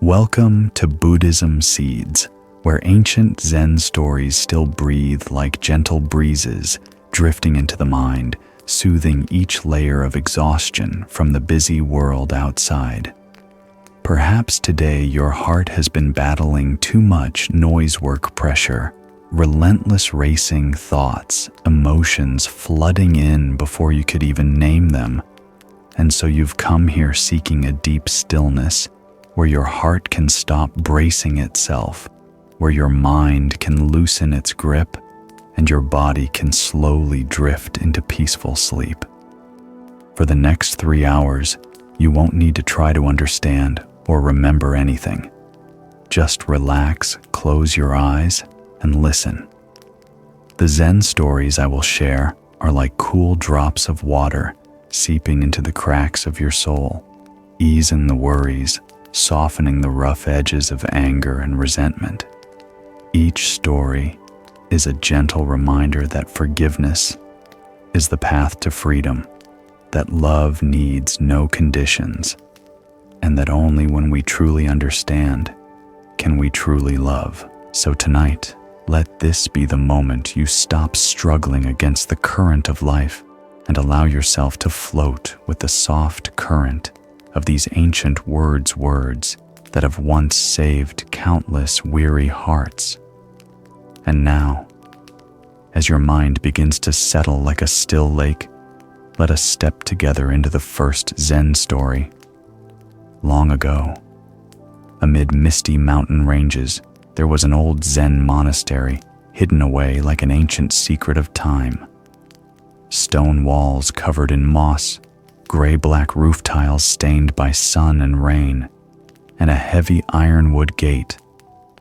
Welcome to Buddhism Seeds, where ancient Zen stories still breathe like gentle breezes, drifting into the mind, soothing each layer of exhaustion from the busy world outside. Perhaps today your heart has been battling too much noise work pressure, relentless racing thoughts, emotions flooding in before you could even name them. And so you've come here seeking a deep stillness, where your heart can stop bracing itself, where your mind can loosen its grip, and your body can slowly drift into peaceful sleep. For the next 3 hours, you won't need to try to understand or remember anything. Just relax, close your eyes, and listen. The Zen stories I will share are like cool drops of water seeping into the cracks of your soul, easing the worries, softening the rough edges of anger and resentment. Each story is a gentle reminder that forgiveness is the path to freedom, that love needs no conditions, and that only when we truly understand can we truly love. So tonight, let this be the moment you stop struggling against the current of life and allow yourself to float with the soft current of these ancient words that have once saved countless weary hearts. And now, as your mind begins to settle like a still lake, let us step together into the first Zen story. Long ago, amid misty mountain ranges, there was an old Zen monastery hidden away like an ancient secret of time. Stone walls covered in moss, gray-black roof tiles stained by sun and rain, and a heavy ironwood gate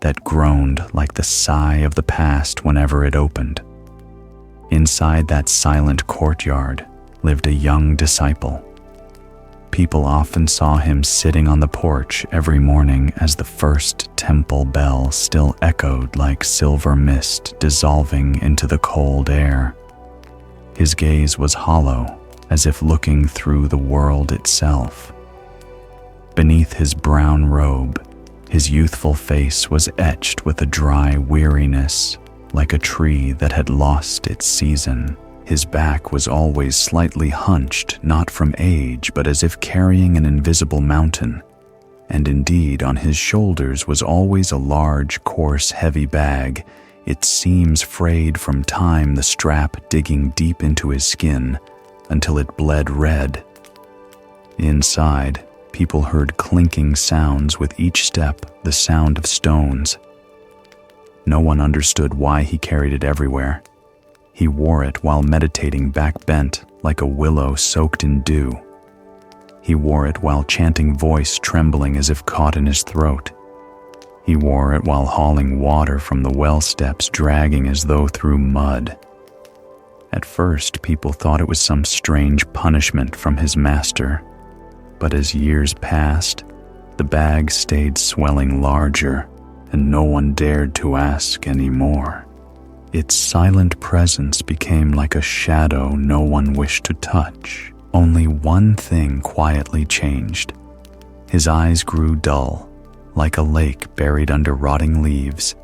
that groaned like the sigh of the past whenever it opened. Inside that silent courtyard lived a young disciple. People often saw him sitting on the porch every morning as the first temple bell still echoed like silver mist dissolving into the cold air. His gaze was hollow, as if looking through the world itself. Beneath his brown robe, his youthful face was etched with a dry weariness, like a tree that had lost its season. His back was always slightly hunched, not from age, but as if carrying an invisible mountain. And indeed, on his shoulders was always a large, coarse, heavy bag, its seams frayed from time, the strap digging deep into his skin until it bled red. Inside, people heard clinking sounds with each step, the sound of stones. No one understood why he carried it everywhere. He wore it while meditating back bent like a willow soaked in dew. He wore it while chanting, voice trembling as if caught in his throat. He wore it while hauling water from the well steps, dragging as though through mud. At first, people thought it was some strange punishment from his master, but as years passed, the bag stayed swelling larger, and no one dared to ask anymore. Its silent presence became like a shadow no one wished to touch. Only one thing quietly changed. His eyes grew dull, like a lake buried under rotting leaves,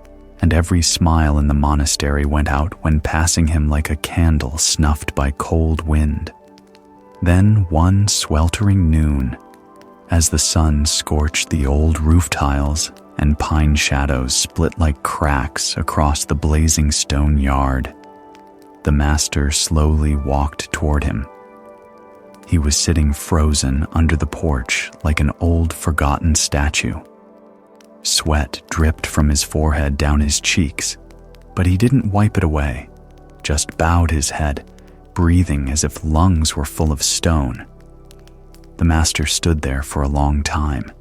and every smile in the monastery went out when passing him like a candle snuffed by cold wind. Then one sweltering noon, as the sun scorched the old roof tiles and pine shadows split like cracks across the blazing stone yard, the master slowly walked toward him. He was sitting frozen under the porch like an old forgotten statue. Sweat dripped from his forehead down his cheeks, but he didn't wipe it away, just bowed his head, breathing as if lungs were full of stone. The master stood there for a long time.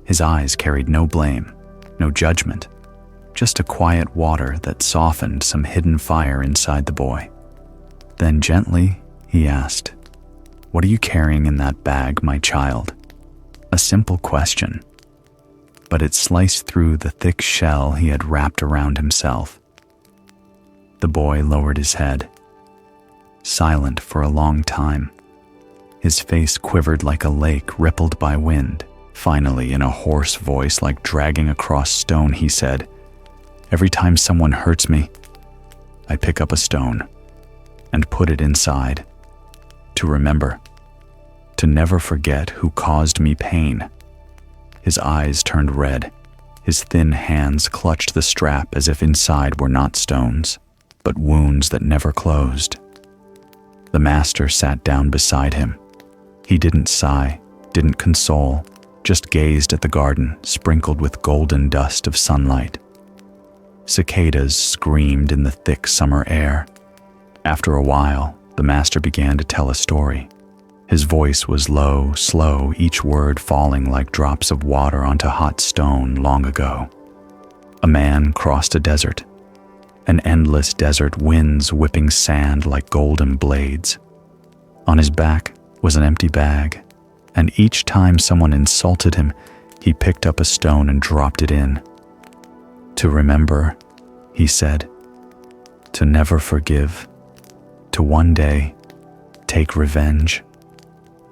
His eyes carried no blame, no judgment, just a quiet water that softened some hidden fire inside the boy. Then gently, he asked, "What are you carrying in that bag, my child?" A simple question, but it sliced through the thick shell he had wrapped around himself. The boy lowered his head, silent for a long time. His face quivered like a lake rippled by wind. Finally, in a hoarse voice like dragging across stone, he said, "Every time someone hurts me, I pick up a stone and put it inside to remember, to never forget who caused me pain." His eyes turned red. His thin hands clutched the strap as if inside were not stones, but wounds that never closed. The master sat down beside him. He didn't sigh, didn't console, just gazed at the garden sprinkled with golden dust of sunlight. Cicadas screamed in the thick summer air. After a while, the master began to tell a story. His voice was low, slow, each word falling like drops of water onto hot stone long ago. A man crossed a desert, an endless desert, winds whipping sand like golden blades. On his back was an empty bag, and each time someone insulted him, he picked up a stone and dropped it in. To remember, he said, to never forgive, to one day take revenge.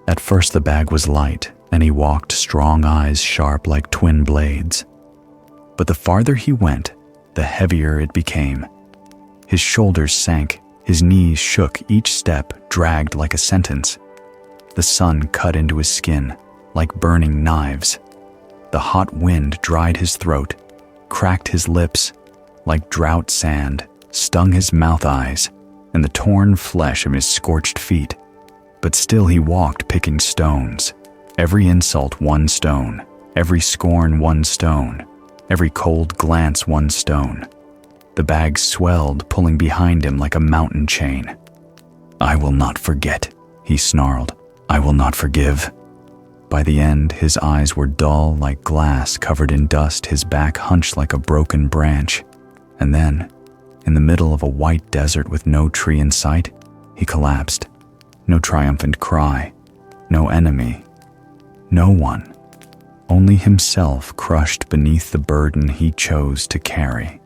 At first the bag was light, and he walked, strong eyes sharp like twin blades. But the farther he went, the heavier it became. His shoulders sank, his knees shook, each step dragged like a sentence. The sun cut into his skin like burning knives. The hot wind dried his throat, cracked his lips like drought sand, stung his mouth eyes and the torn flesh of his scorched feet. But still he walked, picking stones. Every insult one stone, every scorn one stone, every cold glance one stone. The bag swelled, pulling behind him like a mountain chain. "I will not forget," he snarled. "I will not forgive." By the end, his eyes were dull like glass covered in dust, his back hunched like a broken branch. And then, in the middle of a white desert with no tree in sight, he collapsed. No triumphant cry, no enemy, no one, only himself crushed beneath the burden he chose to carry.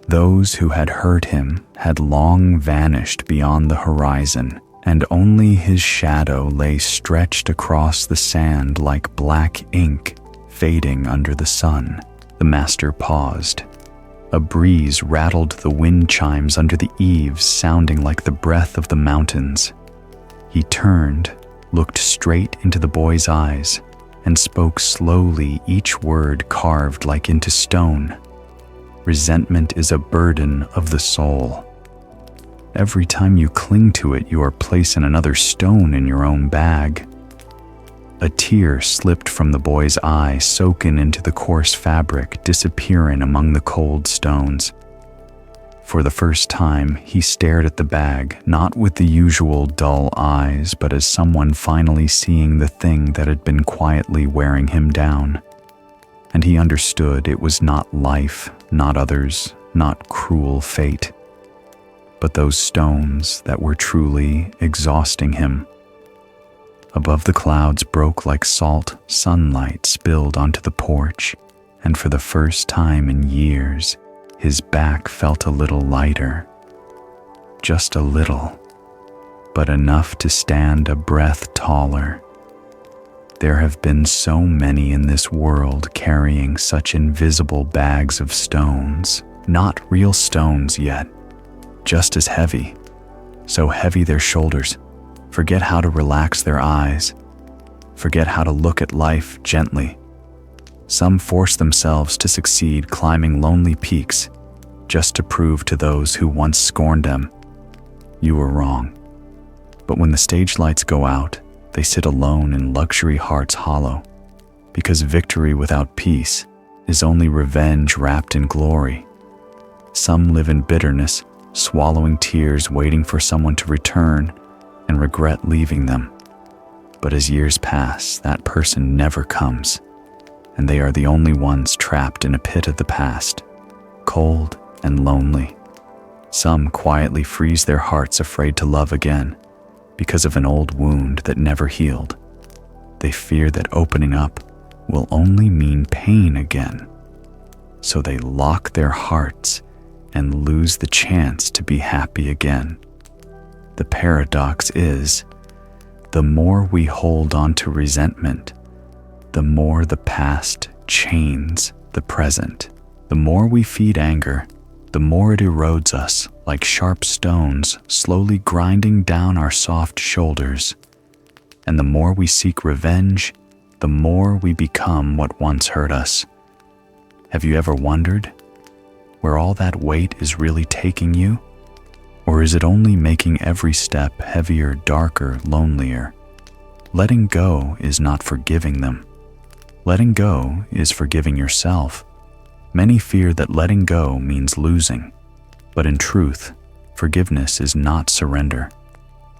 Those who had hurt him had long vanished beyond the horizon, and only his shadow lay stretched across the sand like black ink fading under the sun. The master paused. A breeze rattled the wind chimes under the eaves, sounding like the breath of the mountains. He turned, looked straight into the boy's eyes, and spoke slowly, each word carved like into stone. Resentment is a burden of the soul. Every time you cling to it, you are placing another stone in your own bag. A tear slipped from the boy's eye, soaking into the coarse fabric, disappearing among the cold stones. For the first time, he stared at the bag, not with the usual dull eyes, but as someone finally seeing the thing that had been quietly wearing him down. And he understood it was not life, not others, not cruel fate, but those stones that were truly exhausting him. Above the clouds broke like salt, sunlight spilled onto the porch, and for the first time in years, his back felt a little lighter. Just a little, but enough to stand a breath taller. There have been so many in this world carrying such invisible bags of stones, not real stones yet, just as heavy, so heavy their shoulders forget how to relax their eyes, forget how to look at life gently. Some force themselves to succeed, climbing lonely peaks, just to prove to those who once scorned them, you were wrong. But when the stage lights go out, they sit alone in luxury hearts hollow, because victory without peace is only revenge wrapped in glory. Some live in bitterness, swallowing tears, waiting for someone to return, and regret leaving them. But as years pass, that person never comes, and they are the only ones trapped in a pit of the past, cold and lonely. Some quietly freeze their hearts, afraid to love again, because of an old wound that never healed. They fear that opening up will only mean pain again. So they lock their hearts and lose the chance to be happy again. The paradox is, the more we hold on to resentment, the more the past chains the present. The more we feed anger, the more it erodes us like sharp stones slowly grinding down our soft shoulders. And the more we seek revenge, the more we become what once hurt us. Have you ever wondered where all that weight is really taking you? Or is it only making every step heavier, darker, lonelier? Letting go is not forgiving them. Letting go is forgiving yourself. Many fear that letting go means losing, but in truth, forgiveness is not surrender.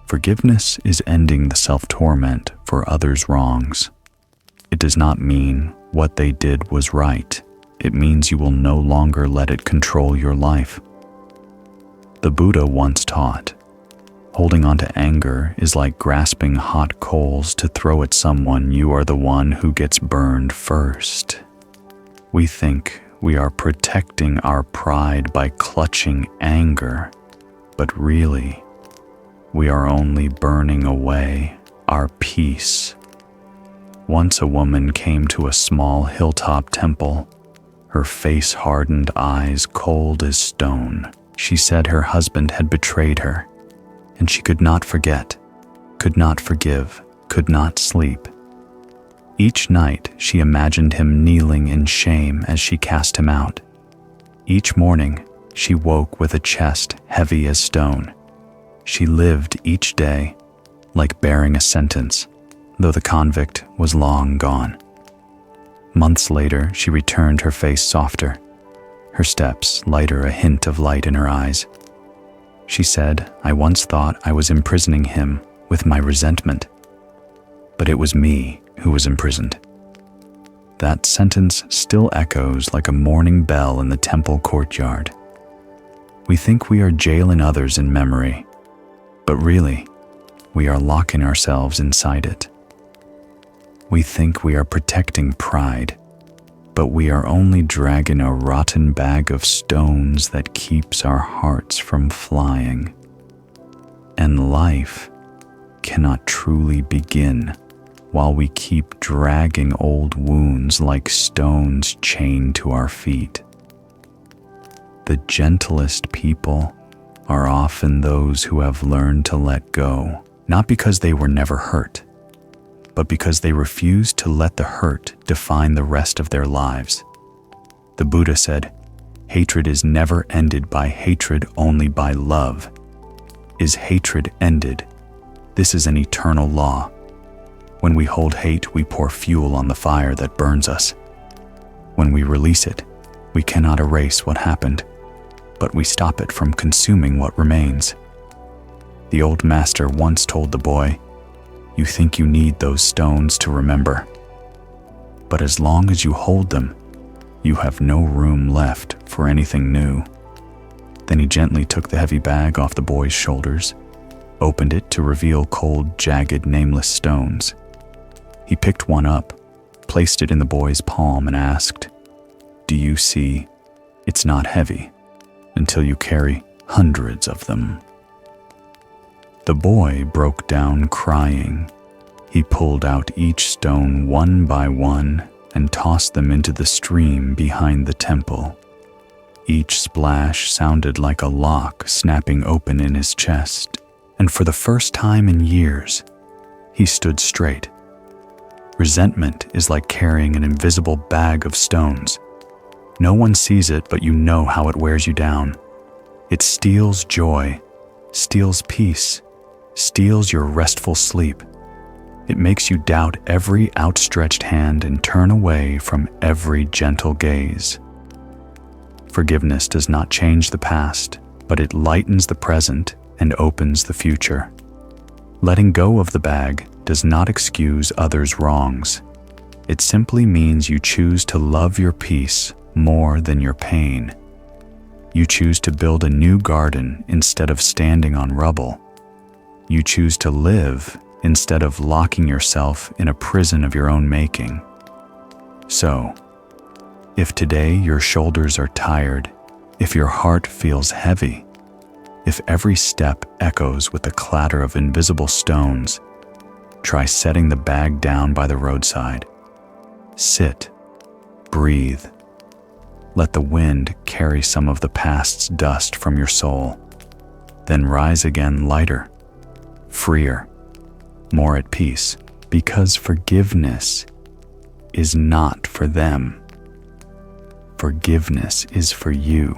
Forgiveness is ending the self-torment for others' wrongs. It does not mean what they did was right. It means you will no longer let it control your life. The Buddha once taught, holding on to anger is like grasping hot coals to throw at someone. You are the one who gets burned first. We think we are protecting our pride by clutching anger, but really, we are only burning away our peace. Once a woman came to a small hilltop temple, her face-hardened eyes cold as stone. She said her husband had betrayed her, and she could not forget, could not forgive, could not sleep. Each night she imagined him kneeling in shame as she cast him out. Each morning she woke with a chest heavy as stone. She lived each day like bearing a sentence, though the convict was long gone. Months later, she returned, her face softer, her steps lighter, a hint of light in her eyes. She said, "I once thought I was imprisoning him with my resentment, but it was me who was imprisoned." That sentence still echoes like a morning bell in the temple courtyard. We think we are jailing others in memory, but really, we are locking ourselves inside it. We think we are protecting pride, but we are only dragging a rotten bag of stones that keeps our hearts from flying. And life cannot truly begin while we keep dragging old wounds like stones chained to our feet. The gentlest people are often those who have learned to let go, not because they were never hurt, but because they refused to let the hurt define the rest of their lives. The Buddha said, "Hatred is never ended by hatred, only by love. Is hatred ended? This is an eternal law. When we hold hate, we pour fuel on the fire that burns us. When we release it, we cannot erase what happened, but we stop it from consuming what remains." The old master once told the boy, "You think you need those stones to remember, but as long as you hold them, you have no room left for anything new." Then he gently took the heavy bag off the boy's shoulders, opened it to reveal cold, jagged, nameless stones. He picked one up, placed it in the boy's palm, and asked, "Do you see? It's not heavy until you carry hundreds of them." The boy broke down crying. He pulled out each stone one by one and tossed them into the stream behind the temple. Each splash sounded like a lock snapping open in his chest, and for the first time in years, he stood straight. Resentment is like carrying an invisible bag of stones. No one sees it, but you know how it wears you down. It steals joy, steals peace, steals your restful sleep. It makes you doubt every outstretched hand and turn away from every gentle gaze. Forgiveness does not change the past, but it lightens the present and opens the future. Letting go of the bag does not excuse others' wrongs. It simply means you choose to love your peace more than your pain. You choose to build a new garden instead of standing on rubble. You choose to live instead of locking yourself in a prison of your own making. So, if today your shoulders are tired, if your heart feels heavy, if every step echoes with the clatter of invisible stones, try setting the bag down by the roadside. Sit, breathe. Let the wind carry some of the past's dust from your soul. Then rise again lighter, freer, more at peace, because forgiveness is not for them. Forgiveness is for you,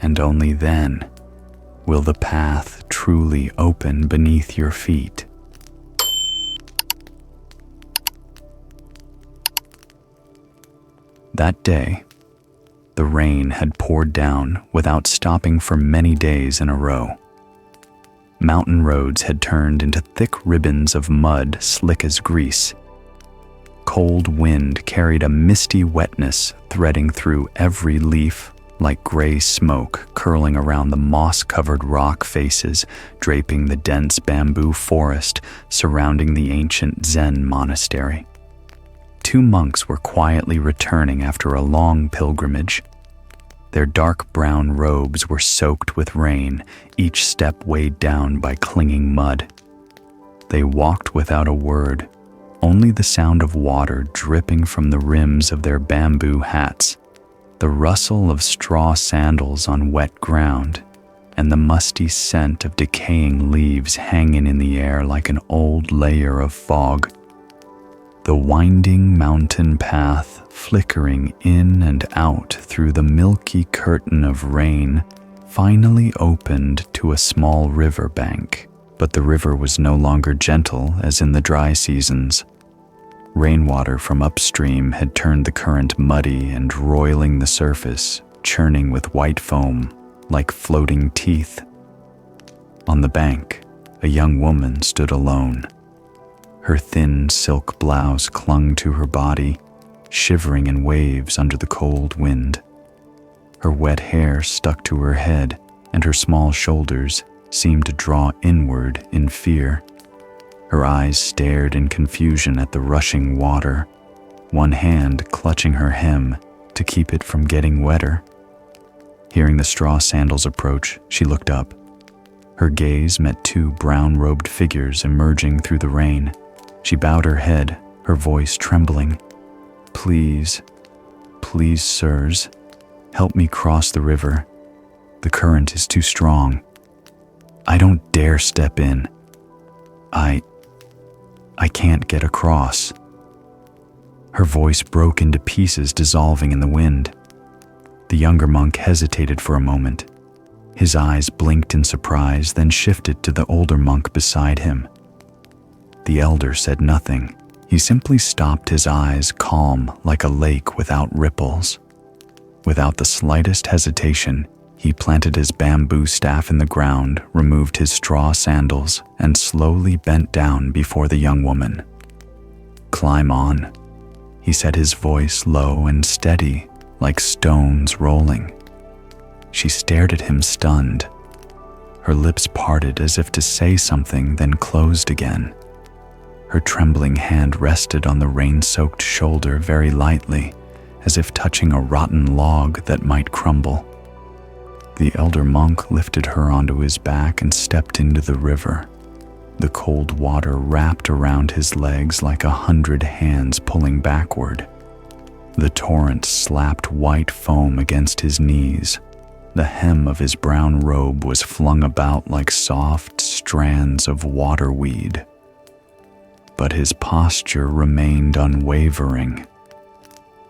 and only then will the path truly open beneath your feet. That day, the rain had poured down without stopping for many days in a row. Mountain roads had turned into thick ribbons of mud slick as grease. Cold wind carried a misty wetness threading through every leaf like gray smoke curling around the moss-covered rock faces draping the dense bamboo forest surrounding the ancient Zen monastery. 2 monks were quietly returning after a long pilgrimage. Their dark brown robes were soaked with rain, each step weighed down by clinging mud. They walked without a word, only the sound of water dripping from the rims of their bamboo hats, the rustle of straw sandals on wet ground, and the musty scent of decaying leaves hanging in the air like an old layer of fog. The winding mountain path flickering in and out through the milky curtain of rain finally opened to a small river bank, but the river was no longer gentle as in the dry seasons. Rainwater from upstream had turned the current muddy and roiling the surface, churning with white foam like floating teeth. On the bank, a young woman stood alone. Her thin silk blouse clung to her body, shivering in waves under the cold wind. Her wet hair stuck to her head, and her small shoulders seemed to draw inward in fear. Her eyes stared in confusion at the rushing water, one hand clutching her hem to keep it from getting wetter. Hearing the straw sandals approach, she looked up. Her gaze met 2 brown-robed figures emerging through the rain. She bowed her head, her voice trembling. Please, sirs, help me cross the river. The current is too strong. I don't dare step in. I can't get across." Her voice broke into pieces, dissolving in the wind. The younger monk hesitated for a moment. His eyes blinked in surprise, then shifted to the older monk beside him. The elder said nothing. He simply stopped, his eyes calm like a lake without ripples. Without the slightest hesitation, he planted his bamboo staff in the ground, removed his straw sandals, and slowly bent down before the young woman. "Climb on," he said, his voice low and steady, like stones rolling. She stared at him, stunned. Her lips parted as if to say something, then closed again. Her trembling hand rested on the rain-soaked shoulder very lightly, as if touching a rotten log that might crumble. The elder monk lifted her onto his back and stepped into the river. The cold water wrapped around his legs like 100 hands pulling backward. The torrent slapped white foam against his knees. The hem of his brown robe was flung about like soft strands of waterweed. But his posture remained unwavering.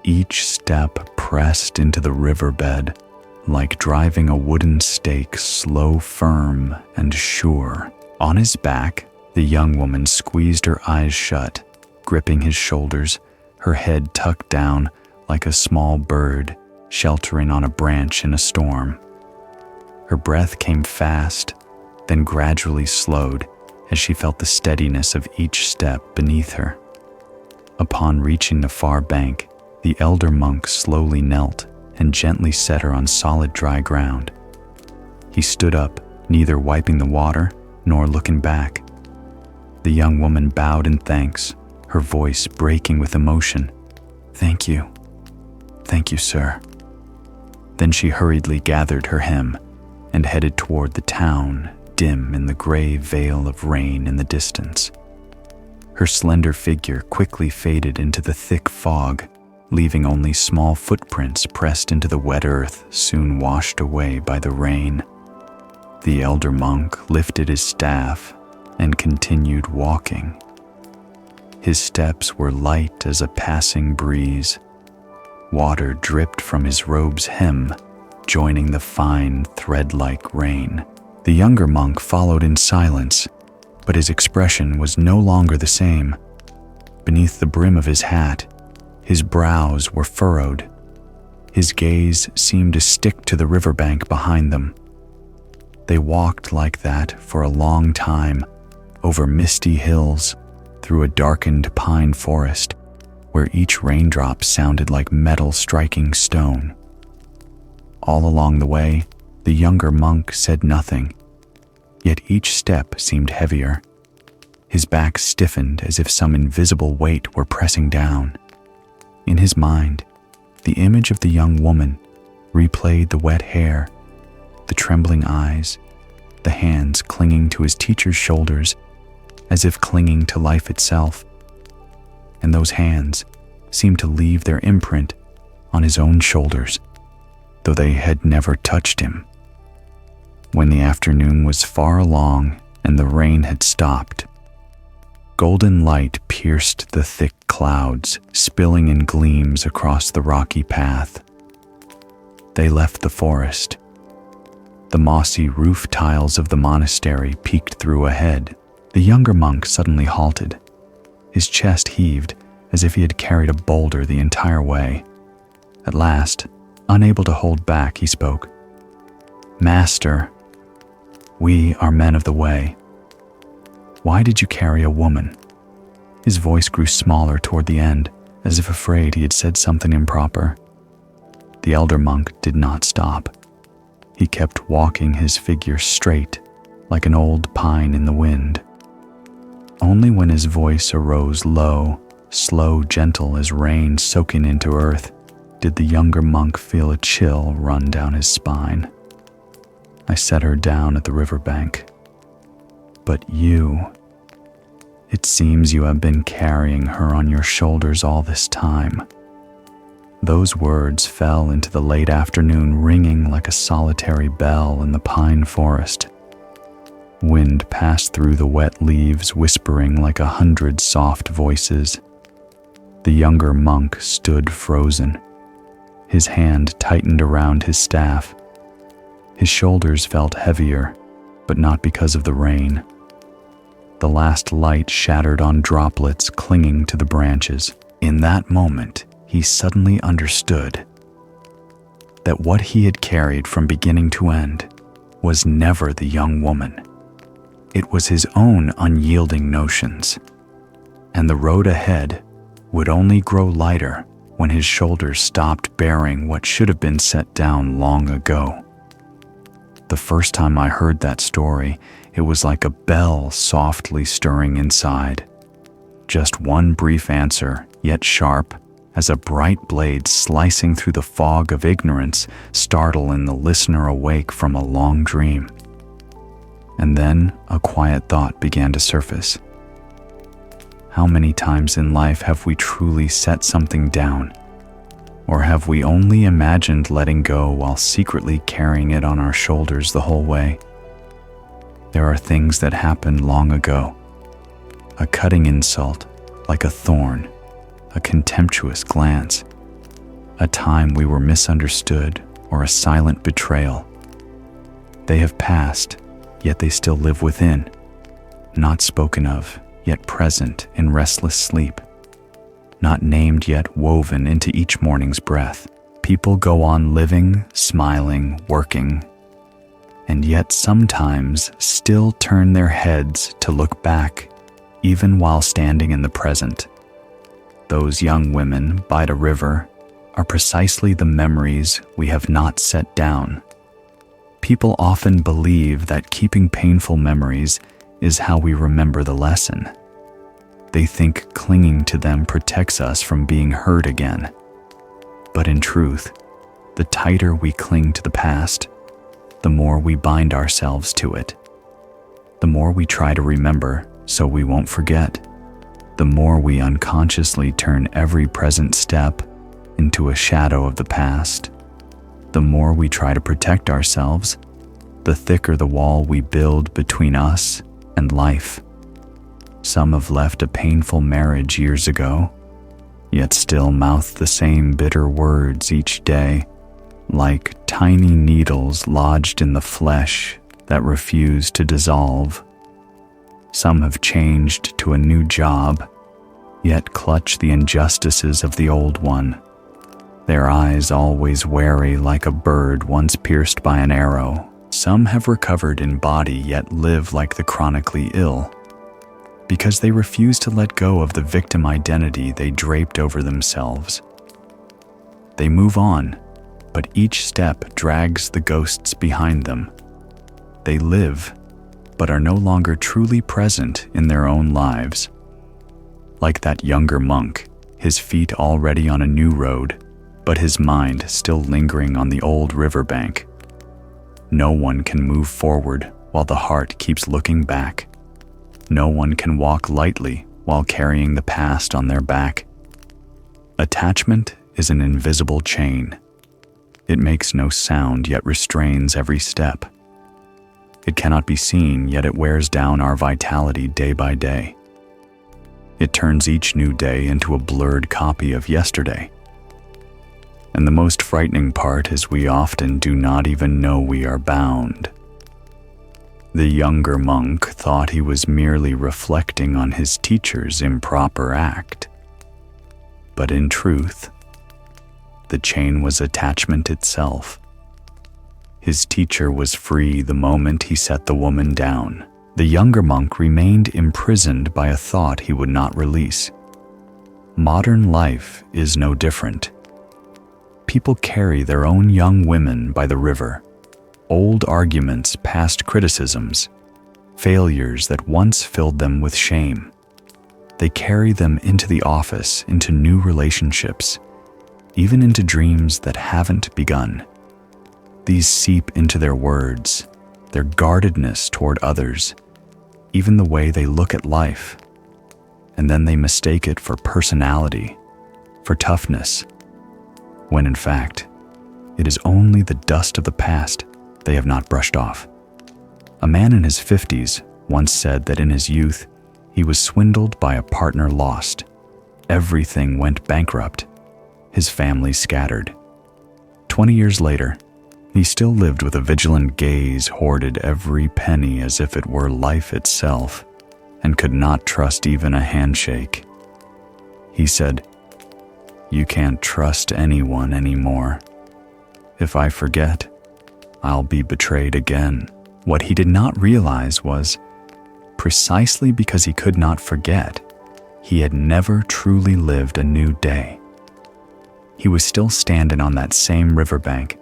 Each step pressed into the riverbed, like driving a wooden stake, slow, firm, and sure. On his back, the young woman squeezed her eyes shut, gripping his shoulders, her head tucked down like a small bird sheltering on a branch in a storm. Her breath came fast, then gradually slowed as she felt the steadiness of each step beneath her. Upon reaching the far bank, the elder monk slowly knelt and gently set her on solid dry ground. He stood up, neither wiping the water nor looking back. The young woman bowed in thanks, her voice breaking with emotion. Thank you, sir." Then she hurriedly gathered her hem and headed toward the town, dim in the gray veil of rain in the distance. Her slender figure quickly faded into the thick fog, leaving only small footprints pressed into the wet earth, soon washed away by the rain. The elder monk lifted his staff and continued walking. His steps were light as a passing breeze. Water dripped from his robe's hem, joining the fine, thread-like rain. The younger monk followed in silence, but his expression was no longer the same. Beneath the brim of his hat, his brows were furrowed. His gaze seemed to stick to the riverbank behind them. They walked like that for a long time, over misty hills, through a darkened pine forest, where each raindrop sounded like metal striking stone. All along the way, the younger monk said nothing, yet each step seemed heavier. His back stiffened as if some invisible weight were pressing down. In his mind, the image of the young woman replayed the wet hair, the trembling eyes, the hands clinging to his teacher's shoulders as if clinging to life itself. And those hands seemed to leave their imprint on his own shoulders, though they had never touched him. When the afternoon was far along and the rain had stopped, golden light pierced the thick clouds, spilling in gleams across the rocky path. They left the forest. The mossy roof tiles of the monastery peeked through ahead. The younger monk suddenly halted. His chest heaved as if he had carried a boulder the entire way. At last, unable to hold back, he spoke. "Master, we are men of the way. Why did you carry a woman?" His voice grew smaller toward the end, as if afraid he had said something improper. The elder monk did not stop. He kept walking, his figure straight, like an old pine in the wind. Only when his voice arose low, slow, gentle as rain soaking into earth, did the younger monk feel a chill run down his spine. I set her down at the riverbank. But you, it seems you have been carrying her on your shoulders all this time. Those words fell into the late afternoon, ringing like a solitary bell in the pine forest. Wind passed through the wet leaves, whispering like 100 soft voices. The younger monk stood frozen. His hand tightened around his staff. His shoulders felt heavier, but not because of the rain. The last light shattered on droplets clinging to the branches. In that moment, he suddenly understood that what he had carried from beginning to end was never the young woman. It was his own unyielding notions, and the road ahead would only grow lighter when his shoulders stopped bearing what should have been set down long ago. The first time I heard that story, it was like a bell softly stirring inside. Just one brief answer, yet sharp, as a bright blade slicing through the fog of ignorance, startling the listener awake from a long dream. And then a quiet thought began to surface. How many times in life have we truly set something down? Or have we only imagined letting go while secretly carrying it on our shoulders the whole way? There are things that happened long ago. A cutting insult, like a thorn, a contemptuous glance, a time we were misunderstood, or a silent betrayal. They have passed, yet they still live within, not spoken of, yet present in restless sleep, not named yet woven into each morning's breath. People go on living, smiling, working, and yet sometimes still turn their heads to look back, even while standing in the present. Those young women by the river are precisely the memories we have not set down. People often believe that keeping painful memories is how we remember the lesson. They think clinging to them protects us from being hurt again. But in truth, the tighter we cling to the past, the more we bind ourselves to it. The more we try to remember so we won't forget, the more we unconsciously turn every present step into a shadow of the past. The more we try to protect ourselves, the thicker the wall we build between us and life. Some have left a painful marriage years ago, yet still mouth the same bitter words each day, like tiny needles lodged in the flesh that refuse to dissolve. Some have changed to a new job, yet clutch the injustices of the old one, their eyes always wary like a bird once pierced by an arrow. Some have recovered in body yet live like the chronically ill, because they refuse to let go of the victim identity they draped over themselves. They move on, but each step drags the ghosts behind them. They live, but are no longer truly present in their own lives. Like that younger monk, his feet already on a new road, but his mind still lingering on the old riverbank. No one can move forward while the heart keeps looking back. No one can walk lightly while carrying the past on their back. Attachment is an invisible chain. It makes no sound yet restrains every step. It cannot be seen, yet it wears down our vitality day by day. It turns each new day into a blurred copy of yesterday. And the most frightening part is we often do not even know we are bound. The younger monk thought he was merely reflecting on his teacher's improper act. But in truth, the chain was attachment itself. His teacher was free the moment he set the woman down. The younger monk remained imprisoned by a thought he would not release. Modern life is no different. People carry their own young women by the river. Old arguments, past criticisms, failures that once filled them with shame. They carry them into the office, into new relationships, even into dreams that haven't begun. These seep into their words, their guardedness toward others, even the way they look at life. And then they mistake it for personality, for toughness, when in fact, it is only the dust of the past they have not brushed off. A man in his 50s once said that in his youth, he was swindled by a partner lost. Everything went bankrupt. His family scattered. 20 years later, he still lived with a vigilant gaze, hoarded every penny as if it were life itself, and could not trust even a handshake. He said, "You can't trust anyone anymore. If I forget, I'll be betrayed again." What he did not realize was, precisely because he could not forget, he had never truly lived a new day. He was still standing on that same riverbank,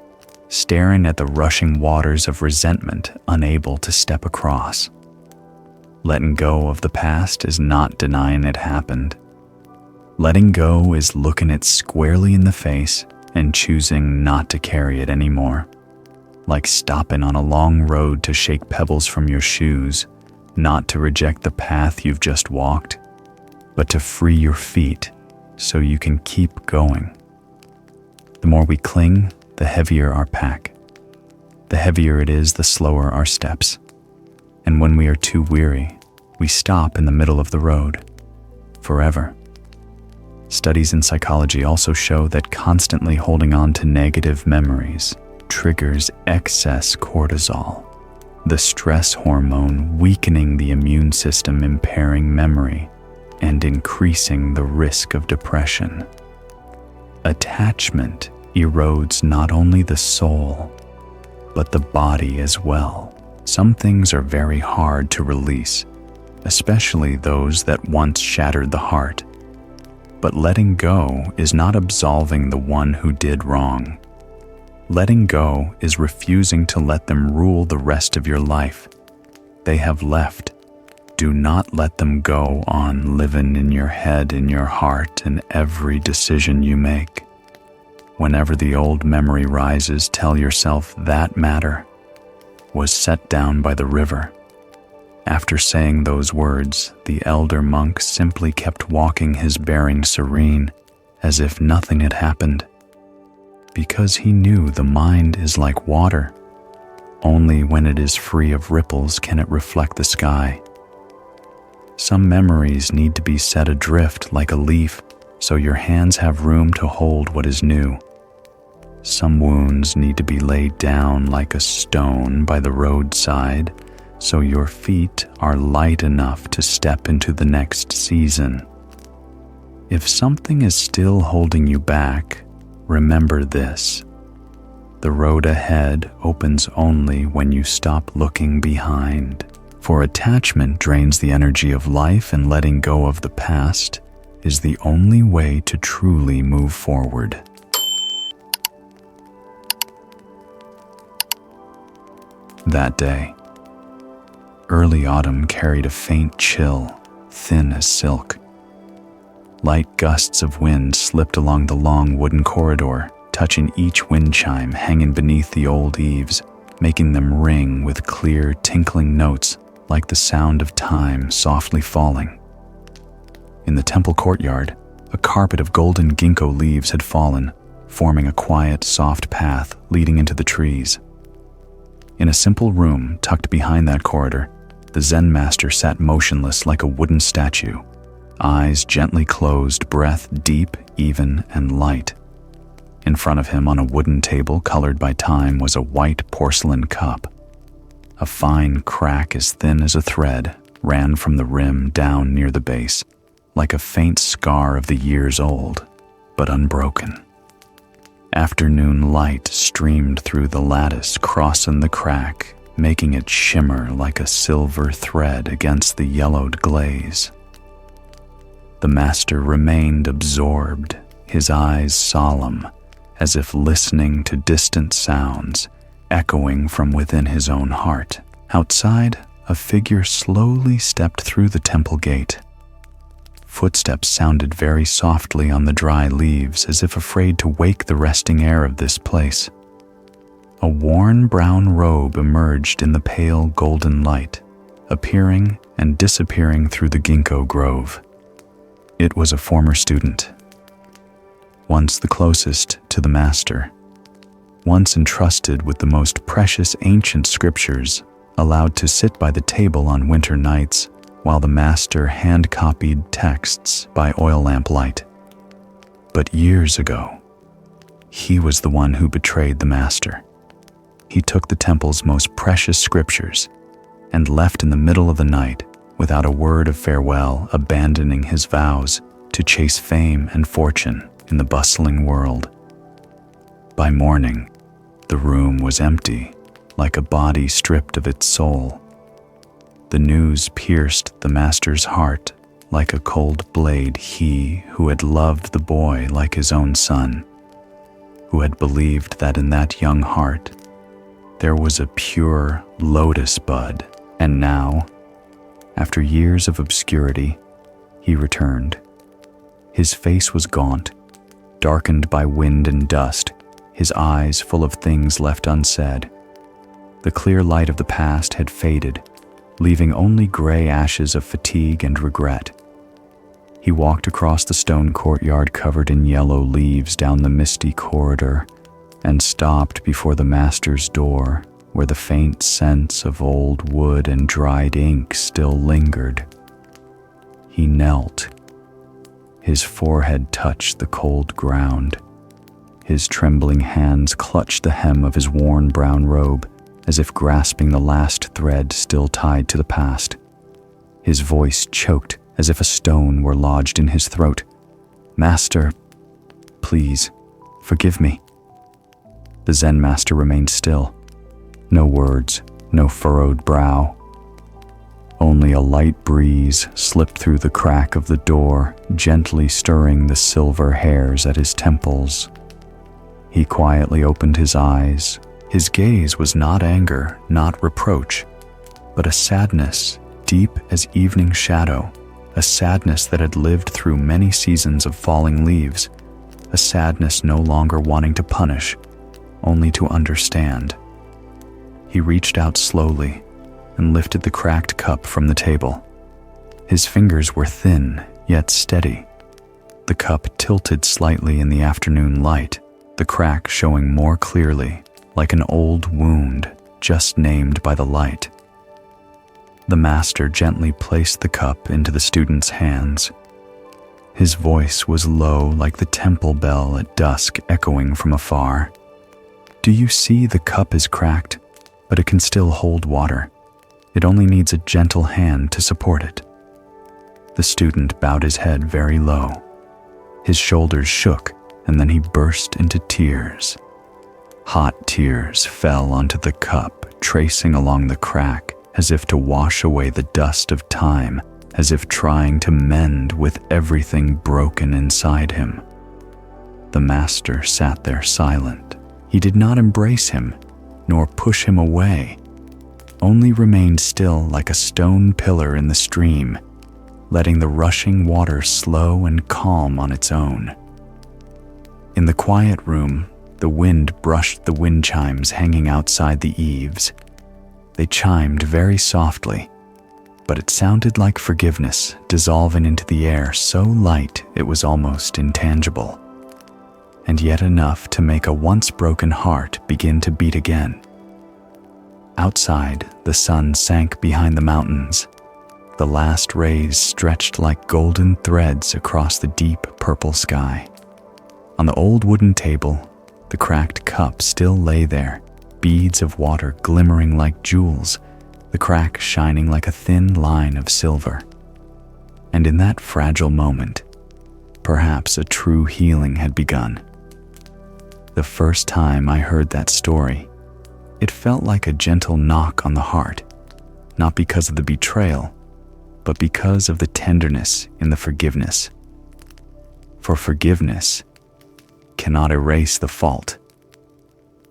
staring at the rushing waters of resentment, unable to step across. Letting go of the past is not denying it happened. Letting go is looking it squarely in the face and choosing not to carry it anymore. Like stopping on a long road to shake pebbles from your shoes, not to reject the path you've just walked, but to free your feet so you can keep going. The more we cling, the heavier our pack. The heavier it is, the slower our steps. And when we are too weary, we stop in the middle of the road, forever. Studies in psychology also show that constantly holding on to negative memories triggers excess cortisol, the stress hormone weakening the immune system, impairing memory, and increasing the risk of depression. Attachment erodes not only the soul, but the body as well. Some things are very hard to release, especially those that once shattered the heart. But letting go is not absolving the one who did wrong. Letting go is refusing to let them rule the rest of your life. They have left. Do not let them go on living in your head, in your heart, in every decision you make. Whenever the old memory rises, tell yourself that matter was set down by the river. After saying those words, the elder monk simply kept walking his bearing serene, as if nothing had happened. Because he knew the mind is like water. Only when it is free of ripples can it reflect the sky. Some memories need to be set adrift like a leaf, so your hands have room to hold what is new. Some wounds need to be laid down like a stone by the roadside, so your feet are light enough to step into the next season. If something is still holding you back, remember this: the road ahead opens only when you stop looking behind. For attachment drains the energy of life, and letting go of the past is the only way to truly move forward. That day, early autumn carried a faint chill, thin as silk. Light gusts of wind slipped along the long wooden corridor, touching each wind chime hanging beneath the old eaves, making them ring with clear, tinkling notes like the sound of time softly falling. In the temple courtyard, a carpet of golden ginkgo leaves had fallen, forming a quiet, soft path leading into the trees. In a simple room tucked behind that corridor, the Zen master sat motionless like a wooden statue, eyes gently closed, breath deep, even, and light. In front of him on a wooden table colored by time was a white porcelain cup. A fine crack as thin as a thread ran from the rim down near the base, like a faint scar of the years old, but unbroken. Afternoon light streamed through the lattice, crossing the crack, making it shimmer like a silver thread against the yellowed glaze. The master remained absorbed, his eyes solemn, as if listening to distant sounds echoing from within his own heart. Outside, a figure slowly stepped through the temple gate. Footsteps sounded very softly on the dry leaves, as if afraid to wake the resting air of this place. A worn brown robe emerged in the pale golden light, appearing and disappearing through the ginkgo grove. It was a former student, once the closest to the master, once entrusted with the most precious ancient scriptures, allowed to sit by the table on winter nights while the master hand-copied texts by oil lamp light. But years ago, he was the one who betrayed the master. He took the temple's most precious scriptures and left in the middle of the night without a word of farewell, abandoning his vows to chase fame and fortune in the bustling world. By morning, the room was empty, like a body stripped of its soul. The news pierced the master's heart like a cold blade. He who had loved the boy like his own son, who had believed that in that young heart there was a pure lotus bud, and now, after years of obscurity, he returned. His face was gaunt, darkened by wind and dust, his eyes full of things left unsaid. The clear light of the past had faded, leaving only gray ashes of fatigue and regret. He walked across the stone courtyard covered in yellow leaves down the misty corridor and stopped before the master's door, where the faint scents of old wood and dried ink still lingered. He knelt. His forehead touched the cold ground. His trembling hands clutched the hem of his worn brown robe, as if grasping the last thread still tied to the past. His voice choked as if a stone were lodged in his throat. "Master, please, forgive me." The Zen master remained still. No words, no furrowed brow. Only a light breeze slipped through the crack of the door, gently stirring the silver hairs at his temples. He quietly opened his eyes. His gaze was not anger, not reproach, but a sadness deep as evening shadow, a sadness that had lived through many seasons of falling leaves, a sadness no longer wanting to punish, only to understand. He reached out slowly, and lifted the cracked cup from the table. His fingers were thin, yet steady. The cup tilted slightly in the afternoon light, the crack showing more clearly, like an old wound just named by the light. The master gently placed the cup into the student's hands. His voice was low like the temple bell at dusk echoing from afar. "Do you see the cup is cracked, but it can still hold water. It only needs a gentle hand to support it." The student bowed his head very low. His shoulders shook, and then he burst into tears. Hot tears fell onto the cup, tracing along the crack, as if to wash away the dust of time, as if trying to mend with everything broken inside him. The master sat there silent. He did not embrace him, nor push him away, only remained still like a stone pillar in the stream, letting the rushing water slow and calm on its own. In the quiet room, the wind brushed the wind chimes hanging outside the eaves. They chimed very softly, but it sounded like forgiveness dissolving into the air so light it was almost intangible, and yet enough to make a once broken heart begin to beat again. Outside, the sun sank behind the mountains. The last rays stretched like golden threads across the deep purple sky. On the old wooden table, the cracked cup still lay there, beads of water glimmering like jewels, the crack shining like a thin line of silver. And in that fragile moment, perhaps a true healing had begun. The first time I heard that story, it felt like a gentle knock on the heart, not because of the betrayal, but because of the tenderness in the forgiveness. For forgiveness cannot erase the fault,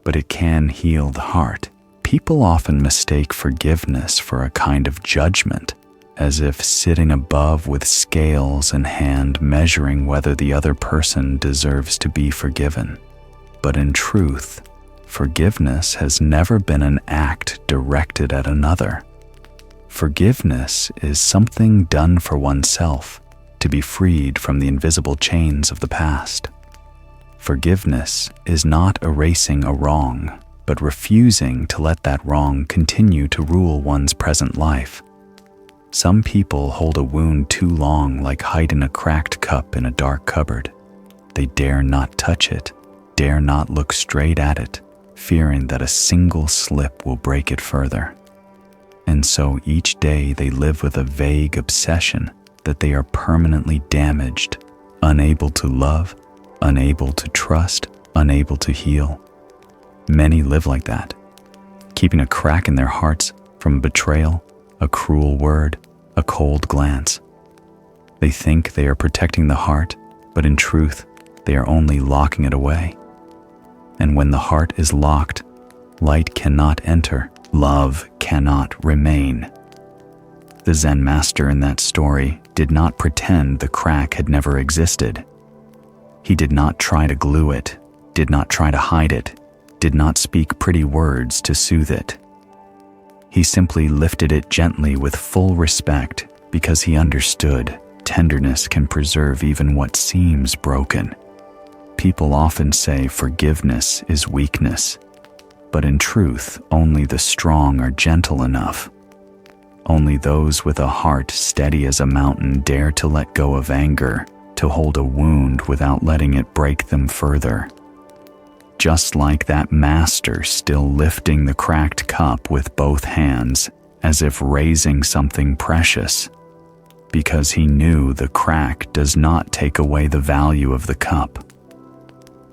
but it can heal the heart. People often mistake forgiveness for a kind of judgment, as if sitting above with scales and hand measuring whether the other person deserves to be forgiven. But in truth, forgiveness has never been an act directed at another. Forgiveness is something done for oneself to be freed from the invisible chains of the past. Forgiveness is not erasing a wrong, but refusing to let that wrong continue to rule one's present life. Some people hold a wound too long, like hiding a cracked cup in a dark cupboard. They dare not touch it, dare not look straight at it, fearing that a single slip will break it further. And so each day they live with a vague obsession that they are permanently damaged, unable to love, unable to trust, unable to heal. Many live like that, keeping a crack in their hearts from betrayal, a cruel word, a cold glance. They think they are protecting the heart, but in truth, they are only locking it away. And when the heart is locked, light cannot enter, love cannot remain. The Zen master in that story did not pretend the crack had never existed. He did not try to glue it, did not try to hide it, did not speak pretty words to soothe it. He simply lifted it gently with full respect because he understood tenderness can preserve even what seems broken. People often say forgiveness is weakness, but in truth, only the strong are gentle enough. Only those with a heart steady as a mountain dare to let go of anger, to hold a wound without letting it break them further. Just like that master still lifting the cracked cup with both hands, as if raising something precious, because he knew the crack does not take away the value of the cup.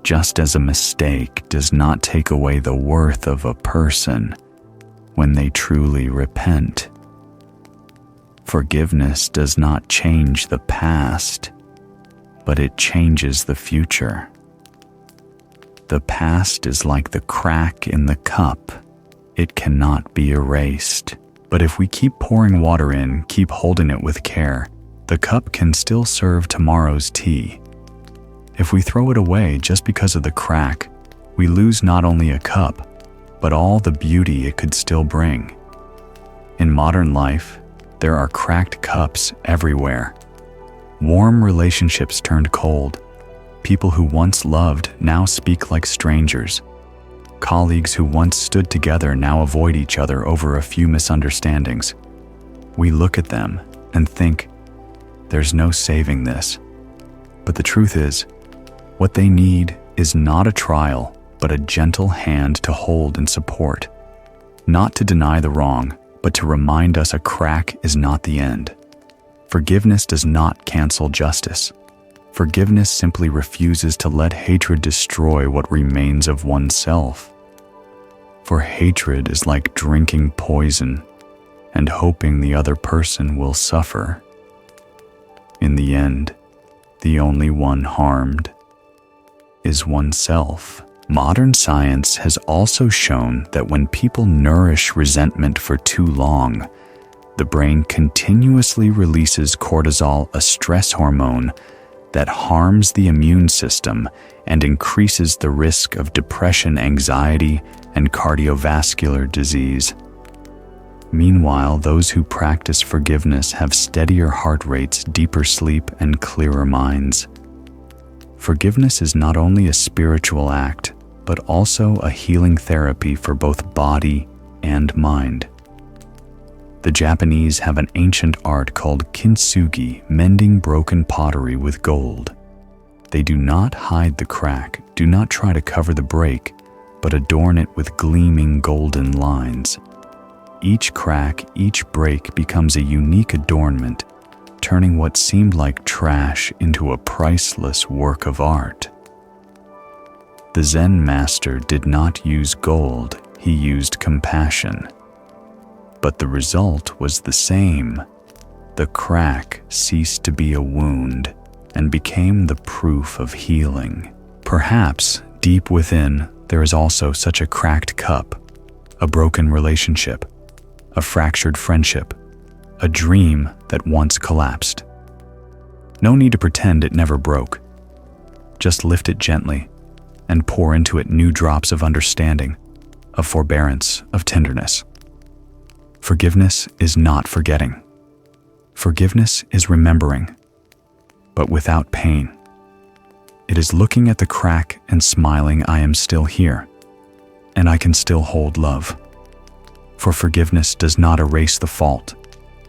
Just as a mistake does not take away the worth of a person when they truly repent. Forgiveness does not change the past, but it changes the future. The past is like the crack in the cup. It cannot be erased. But if we keep pouring water in, keep holding it with care, the cup can still serve tomorrow's tea. If we throw it away just because of the crack, we lose not only a cup, but all the beauty it could still bring. In modern life, there are cracked cups everywhere. Warm relationships turned cold. People who once loved now speak like strangers. Colleagues who once stood together now avoid each other over a few misunderstandings. We look at them and think, there's no saving this. But the truth is, what they need is not a trial, but a gentle hand to hold and support. Not to deny the wrong, but to remind us a crack is not the end. Forgiveness does not cancel justice. Forgiveness simply refuses to let hatred destroy what remains of oneself. For hatred is like drinking poison and hoping the other person will suffer. In the end, the only one harmed is oneself. Modern science has also shown that when people nourish resentment for too long, the brain continuously releases cortisol, a stress hormone that harms the immune system and increases the risk of depression, anxiety, and cardiovascular disease. Meanwhile, those who practice forgiveness have steadier heart rates, deeper sleep, and clearer minds. Forgiveness is not only a spiritual act, but also a healing therapy for both body and mind. The Japanese have an ancient art called kintsugi, mending broken pottery with gold. They do not hide the crack, do not try to cover the break, but adorn it with gleaming golden lines. Each crack, each break becomes a unique adornment, turning what seemed like trash into a priceless work of art. The Zen master did not use gold, he used compassion. But the result was the same. The crack ceased to be a wound and became the proof of healing. Perhaps, deep within, there is also such a cracked cup, a broken relationship, a fractured friendship, a dream that once collapsed. No need to pretend it never broke. Just lift it gently and pour into it new drops of understanding, of forbearance, of tenderness. Forgiveness is not forgetting. Forgiveness is remembering, but without pain. It is looking at the crack and smiling, I am still here, and I can still hold love. For forgiveness does not erase the fault,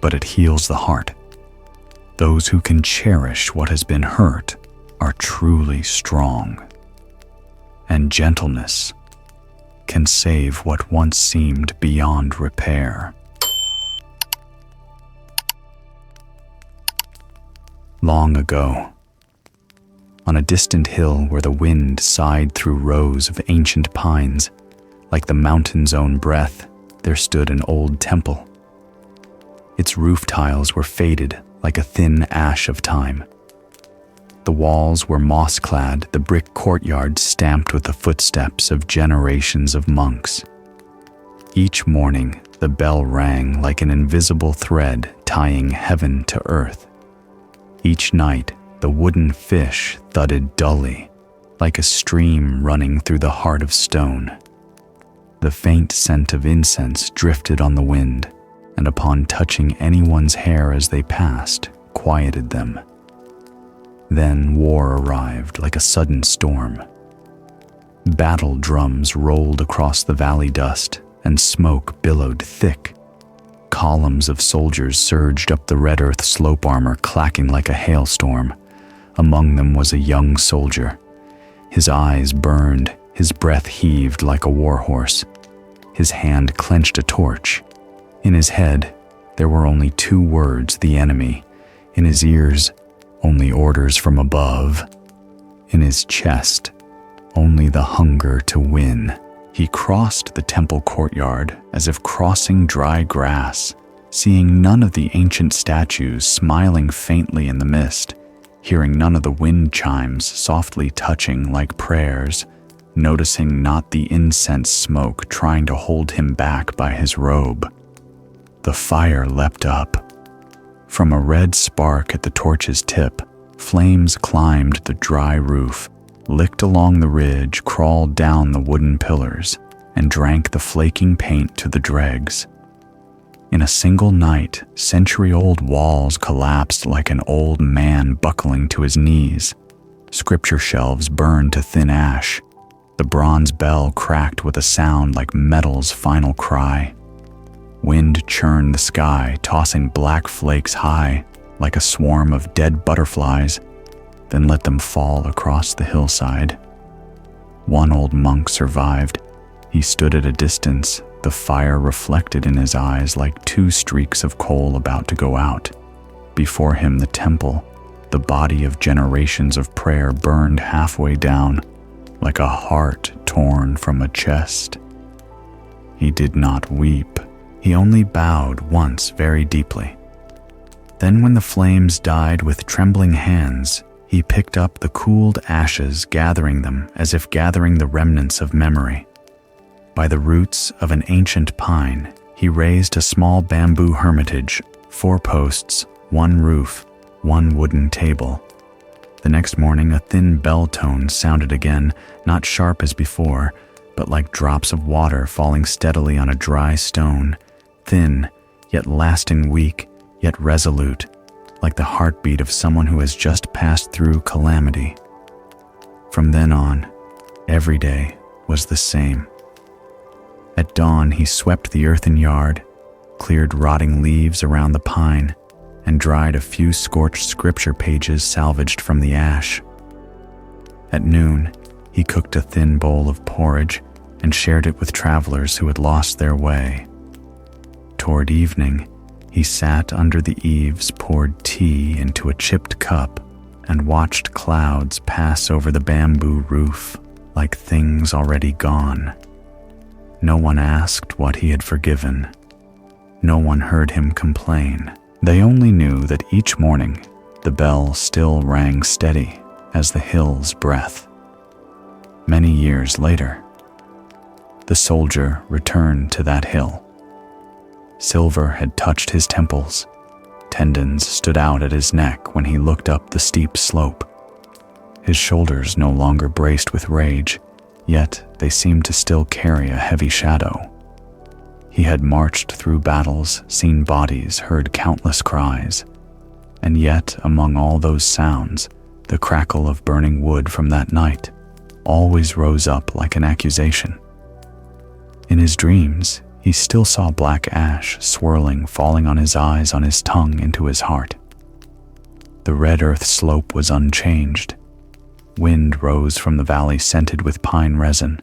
but it heals the heart. Those who can cherish what has been hurt are truly strong. And gentleness can save what once seemed beyond repair. Long ago, on a distant hill where the wind sighed through rows of ancient pines, like the mountain's own breath, there stood an old temple. Its roof tiles were faded like a thin ash of time. The walls were moss-clad, the brick courtyard stamped with the footsteps of generations of monks. Each morning, the bell rang like an invisible thread tying heaven to earth. Each night, the wooden fish thudded dully, like a stream running through the heart of stone. The faint scent of incense drifted on the wind, and upon touching anyone's hair as they passed, quieted them. Then war arrived like a sudden storm. Battle drums rolled across the valley dust, and smoke billowed thick. Columns of soldiers surged up the red earth slope, armor clacking like a hailstorm. Among them was a young soldier. His eyes burned, his breath heaved like a warhorse. His hand clenched a torch. In his head, there were only two words, the enemy. In his ears, only orders from above. In his chest, only the hunger to win. He crossed the temple courtyard as if crossing dry grass, seeing none of the ancient statues smiling faintly in the mist, hearing none of the wind chimes softly touching like prayers, noticing not the incense smoke trying to hold him back by his robe. The fire leapt up. From a red spark at the torch's tip, flames climbed the dry roof, licked along the ridge, crawled down the wooden pillars, and drank the flaking paint to the dregs. In a single night, century-old walls collapsed like an old man buckling to his knees. Scripture shelves burned to thin ash. The bronze bell cracked with a sound like metal's final cry. Wind churned the sky, tossing black flakes high like a swarm of dead butterflies, then let them fall across the hillside. One old monk survived. He stood at a distance, the fire reflected in his eyes like two streaks of coal about to go out. Before him, the temple, the body of generations of prayer, burned halfway down, like a heart torn from a chest. He did not weep. He only bowed once very deeply. Then when the flames died, with trembling hands, he picked up the cooled ashes, gathering them as if gathering the remnants of memory. By the roots of an ancient pine, he raised a small bamboo hermitage, 4 posts, 1 roof, 1 wooden table. The next morning, a thin bell tone sounded again, not sharp as before, but like drops of water falling steadily on a dry stone, thin, yet lasting, weak, yet resolute, like the heartbeat of someone who has just passed through calamity. From then on, every day was the same. At dawn, he swept the earthen yard, cleared rotting leaves around the pine, and dried a few scorched scripture pages salvaged from the ash. At noon, he cooked a thin bowl of porridge and shared it with travelers who had lost their way. Toward evening, he sat under the eaves, poured tea into a chipped cup, and watched clouds pass over the bamboo roof like things already gone. No one asked what he had forgiven. No one heard him complain. They only knew that each morning the bell still rang steady as the hill's breath. Many years later, the soldier returned to that hill. Silver had touched his temples. Tendons stood out at his neck when he looked up the steep slope. His shoulders no longer braced with rage, yet they seemed to still carry a heavy shadow. He had marched through battles, seen bodies, heard countless cries, and yet among all those sounds, the crackle of burning wood from that night always rose up like an accusation. In his dreams, he still saw black ash swirling, falling on his eyes, on his tongue, into his heart. The red earth slope was unchanged. Wind rose from the valley scented with pine resin.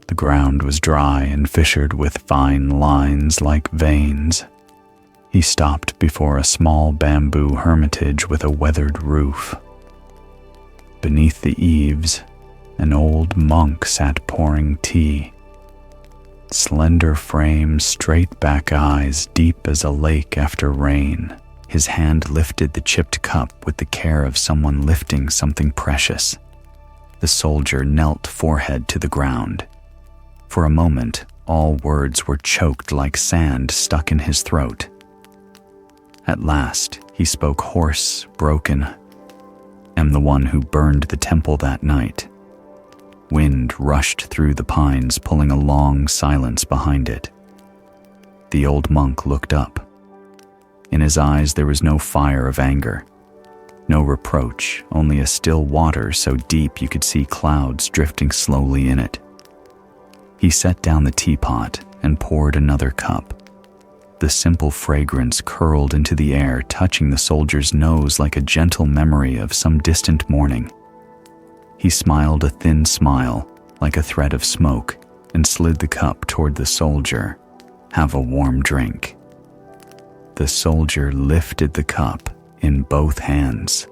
The ground was dry and fissured with fine lines like veins. He stopped before a small bamboo hermitage with a weathered roof. Beneath the eaves, an old monk sat pouring tea. Slender frame, straight back eyes, deep as a lake after rain. His hand lifted the chipped cup with the care of someone lifting something precious. The soldier knelt forehead to the ground. For a moment, all words were choked like sand stuck in his throat. At last, he spoke hoarse, broken. "Am the one who burned the temple that night." Wind rushed through the pines, pulling a long silence behind it. The old monk looked up. In his eyes there was no fire of anger, no reproach, only a still water so deep you could see clouds drifting slowly in it. He set down the teapot and poured another cup. The simple fragrance curled into the air, touching the soldier's nose like a gentle memory of some distant morning. He smiled a thin smile, like a thread of smoke, and slid the cup toward the soldier. "Have a warm drink." The soldier lifted the cup in both hands.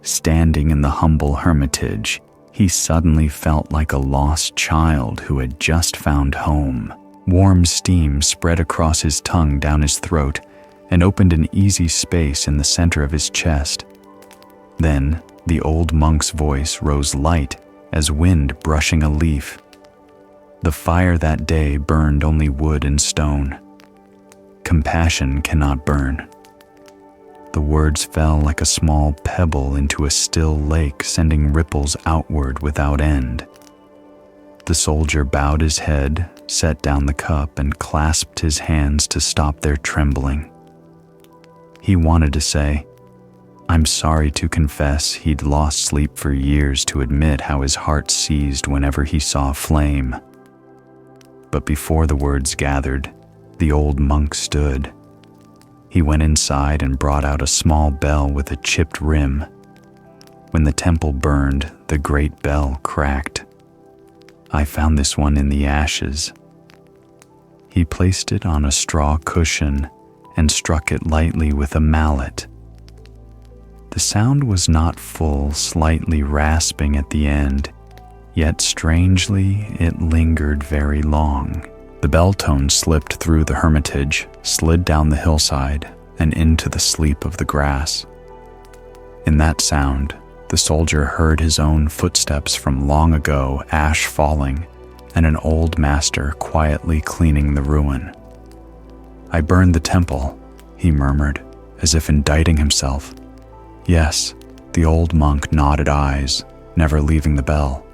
Standing in the humble hermitage, he suddenly felt like a lost child who had just found home. Warm steam spread across his tongue down his throat and opened an easy space in the center of his chest. Then, the old monk's voice rose light as wind brushing a leaf. The fire that day burned only wood and stone. Compassion cannot burn. The words fell like a small pebble into a still lake, sending ripples outward without end. The soldier bowed his head, set down the cup and clasped his hands to stop their trembling. He wanted to say, "I'm sorry to confess," he'd lost sleep for years to admit how his heart seized whenever he saw a flame. But before the words gathered, the old monk stood. He went inside and brought out a small bell with a chipped rim. When the temple burned, the great bell cracked. "I found this one in the ashes." He placed it on a straw cushion and struck it lightly with a mallet. The sound was not full, slightly rasping at the end, yet strangely it lingered very long. The bell tone slipped through the hermitage, slid down the hillside, and into the sleep of the grass. In that sound, the soldier heard his own footsteps from long ago, ash falling, and an old master quietly cleaning the ruin. "I burned the temple," he murmured, as if indicting himself. "Yes," the old monk nodded eyes, never leaving the bell.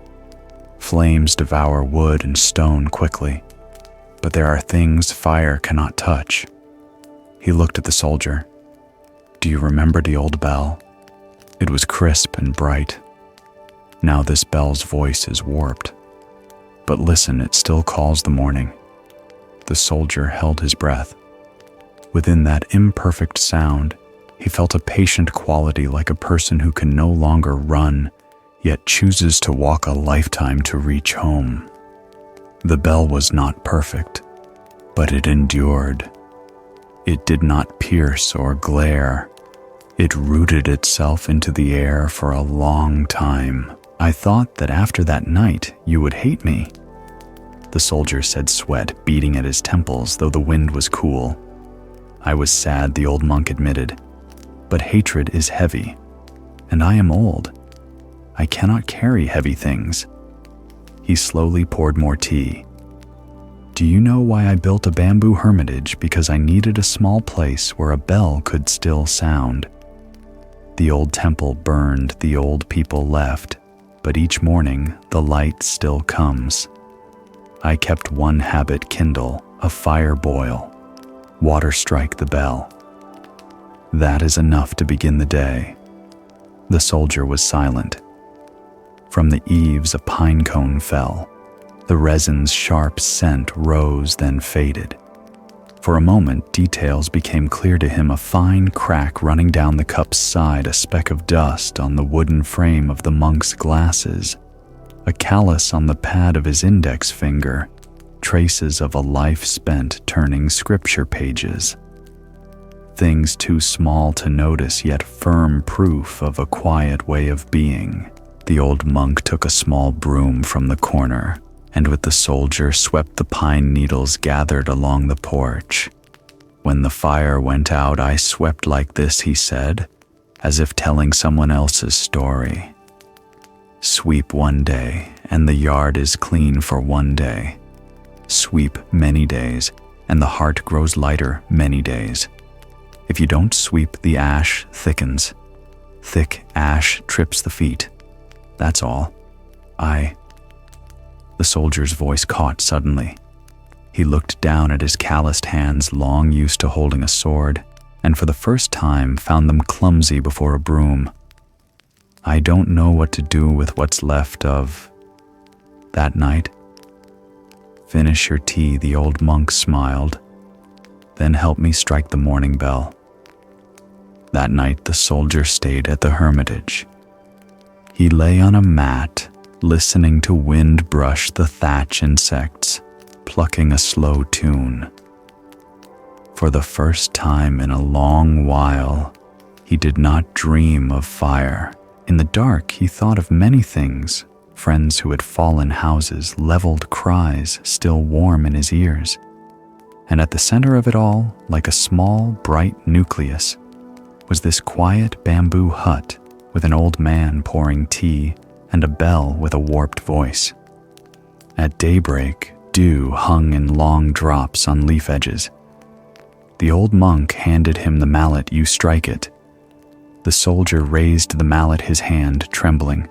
"Flames devour wood and stone quickly, but there are things fire cannot touch." He looked at the soldier. "Do you remember the old bell? It was crisp and bright. Now this bell's voice is warped. But listen, it still calls the morning." The soldier held his breath. Within that imperfect sound, he felt a patient quality, like a person who can no longer run, yet chooses to walk a lifetime to reach home. The bell was not perfect, but it endured. It did not pierce or glare. It rooted itself into the air for a long time. "I thought that after that night you would hate me," the soldier said, sweat beating at his temples, though the wind was cool. "I was sad," the old monk admitted, "but hatred is heavy, and I am old. I cannot carry heavy things." He slowly poured more tea. "Do you know why I built a bamboo hermitage? Because I needed a small place where a bell could still sound. The old temple burned, the old people left, but each morning the light still comes. I kept one habit kindle, a fire boil, water strike the bell. That is enough to begin the day." The soldier was silent. From the eaves a pine cone fell. The resin's sharp scent rose, then faded. For a moment, details became clear to him: a fine crack running down the cup's side, a speck of dust on the wooden frame of the monk's glasses, a callus on the pad of his index finger, traces of a life spent turning scripture pages. Things too small to notice, yet firm proof of a quiet way of being. The old monk took a small broom from the corner, and with the soldier swept the pine needles gathered along the porch. "When the fire went out, I swept like this," he said, as if telling someone else's story. "Sweep one day, and the yard is clean for one day. Sweep many days, and the heart grows lighter many days. If you don't sweep, the ash thickens. Thick ash trips the feet. That's all. The soldier's voice caught suddenly. He looked down at his calloused hands, long used to holding a sword, and for the first time found them clumsy before a broom. "I don't know what to do with what's left of that night." "Finish your tea," the old monk smiled. "Then help me strike the morning bell." That night the soldier stayed at the hermitage. He lay on a mat, listening to wind brush the thatch insects, plucking a slow tune. For the first time in a long while, he did not dream of fire. In the dark, he thought of many things: friends who had fallen, houses, leveled cries still warm in his ears. And at the center of it all, like a small, bright nucleus, was this quiet bamboo hut with an old man pouring tea and a bell with a warped voice. At daybreak, dew hung in long drops on leaf edges. The old monk handed him the mallet. "You strike it." The soldier raised the mallet, his hand trembling.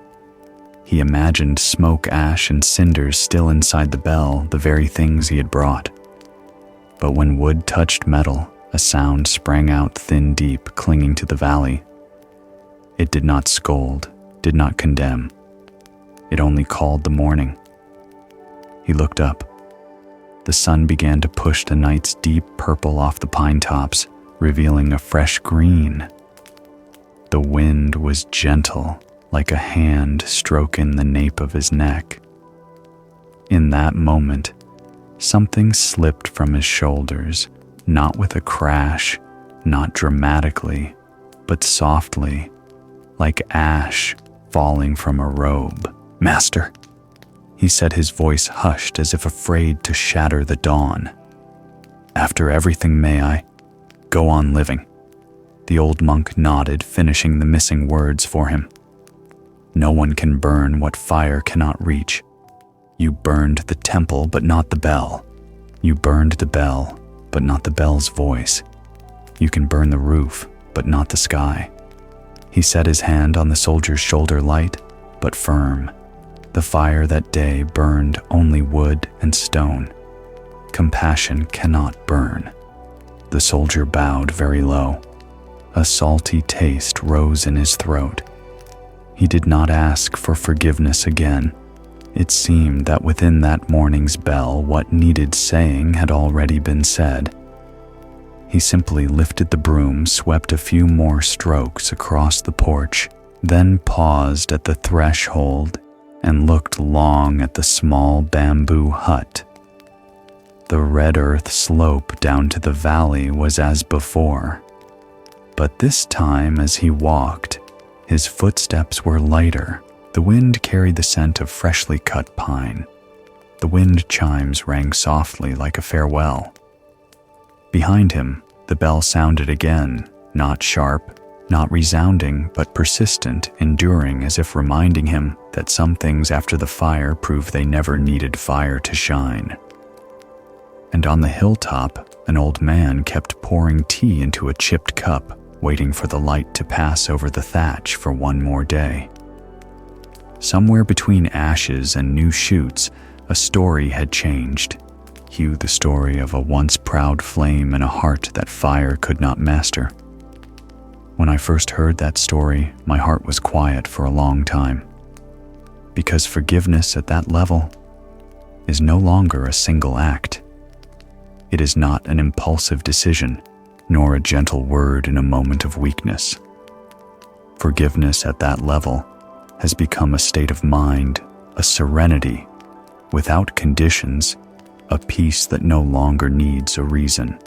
He imagined smoke, ash, and cinders still inside the bell, the very things he had brought. But when wood touched metal, a sound sprang out thin, deep, clinging to the valley. It did not scold, did not condemn. It only called the morning. He looked up. The sun began to push the night's deep purple off the pine tops, revealing a fresh green. The wind was gentle, like a hand stroking the nape of his neck. In that moment, something slipped from his shoulders, not with a crash, not dramatically, but softly, like ash falling from a robe. "Master," he said, his voice hushed as if afraid to shatter the dawn. "After everything, may I go on living?" The old monk nodded, finishing the missing words for him. "No one can burn what fire cannot reach. You burned the temple, but not the bell. You burned the bell, but not the bell's voice. You can burn the roof, but not the sky." He set his hand on the soldier's shoulder, light, but firm. The fire that day burned only wood and stone. Compassion cannot burn. The soldier bowed very low. A salty taste rose in his throat. He did not ask for forgiveness again. It seemed that within that morning's bell, what needed saying had already been said. He simply lifted the broom, swept a few more strokes across the porch, then paused at the threshold and looked long at the small bamboo hut. The red earth slope down to the valley was as before, but this time as he walked, his footsteps were lighter. The wind carried the scent of freshly cut pine. The wind chimes rang softly like a farewell. Behind him, the bell sounded again, not sharp, not resounding, but persistent, enduring, as if reminding him that some things after the fire prove they never needed fire to shine. And on the hilltop, an old man kept pouring tea into a chipped cup, waiting for the light to pass over the thatch for one more day. Somewhere between ashes and new shoots, a story had changed. Hugh, the story of a once proud flame and a heart that fire could not master. When I first heard that story, my heart was quiet for a long time. Because forgiveness at that level is no longer a single act. It is not an impulsive decision, nor a gentle word in a moment of weakness. Forgiveness at that level has become a state of mind, a serenity, without conditions, a peace that no longer needs a reason.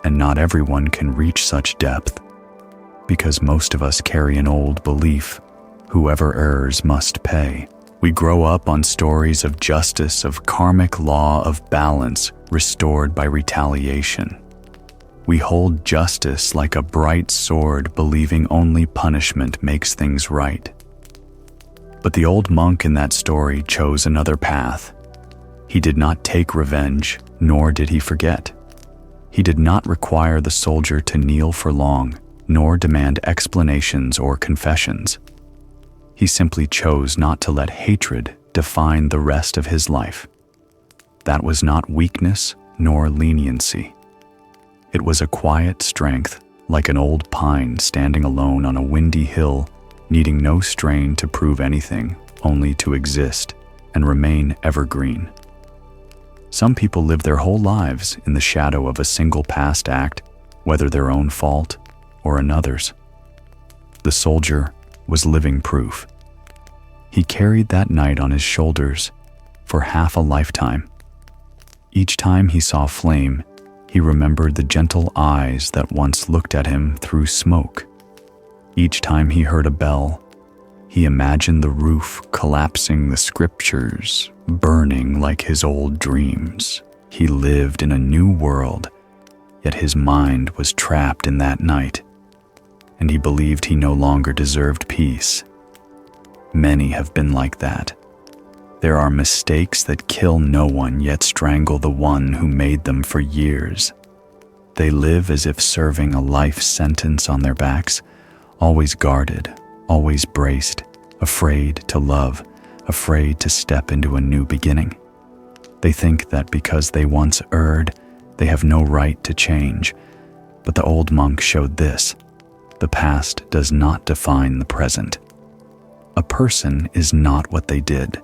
And not everyone can reach such depth, because most of us carry an old belief, whoever errs must pay. We grow up on stories of justice, of karmic law, of balance restored by retaliation. We hold justice like a bright sword, believing only punishment makes things right. But the old monk in that story chose another path. He did not take revenge, nor did he forget. He did not require the soldier to kneel for long, nor demand explanations or confessions. He simply chose not to let hatred define the rest of his life. That was not weakness nor leniency. It was a quiet strength, like an old pine standing alone on a windy hill, needing no strain to prove anything, only to exist and remain evergreen. Some people live their whole lives in the shadow of a single past act, whether their own fault or another's. The soldier was living proof. He carried that night on his shoulders for half a lifetime. Each time he saw flame, he remembered the gentle eyes that once looked at him through smoke. Each time he heard a bell, he imagined the roof collapsing, the scriptures burning like his old dreams. He lived in a new world, yet his mind was trapped in that night, and he believed he no longer deserved peace. Many have been like that. There are mistakes that kill no one, yet strangle the one who made them for years. They live as if serving a life sentence on their backs, always guarded, always braced, afraid to love, afraid to step into a new beginning. They think that because they once erred, they have no right to change. But the old monk showed this: the past does not define the present. A person is not what they did.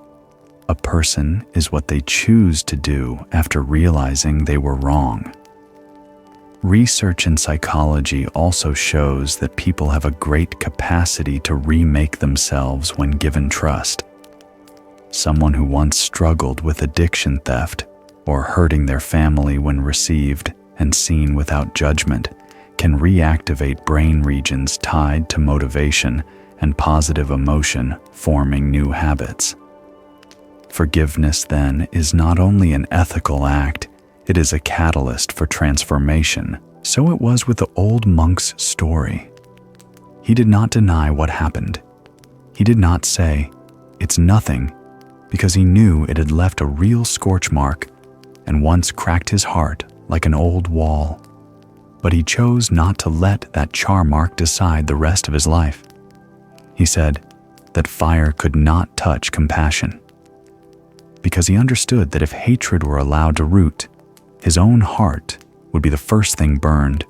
A person is what they choose to do after realizing they were wrong. Research in psychology also shows that people have a great capacity to remake themselves when given trust. Someone who once struggled with addiction theft or hurting their family when received and seen without judgment can reactivate brain regions tied to motivation and positive emotion, forming new habits. Forgiveness, then, is not only an ethical act, it is a catalyst for transformation. So it was with the old monk's story. He did not deny what happened. He did not say, "It's nothing," because he knew it had left a real scorch mark and once cracked his heart like an old wall. But he chose not to let that char mark decide the rest of his life. He said that fire could not touch compassion, because he understood that if hatred were allowed to root, his own heart would be the first thing burned.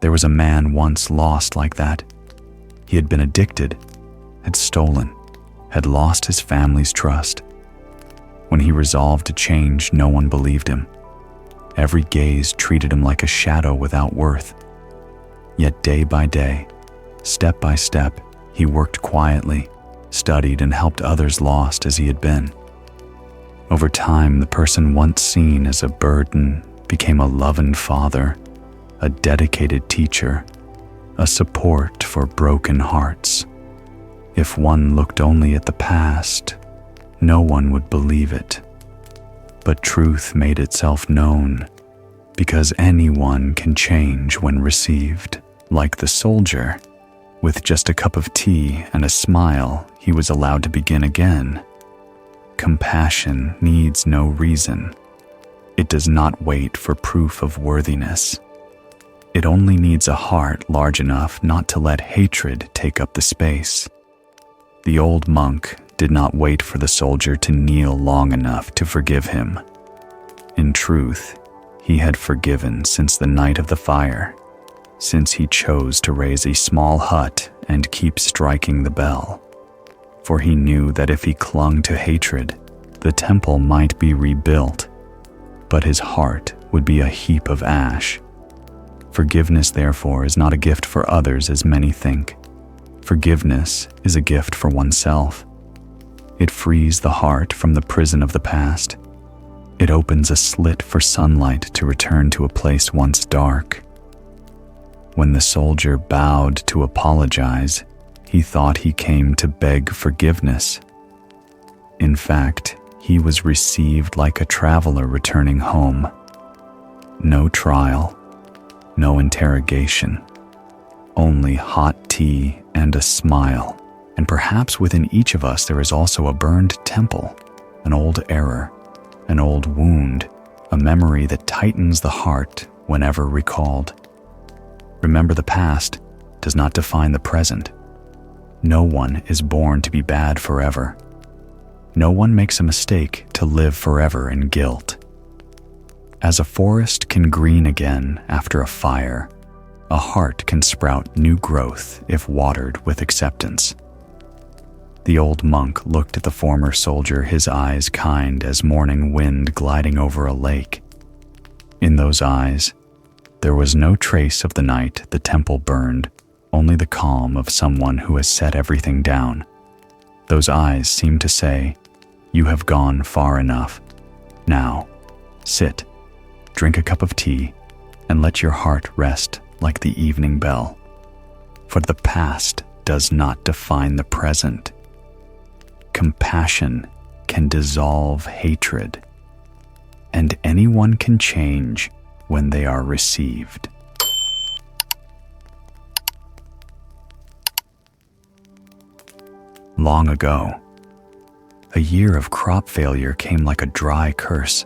There was a man once lost like that. He had been addicted, had stolen, had lost his family's trust. When he resolved to change, no one believed him. Every gaze treated him like a shadow without worth. Yet day by day, step by step, he worked quietly, studied, and helped others lost as he had been. Over time, the person once seen as a burden became a loving father, a dedicated teacher, a support for broken hearts. If one looked only at the past, no one would believe it. But truth made itself known, because anyone can change when received. Like the soldier, with just a cup of tea and a smile, he was allowed to begin again. Compassion needs no reason. It does not wait for proof of worthiness. It only needs a heart large enough not to let hatred take up the space. The old monk did not wait for the soldier to kneel long enough to forgive him. In truth, he had forgiven since the night of the fire, since he chose to raise a small hut and keep striking the bell. For he knew that if he clung to hatred, the temple might be rebuilt, but his heart would be a heap of ash. Forgiveness, therefore, is not a gift for others as many think. Forgiveness is a gift for oneself. It frees the heart from the prison of the past. It opens a slit for sunlight to return to a place once dark. When the soldier bowed to apologize, he thought he came to beg forgiveness. In fact, he was received like a traveler returning home. No trial, no interrogation, only hot tea and a smile. And perhaps within each of us there is also a burned temple, an old error, an old wound, a memory that tightens the heart whenever recalled. Remember, the past does not define the present. No one is born to be bad forever. No one makes a mistake to live forever in guilt. As a forest can green again after a fire, a heart can sprout new growth if watered with acceptance. The old monk looked at the former soldier, his eyes kind as morning wind gliding over a lake. In those eyes, there was no trace of the night the temple burned, only the calm of someone who has set everything down. Those eyes seemed to say, "You have gone far enough. Now, sit, drink a cup of tea, and let your heart rest like the evening bell. For the past does not define the present. Compassion can dissolve hatred, and anyone can change when they are received." Long ago, a year of crop failure came like a dry curse.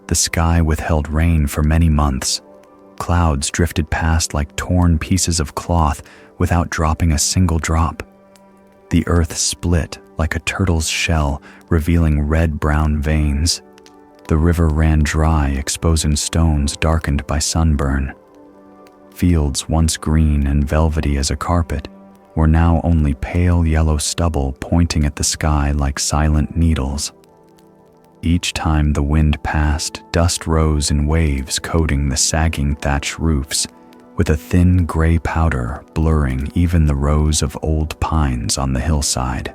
The sky withheld rain for many months. Clouds drifted past like torn pieces of cloth without dropping a single drop. The earth split like a turtle's shell, revealing red-brown veins. The river ran dry, exposing stones darkened by sunburn. Fields once green and velvety as a carpet were now only pale yellow stubble pointing at the sky like silent needles. Each time the wind passed, dust rose in waves coating the sagging thatch roofs, with a thin gray powder blurring even the rows of old pines on the hillside.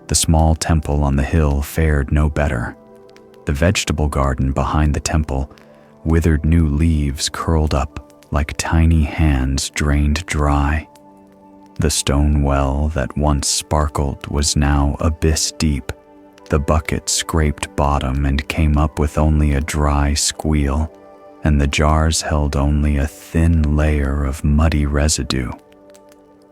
The small temple on the hill fared no better. The vegetable garden behind the temple, withered new leaves curled up like tiny hands drained dry. The stone well that once sparkled was now abyss deep. The bucket scraped bottom and came up with only a dry squeal, and the jars held only a thin layer of muddy residue.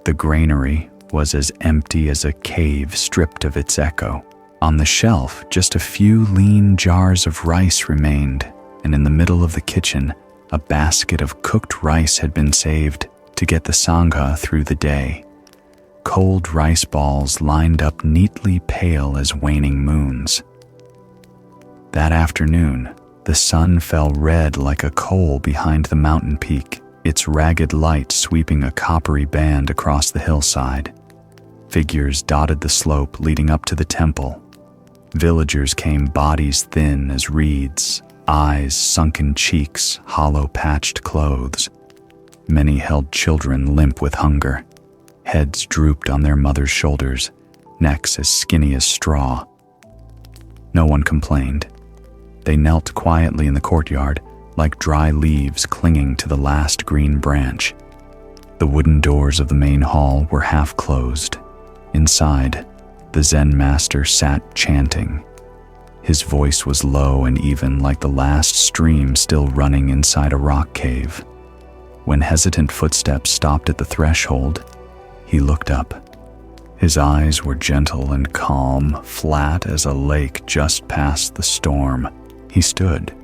The granary was as empty as a cave stripped of its echo. On the shelf, just a few lean jars of rice remained, and in the middle of the kitchen, a basket of cooked rice had been saved to get the sangha through the day. Cold rice balls lined up neatly pale as waning moons. That afternoon, the sun fell red like a coal behind the mountain peak, its ragged light sweeping a coppery band across the hillside. Figures dotted the slope leading up to the temple. Villagers came bodies thin as reeds, eyes sunken cheeks, hollow patched clothes. Many held children limp with hunger. Heads drooped on their mothers' shoulders, necks as skinny as straw. No one complained. They knelt quietly in the courtyard, like dry leaves clinging to the last green branch. The wooden doors of the main hall were half closed. Inside, the Zen master sat chanting. His voice was low and even, like the last stream still running inside a rock cave. When hesitant footsteps stopped at the threshold, he looked up. His eyes were gentle and calm, flat as a lake just past the storm. He stood.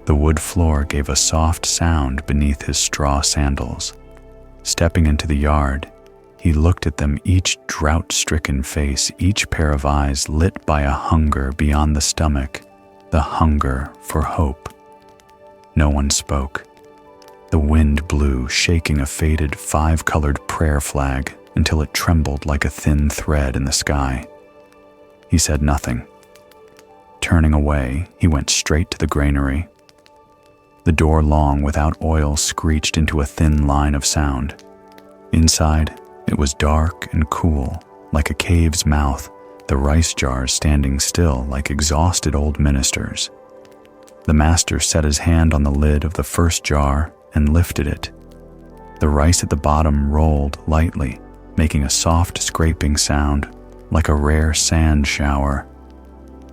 The wood floor gave a soft sound beneath his straw sandals. Stepping into the yard, he looked at them, each drought-stricken face, each pair of eyes lit by a hunger beyond the stomach, the hunger for hope. No one spoke. The wind blew, shaking a faded, five-colored prayer flag until it trembled like a thin thread in the sky. He said nothing. Turning away, he went straight to the granary. The door long without oil screeched into a thin line of sound. Inside, it was dark and cool, like a cave's mouth, the rice jars standing still like exhausted old ministers. The master set his hand on the lid of the first jar and lifted it. The rice at the bottom rolled lightly, making a soft scraping sound, like a rare sand shower.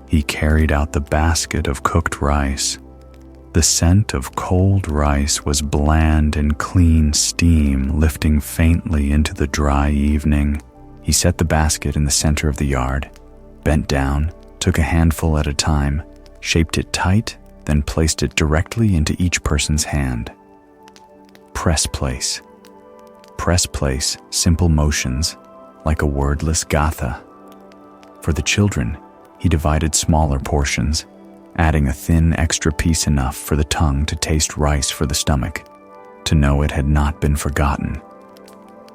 He carried out the basket of cooked rice. The scent of cold rice was bland and clean steam lifting faintly into the dry evening. He set the basket in the center of the yard, bent down, took a handful at a time, shaped it tight, then placed it directly into each person's hand. Press place. Press place, simple motions, like a wordless gatha. For the children, he divided smaller portions, adding a thin extra piece enough for the tongue to taste rice for the stomach, to know it had not been forgotten.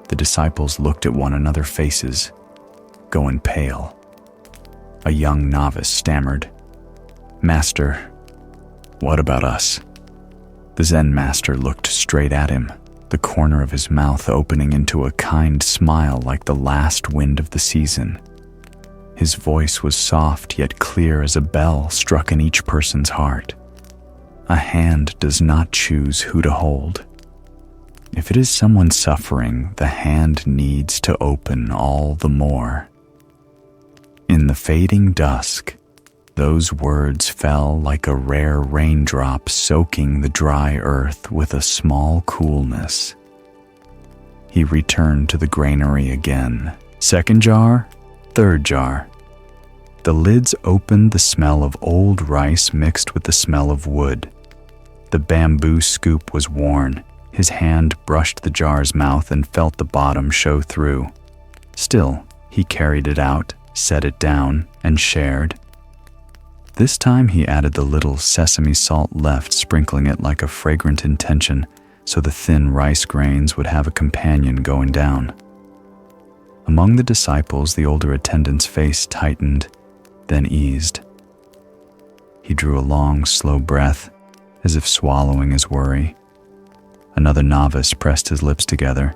The disciples looked at one another's faces, going pale. A young novice stammered, "Master, what about us?" The Zen master looked straight at him, the corner of his mouth opening into a kind smile like the last wind of the season. His voice was soft yet clear as a bell struck in each person's heart. A hand does not choose who to hold. If it is someone suffering, the hand needs to open all the more. In the fading dusk, those words fell like a rare raindrop soaking the dry earth with a small coolness. He returned to the granary again. Second jar, third jar. The lids opened, the smell of old rice mixed with the smell of wood. The bamboo scoop was worn. His hand brushed the jar's mouth and felt the bottom show through. Still, He carried it out, set it down, and shared. This time he added the little sesame salt left, sprinkling it like a fragrant intention so the thin rice grains would have a companion going down. Among the disciples, the older attendant's face tightened, then eased. He drew a long, slow breath, as if swallowing his worry. Another novice pressed his lips together,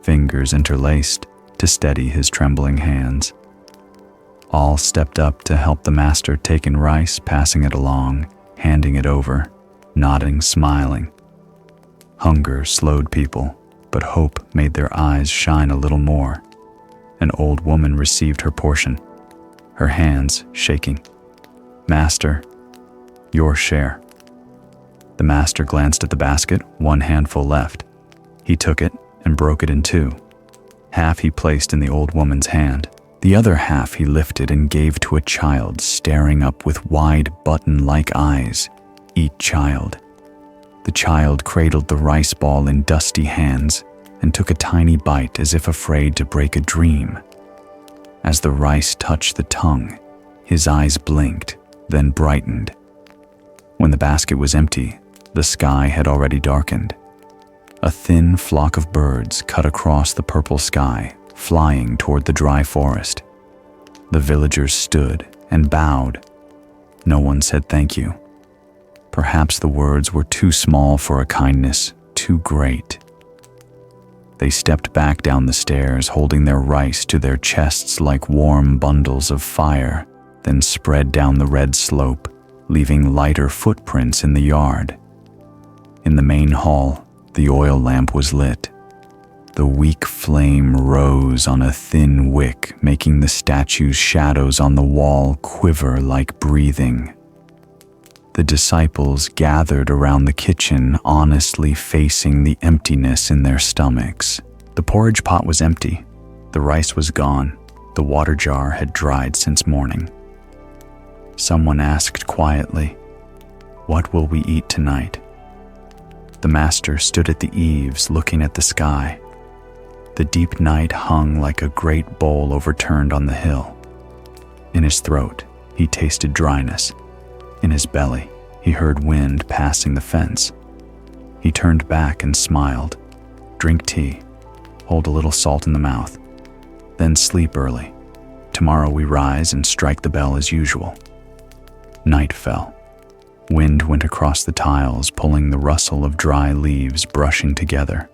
fingers interlaced, to steady his trembling hands. All stepped up to help the master take in rice, passing it along, handing it over, nodding, smiling. Hunger slowed people, but hope made their eyes shine a little more. An old woman received her portion, her hands shaking. "Master, your share." The master glanced at the basket, one handful left. He took it and broke it in two. Half he placed in the old woman's hand. The other half he lifted and gave to a child staring up with wide button-like eyes. Eat, child. The child cradled the rice ball in dusty hands and took a tiny bite as if afraid to break a dream. As the rice touched the tongue, his eyes blinked, then brightened. When the basket was empty, the sky had already darkened. A thin flock of birds cut across the purple sky, flying toward the dry forest. The villagers stood and bowed. No one said thank you. Perhaps the words were too small for a kindness too great. They stepped back down the stairs, holding their rice to their chests like warm bundles of fire, then spread down the red slope, leaving lighter footprints in the yard. In the main hall, the oil lamp was lit. The weak flame rose on a thin wick, making the statue's shadows on the wall quiver like breathing. The disciples gathered around the kitchen, honestly facing the emptiness in their stomachs. The porridge pot was empty. The rice was gone. The water jar had dried since morning. Someone asked quietly, "What will we eat tonight?" The master stood at the eaves, looking at the sky. The deep night hung like a great bowl overturned on the hill. In his throat, he tasted dryness. In his belly, he heard wind passing the fence. He turned back and smiled. "Drink tea. Hold a little salt in the mouth. Then sleep early. Tomorrow we rise and strike the bell as usual." Night fell. Wind went across the tiles, pulling the rustle of dry leaves brushing together.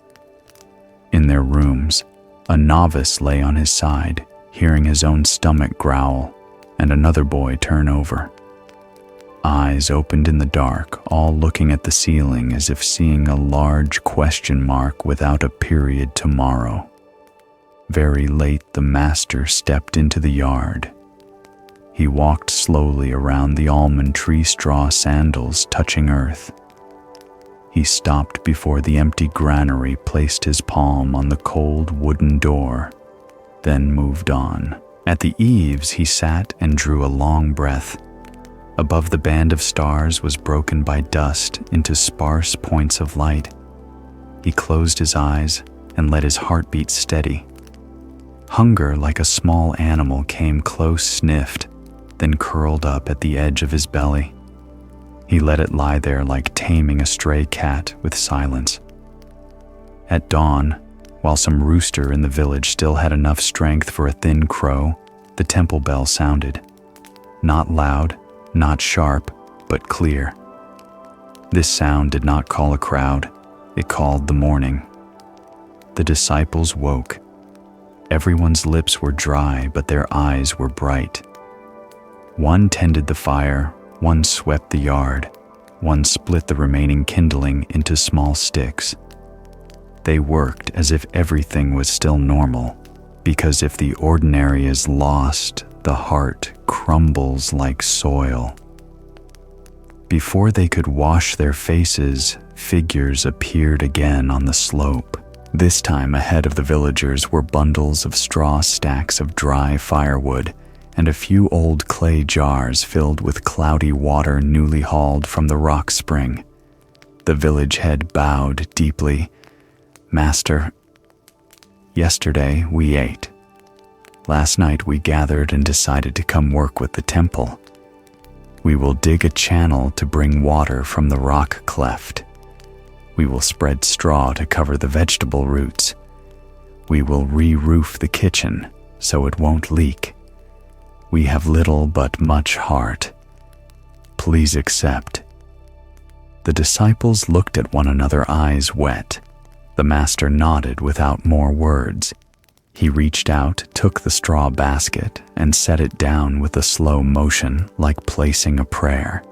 In their rooms, a novice lay on his side, hearing his own stomach growl, and another boy turn over. Eyes opened in the dark, all looking at the ceiling as if seeing a large question mark without a period tomorrow. Very late, the master stepped into the yard. He walked slowly around the almond tree straw sandals touching earth. He stopped before the empty granary, placed his palm on the cold wooden door, then moved on. At the eaves, he sat and drew a long breath. Above, the band of stars was broken by dust into sparse points of light. He closed his eyes and let his heart beat steady. Hunger, like a small animal, came close, sniffed, then curled up at the edge of his belly. He let it lie there like taming a stray cat with silence. At dawn, while some rooster in the village still had enough strength for a thin crow, the temple bell sounded. Not loud, not sharp, but clear. This sound did not call a crowd, it called the morning. The disciples woke. Everyone's lips were dry, but their eyes were bright. One tended the fire, one swept the yard, one split the remaining kindling into small sticks. They worked as if everything was still normal, because if the ordinary is lost, the heart crumbles like soil. Before they could wash their faces, figures appeared again on the slope. This time ahead of the villagers were bundles of straw stacks of dry firewood and a few old clay jars filled with cloudy water newly hauled from the rock spring. The village head bowed deeply. "Master, yesterday we ate. Last night we gathered and decided to come work with the temple. We will dig a channel to bring water from the rock cleft. We will spread straw to cover the vegetable roots. We will re-roof the kitchen so it won't leak. We have little but much heart. Please accept." The disciples looked at one another, eyes wet. The master nodded without more words. He reached out, took the straw basket, and set it down with a slow motion like placing a prayer.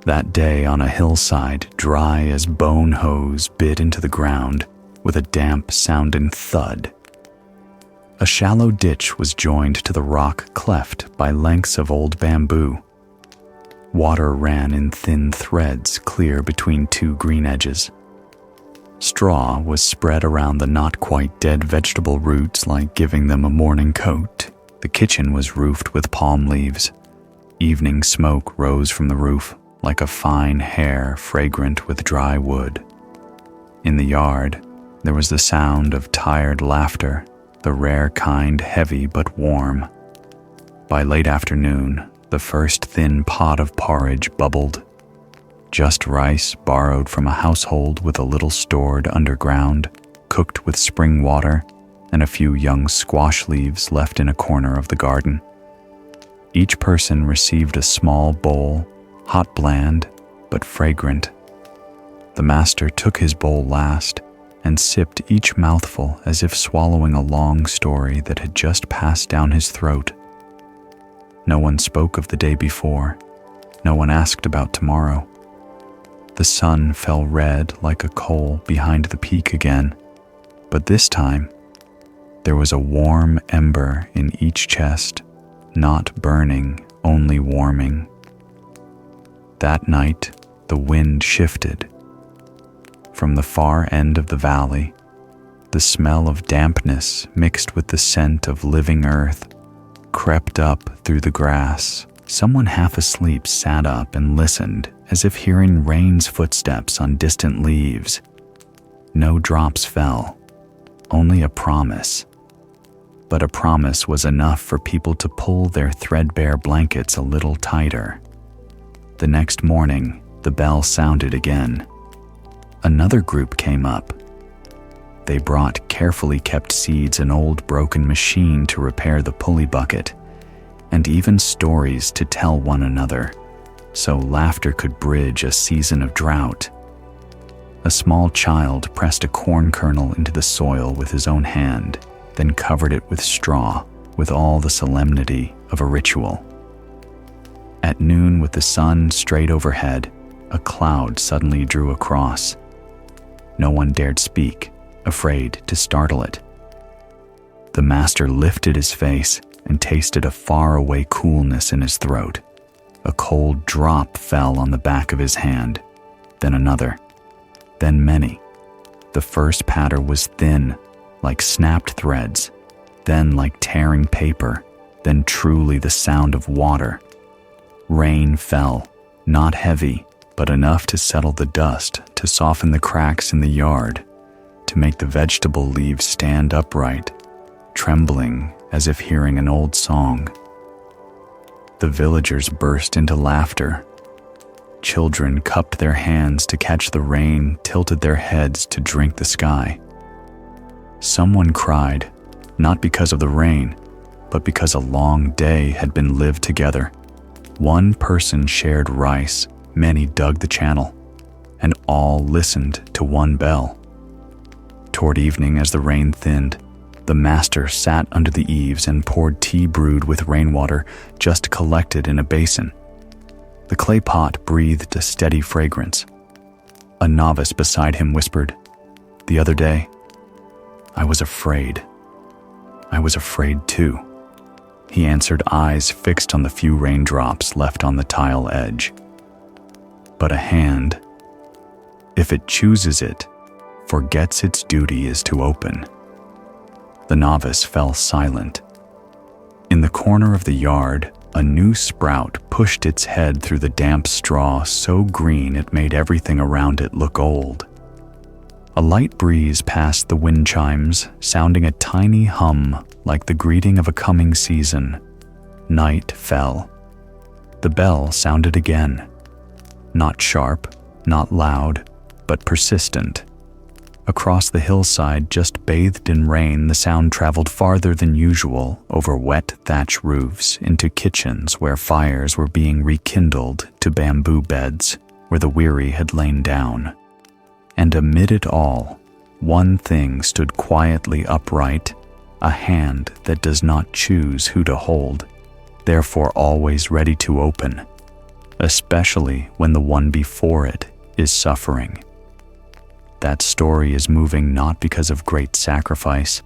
That day on a hillside, dry as bone hose bit into the ground with a damp-sounding thud. A shallow ditch was joined to the rock cleft by lengths of old bamboo. Water ran in thin threads clear between two green edges. Straw was spread around the not-quite-dead vegetable roots like giving them a morning coat. The kitchen was roofed with palm leaves. Evening smoke rose from the roof like a fine hair fragrant with dry wood. In the yard, there was the sound of tired laughter, the rare kind heavy but warm. By late afternoon, the first thin pot of porridge bubbled. Just rice borrowed from a household with a little stored underground, cooked with spring water, and a few young squash leaves left in a corner of the garden. Each person received a small bowl, hot bland, but fragrant. The master took his bowl last and sipped each mouthful as if swallowing a long story that had just passed down his throat. No one spoke of the day before. No one asked about tomorrow. The sun fell red like a coal behind the peak again, but this time there was a warm ember in each chest, not burning, only warming. That night, the wind shifted. From the far end of the valley, the smell of dampness mixed with the scent of living earth crept up through the grass. Someone half asleep sat up and listened, as if hearing rain's footsteps on distant leaves. No drops fell, only a promise. But a promise was enough for people to pull their threadbare blankets a little tighter. The next morning, the bell sounded again. Another group came up. They brought carefully kept seeds, an old broken machine to repair the pulley bucket, and even stories to tell one another, so laughter could bridge a season of drought. A small child pressed a corn kernel into the soil with his own hand, then covered it with straw with all the solemnity of a ritual. At noon, with the sun straight overhead, a cloud suddenly drew across. No one dared speak, afraid to startle it. The master lifted his face and tasted a faraway coolness in his throat. A cold drop fell on the back of his hand, then another, then many. The first patter was thin, like snapped threads, then like tearing paper, then truly the sound of water. Rain fell, not heavy, but enough to settle the dust, to soften the cracks in the yard, to make the vegetable leaves stand upright, trembling as if hearing an old song. The villagers burst into laughter. Children cupped their hands to catch the rain, tilted their heads to drink the sky. Someone cried, not because of the rain, but because a long day had been lived together. One person shared rice, many dug the channel, and all listened to one bell. Toward evening, as the rain thinned, the master sat under the eaves and poured tea brewed with rainwater just collected in a basin. The clay pot breathed a steady fragrance. A novice beside him whispered, "The other day, I was afraid. I was afraid too." He answered, eyes fixed on the few raindrops left on the tile edge. But a hand, if it chooses it, forgets its duty is to open. The novice fell silent. In the corner of the yard, a new sprout pushed its head through the damp straw so green it made everything around it look old. A light breeze passed the wind chimes, sounding a tiny hum like the greeting of a coming season. Night fell. The bell sounded again. Not sharp, not loud, but persistent. Across the hillside, just bathed in rain, the sound traveled farther than usual, over wet thatch roofs, into kitchens where fires were being rekindled, to bamboo beds where the weary had lain down. And amid it all, one thing stood quietly upright, a hand that does not choose who to hold, therefore always ready to open, especially when the one before it is suffering. That story is moving not because of great sacrifice,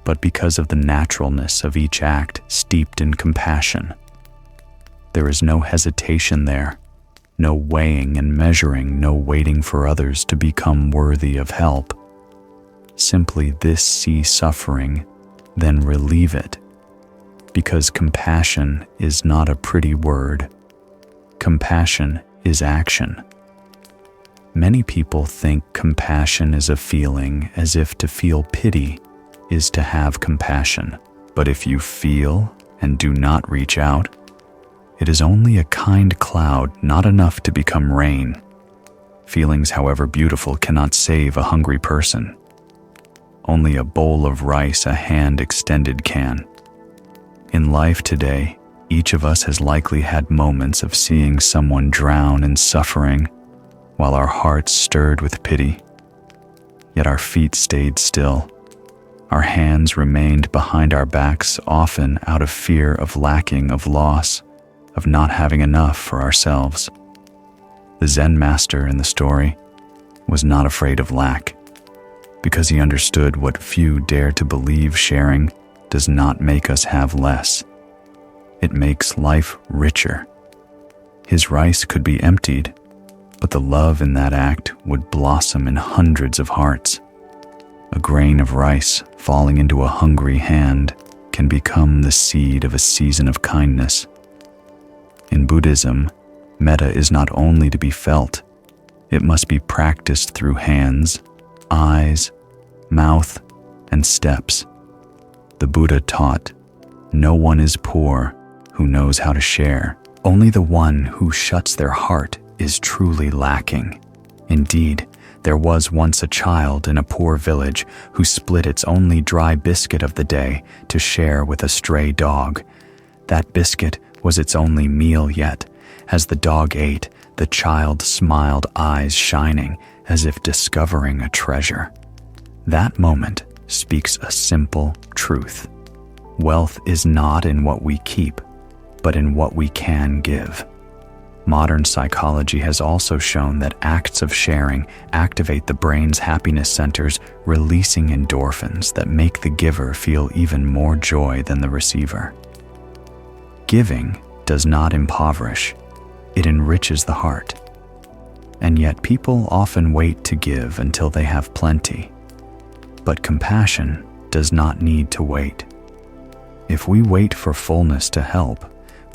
but because of the naturalness of each act steeped in compassion. There is no hesitation there, no weighing and measuring, no waiting for others to become worthy of help. Simply this: see suffering, then relieve it. Because compassion is not a pretty word. Compassion is action. Many people think compassion is a feeling, as if to feel pity is to have compassion. But if you feel and do not reach out, it is only a kind cloud, not enough to become rain. Feelings, however beautiful, cannot save a hungry person. Only a bowl of rice a hand extended can. In life today, each of us has likely had moments of seeing someone drown in suffering, while our hearts stirred with pity. Yet our feet stayed still. Our hands remained behind our backs, often out of fear of lacking, of loss, of not having enough for ourselves. The Zen master in the story was not afraid of lack, because he understood what few dare to believe: sharing does not make us have less. It makes life richer. His rice could be emptied, but the love in that act would blossom in hundreds of hearts. A grain of rice falling into a hungry hand can become the seed of a season of kindness. In Buddhism, metta is not only to be felt, it must be practiced through hands, eyes, mouth, and steps. The Buddha taught, "No one is poor who knows how to share. Only the one who shuts their heart is truly lacking." Indeed, there was once a child in a poor village who split its only dry biscuit of the day to share with a stray dog. That biscuit was its only meal yet. As the dog ate, the child smiled, eyes shining, as if discovering a treasure. That moment speaks a simple truth. Wealth is not in what we keep, but in what we can give. Modern psychology has also shown that acts of sharing activate the brain's happiness centers, releasing endorphins that make the giver feel even more joy than the receiver. Giving does not impoverish, it enriches the heart. And yet people often wait to give until they have plenty. But compassion does not need to wait. If we wait for fullness to help,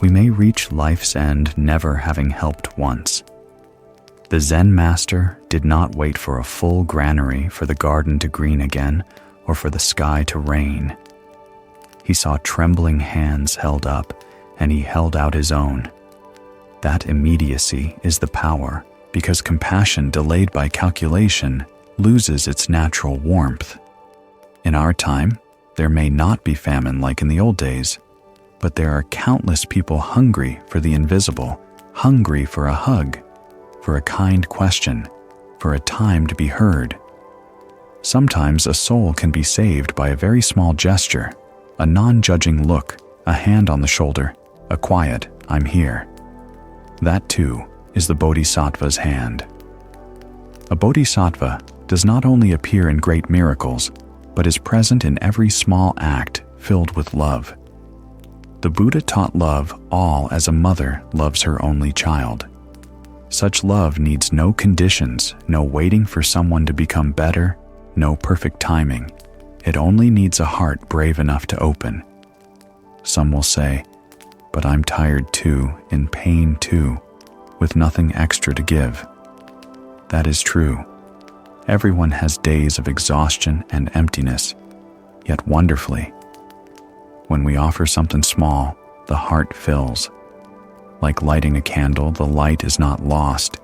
we may reach life's end never having helped once. The Zen master did not wait for a full granary for the garden to green again, or for the sky to rain. He saw trembling hands held up, and he held out his own. That immediacy is the power, because compassion delayed by calculation loses its natural warmth. In our time, there may not be famine like in the old days, but there are countless people hungry for the invisible, hungry for a hug, for a kind question, for a time to be heard. Sometimes a soul can be saved by a very small gesture, a non-judging look, a hand on the shoulder, a quiet, "I'm here." That too is the Bodhisattva's hand. A Bodhisattva does not only appear in great miracles, but is present in every small act filled with love. The Buddha taught love all as a mother loves her only child. Such love needs no conditions, no waiting for someone to become better, no perfect timing. It only needs a heart brave enough to open. Some will say, "But I'm tired too, in pain too, with nothing extra to give." That is true. Everyone has days of exhaustion and emptiness, yet wonderfully, when we offer something small, the heart fills. Like lighting a candle, the light is not lost,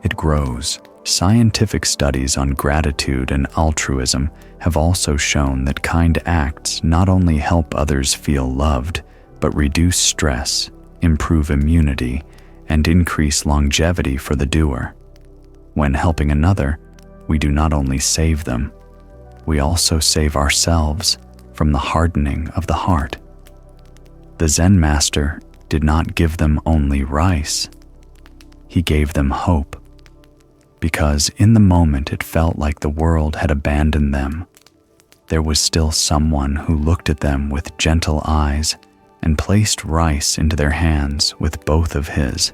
it grows. Scientific studies on gratitude and altruism have also shown that kind acts not only help others feel loved, but reduce stress, improve immunity, and increase longevity for the doer. When helping another, we do not only save them, we also save ourselves from the hardening of the heart. The Zen master did not give them only rice. He gave them hope, because in the moment it felt like the world had abandoned them. There was still someone who looked at them with gentle eyes and placed rice into their hands with both of his.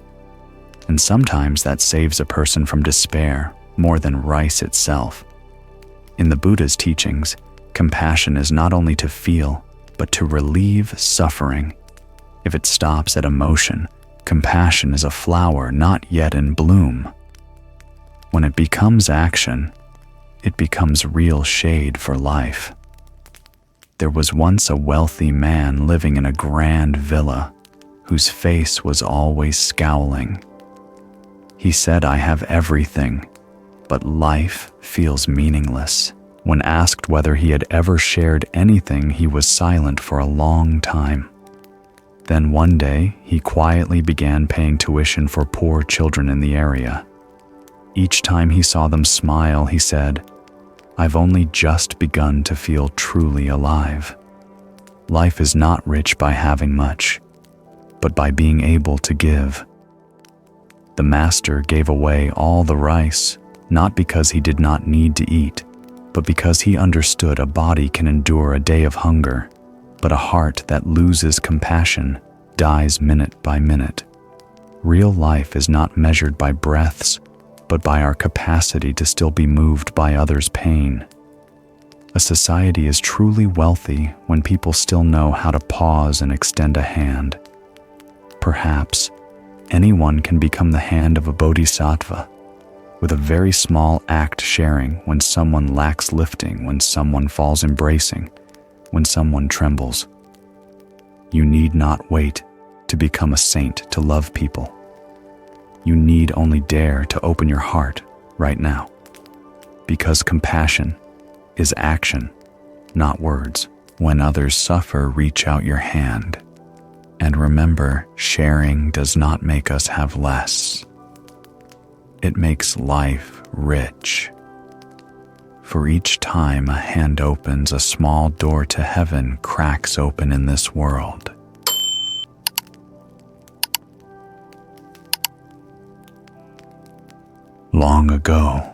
And sometimes that saves a person from despair more than rice itself. In the Buddha's teachings, compassion is not only to feel, but to relieve suffering. If it stops at emotion, compassion is a flower not yet in bloom. When it becomes action, it becomes real shade for life. There was once a wealthy man living in a grand villa, whose face was always scowling. He said, "I have everything, but life feels meaningless." When asked whether he had ever shared anything, he was silent for a long time. Then one day, he quietly began paying tuition for poor children in the area. Each time he saw them smile, he said, "I've only just begun to feel truly alive." Life is not rich by having much, but by being able to give. The master gave away all the rice, not because he did not need to eat, but because he understood a body can endure a day of hunger, but a heart that loses compassion dies minute by minute. Real life is not measured by breaths, but by our capacity to still be moved by others' pain. A society is truly wealthy when people still know how to pause and extend a hand. Perhaps anyone can become the hand of a bodhisattva, with a very small act sharing when someone lacks lifting, when someone falls embracing, when someone trembles. You need not wait to become a saint to love people. You need only dare to open your heart right now. Because compassion is action, not words. When others suffer, reach out your hand. And remember, sharing does not make us have less. It makes life rich. For each time a hand opens, a small door to heaven cracks open in this world. Long ago,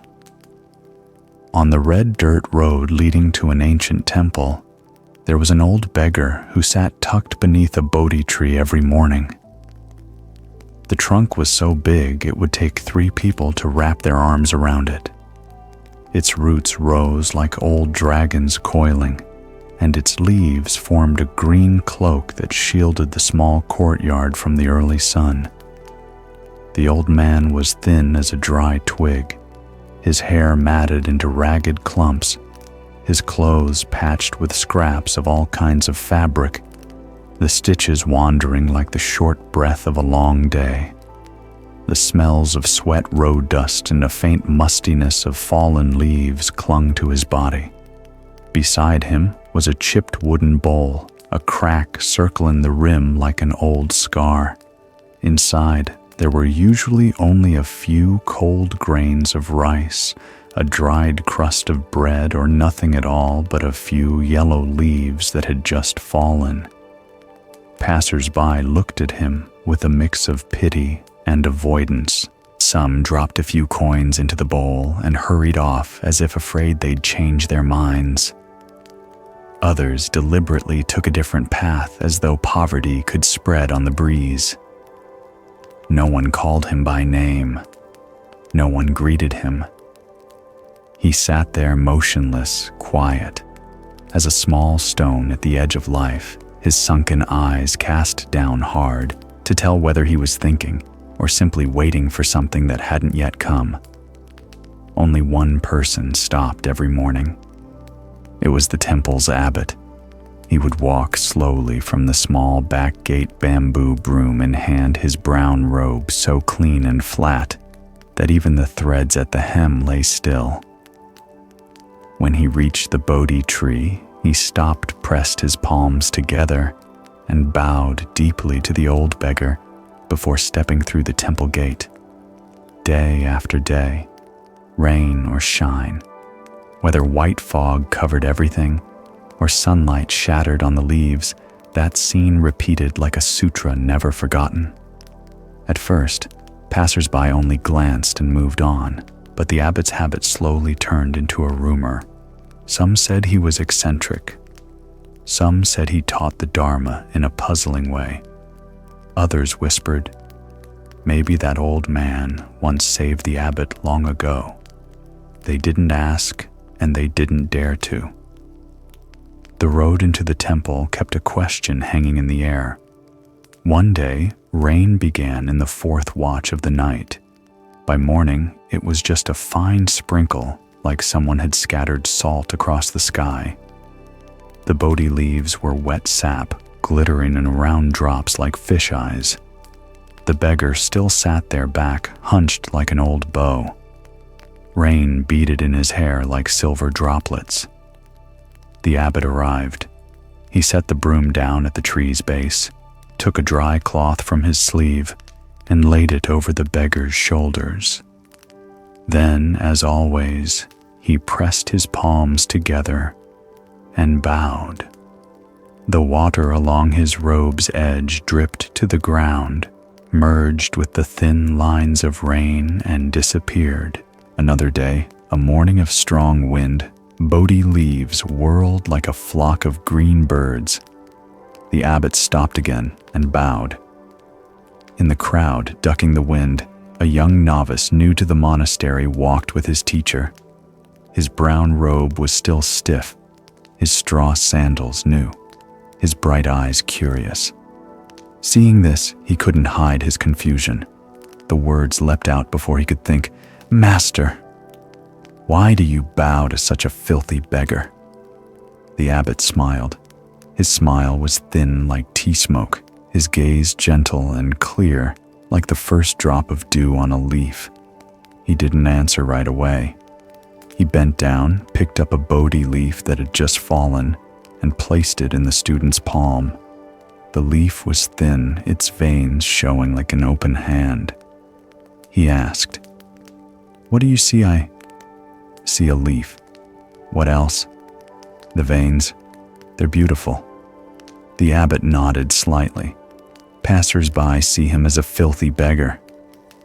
on the red dirt road leading to an ancient temple, there was an old beggar who sat tucked beneath a Bodhi tree every morning. The trunk was so big it would take 3 people to wrap their arms around it. Its roots rose like old dragons coiling, and its leaves formed a green cloak that shielded the small courtyard from the early sun. The old man was thin as a dry twig, his hair matted into ragged clumps, his clothes patched with scraps of all kinds of fabric, the stitches wandering like the short breath of a long day. The smells of sweat, road dust, and a faint mustiness of fallen leaves clung to his body. Beside him was a chipped wooden bowl, a crack circling the rim like an old scar. Inside, there were usually only a few cold grains of rice, a dried crust of bread, or nothing at all but a few yellow leaves that had just fallen. Passers-by looked at him with a mix of pity and avoidance. Some dropped a few coins into the bowl and hurried off as if afraid they'd change their minds. Others deliberately took a different path as though poverty could spread on the breeze. No one called him by name. No one greeted him. He sat there motionless, quiet, as a small stone at the edge of life, his sunken eyes cast down hard to tell whether he was thinking or simply waiting for something that hadn't yet come. only one person stopped every morning. It was the temple's abbot. He would walk slowly from the small back gate, bamboo broom in hand, his brown robe so clean and flat that even the threads at the hem lay still. When he reached the Bodhi tree, he stopped, pressed his palms together, and bowed deeply to the old beggar before stepping through the temple gate. Day after day, rain or shine, whether white fog covered everything or sunlight shattered on the leaves, that scene repeated like a sutra never forgotten. At first, passers-by only glanced and moved on, but the abbot's habit slowly turned into a rumor. Some said he was eccentric. Some said he taught the Dharma in a puzzling way. Others whispered, maybe that old man once saved the abbot long ago. They didn't ask, and they didn't dare to. The road into the temple kept a question hanging in the air. One day, rain began in the fourth watch of the night. By morning, it was just a fine sprinkle, like someone had scattered salt across the sky. The Bodhi leaves were wet sap, glittering in round drops like fish eyes. The beggar still sat there, back hunched like an old bow. Rain beaded in his hair like silver droplets. The abbot arrived. He set the broom down at the tree's base, took a dry cloth from his sleeve, and laid it over the beggar's shoulders. Then, as always, he pressed his palms together and bowed. The water along his robe's edge dripped to the ground, merged with the thin lines of rain, and disappeared. Another day, a morning of strong wind, Bodhi leaves whirled like a flock of green birds. The abbot stopped again and bowed. In the crowd, ducking the wind, a young novice new to the monastery walked with his teacher. His brown robe was still stiff, his straw sandals new, his bright eyes curious. Seeing this, he couldn't hide his confusion. The words leapt out before he could think. "Master, why do you bow to such a filthy beggar?" The abbot smiled. His smile was thin like tea smoke, his gaze gentle and clear like the first drop of dew on a leaf. He didn't answer right away. He bent down, picked up a Bodhi leaf that had just fallen, and placed it in the student's palm. The leaf was thin, its veins showing like an open hand. He asked, "What do you see?" "I see a leaf." "What else?" "The veins. They're beautiful." The abbot nodded slightly. "Passers-by see him as a filthy beggar.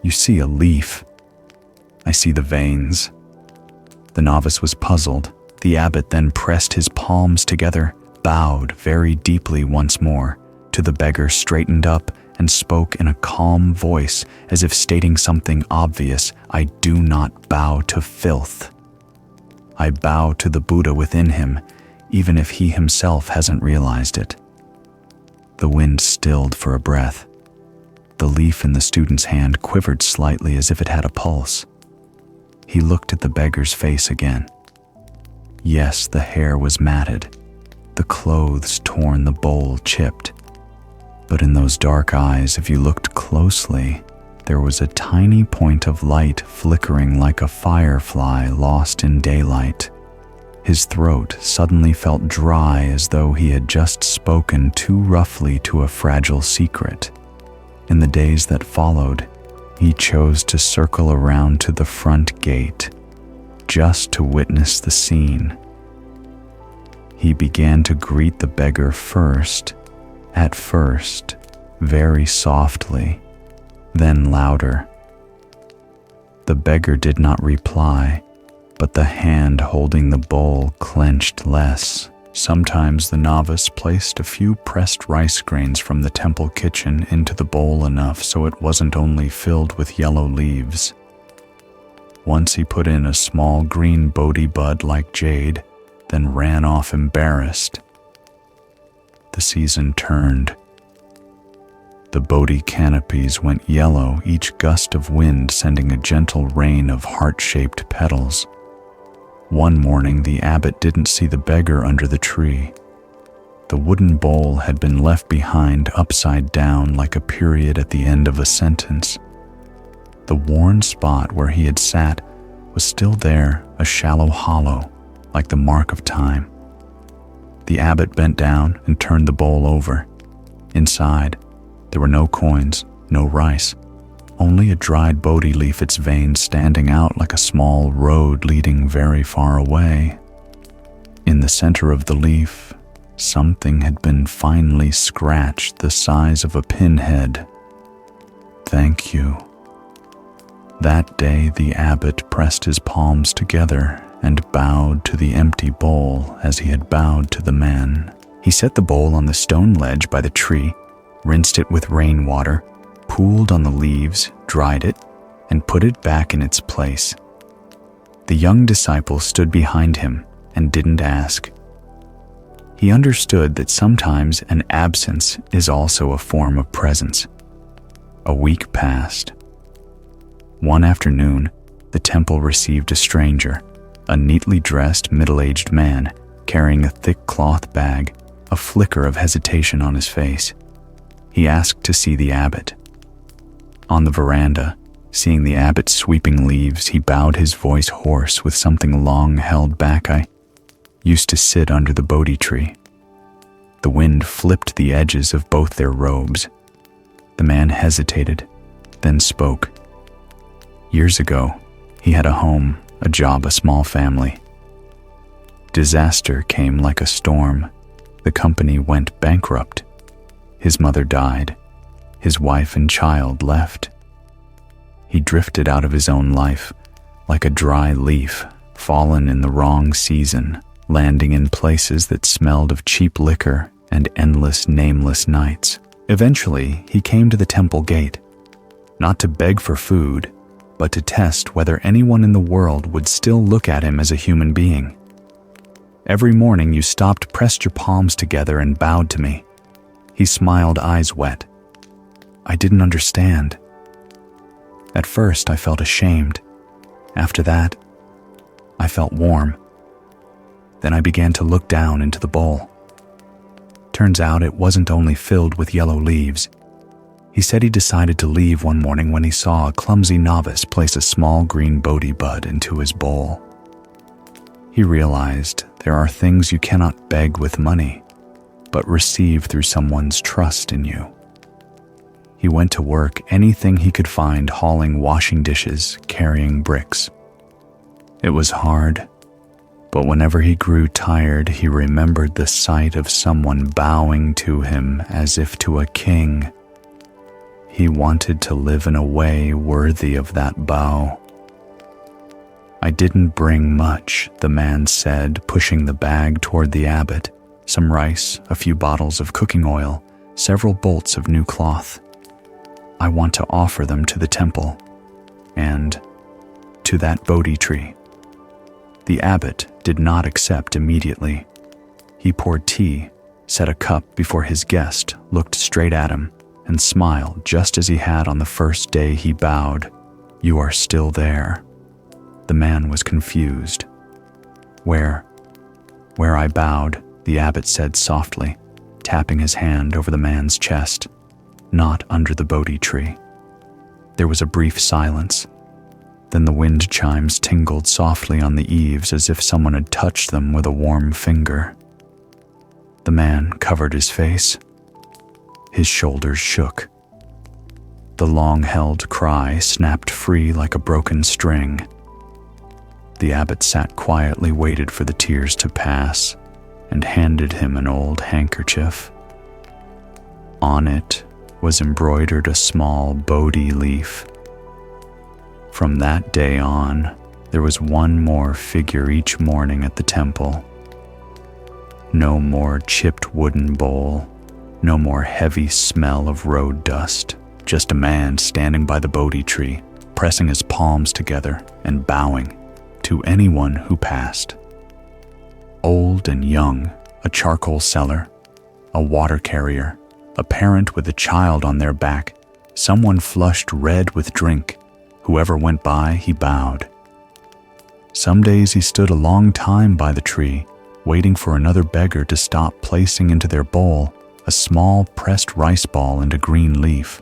You see a leaf. I see the veins." The novice was puzzled. The abbot then pressed his palms together, bowed very deeply once more. To the beggar, straightened up, and spoke in a calm voice, as if stating something obvious. "I do not bow to filth. I bow to the Buddha within him, even if he himself hasn't realized it." The wind stilled for a breath. The leaf in the student's hand quivered slightly as if it had a pulse. He looked at the beggar's face again. Yes, the hair was matted, the clothes torn, the bowl chipped. But in those dark eyes, if you looked closely, there was a tiny point of light flickering like a firefly lost in daylight. His throat suddenly felt dry, as though he had just spoken too roughly to a fragile secret. In the days that followed, he chose to circle around to the front gate, just to witness the scene. He began to greet the beggar first, at first, very softly, then louder. The beggar did not reply, but the hand holding the bowl clenched less. Sometimes the novice placed a few pressed rice grains from the temple kitchen into the bowl, enough so it wasn't only filled with yellow leaves. Once he put in a small green Bodhi bud like jade, then ran off embarrassed. The season turned. The Bodhi canopies went yellow, each gust of wind sending a gentle rain of heart-shaped petals. One morning, the abbot didn't see the beggar under the tree. The wooden bowl had been left behind upside down like a period at the end of a sentence. The worn spot where he had sat was still there, a shallow hollow, like the mark of time. The abbot bent down and turned the bowl over. Inside, there were no coins, no rice, only a dried Bodhi leaf, its veins standing out like a small road leading very far away. In the center of the leaf, something had been finely scratched the size of a pinhead. "Thank you." That day, the abbot pressed his palms together and bowed to the empty bowl as he had bowed to the man. He set the bowl on the stone ledge by the tree, rinsed it with rainwater, pooled on the leaves, dried it, and put it back in its place. The young disciple stood behind him and didn't ask. He understood that sometimes an absence is also a form of presence. A week passed. One afternoon, the temple received a stranger, a neatly dressed middle-aged man carrying a thick cloth bag, a flicker of hesitation on his face. He asked to see the abbot. On the veranda, seeing the abbot sweeping leaves, he bowed, his voice hoarse with something long held back. "I used to sit under the Bodhi tree." The wind flipped the edges of both their robes. The man hesitated, then spoke. Years ago, he had a home, a job, a small family. Disaster came like a storm. The company went bankrupt. His mother died. His wife and child left. He drifted out of his own life, like a dry leaf, fallen in the wrong season, landing in places that smelled of cheap liquor and endless, nameless nights. Eventually, he came to the temple gate, not to beg for food, but to test whether anyone in the world would still look at him as a human being. "Every morning you stopped, pressed your palms together, and bowed to me." He smiled, eyes wet. I didn't understand. At first, I felt ashamed. After that, I felt warm. Then I began to look down into the bowl. Turns out it wasn't only filled with yellow leaves. He said he decided to leave one morning when he saw a clumsy novice place a small green Bodhi bud into his bowl. He realized there are things you cannot beg with money, but receive through someone's trust in you. He went to work, anything he could find, hauling washing dishes, carrying bricks. It was hard, but whenever he grew tired, he remembered the sight of someone bowing to him as if to a king. He wanted to live in a way worthy of that bow. "I didn't bring much," the man said, pushing the bag toward the abbot. "Some rice, a few bottles of cooking oil, several bolts of new cloth. I want to offer them to the temple and to that Bodhi tree." The abbot did not accept immediately. He poured tea, set a cup before his guest, looked straight at him, and smiled just as he had on the first day he bowed. "You are still there." The man was confused. Where I bowed," the abbot said softly, tapping his hand over the man's chest. "Not under the Bodhi tree." There was a brief silence. Then the wind chimes tingled softly on the eaves as if someone had touched them with a warm finger. The man covered his face. His shoulders shook. The long-held cry snapped free like a broken string. The abbot sat quietly, waited for the tears to pass, and handed him an old handkerchief. On it was embroidered a small Bodhi leaf. From that day on, there was one more figure each morning at the temple. No more chipped wooden bowl, no more heavy smell of road dust, just a man standing by the Bodhi tree, pressing his palms together and bowing to anyone who passed. Old and young, a charcoal seller, a water carrier, a parent with a child on their back, someone flushed red with drink. Whoever went by, he bowed. Some days he stood a long time by the tree, waiting for another beggar to stop, placing into their bowl a small pressed rice ball and a green leaf.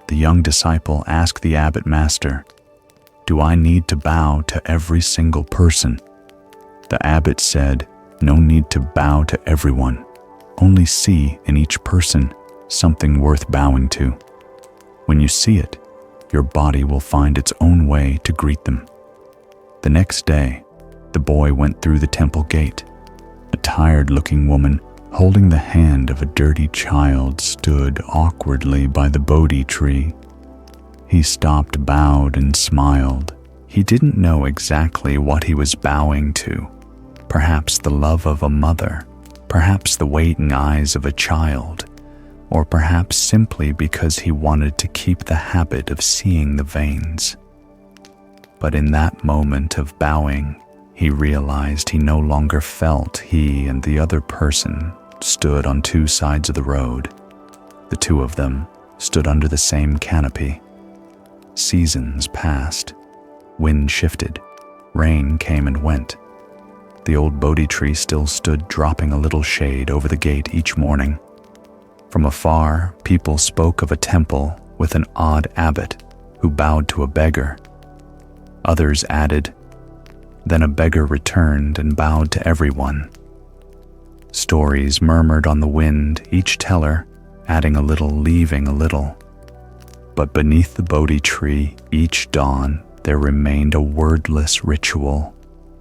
The young disciple asked the abbot master, "Do I need to bow to every single person?" The abbot said, "No need to bow to everyone. Only see in each person something worth bowing to. When you see it, your body will find its own way to greet them." The next day, the boy went through the temple gate. A tired-looking woman, holding the hand of a dirty child, stood awkwardly by the Bodhi tree. He stopped, bowed, and smiled. He didn't know exactly what he was bowing to. Perhaps the love of a mother, perhaps the waiting eyes of a child, or perhaps simply because he wanted to keep the habit of seeing the veins. But in that moment of bowing, he realized he no longer felt he and the other person stood on two sides of the road. The two of them stood under the same canopy. Seasons passed. Wind shifted. Rain came and went. The old Bodhi tree still stood, dropping a little shade over the gate each morning. From afar, people spoke of a temple with an odd abbot who bowed to a beggar. Others added, "Then a beggar returned and bowed to everyone." Stories murmured on the wind, each teller adding a little, leaving a little. But beneath the Bodhi tree, each dawn, there remained a wordless ritual,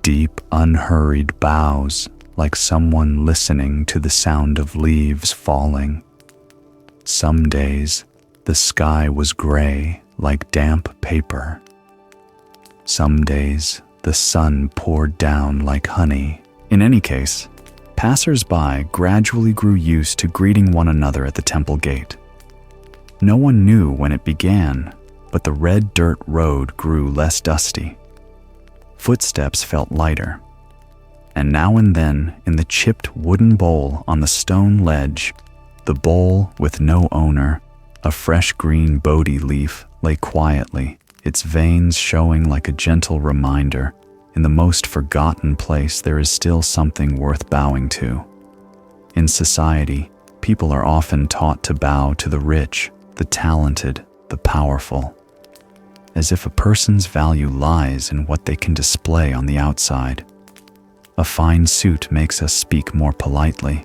deep, unhurried bows, like someone listening to the sound of leaves falling. Some days, the sky was gray, like damp paper. Some days, the sun poured down like honey. In any case, passers-by gradually grew used to greeting one another at the temple gate. No one knew when it began, but the red dirt road grew less dusty. Footsteps felt lighter, and now and then, in the chipped wooden bowl on the stone ledge, the bowl with no owner, a fresh green Bodhi leaf lay quietly, its veins showing like a gentle reminder. In the most forgotten place, there is still something worth bowing to. In society, people are often taught to bow to the rich, the talented, the powerful, as if a person's value lies in what they can display on the outside. A fine suit makes us speak more politely.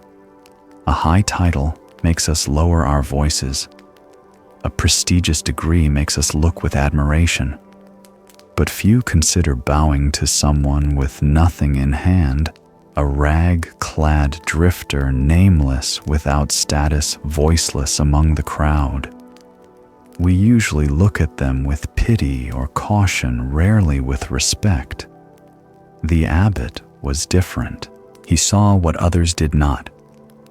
A high title makes us lower our voices. A prestigious degree makes us look with admiration. But few consider bowing to someone with nothing in hand, a rag-clad drifter, nameless, without status, voiceless among the crowd. We usually look at them with pity or caution, rarely with respect. The abbot was different. He saw what others did not,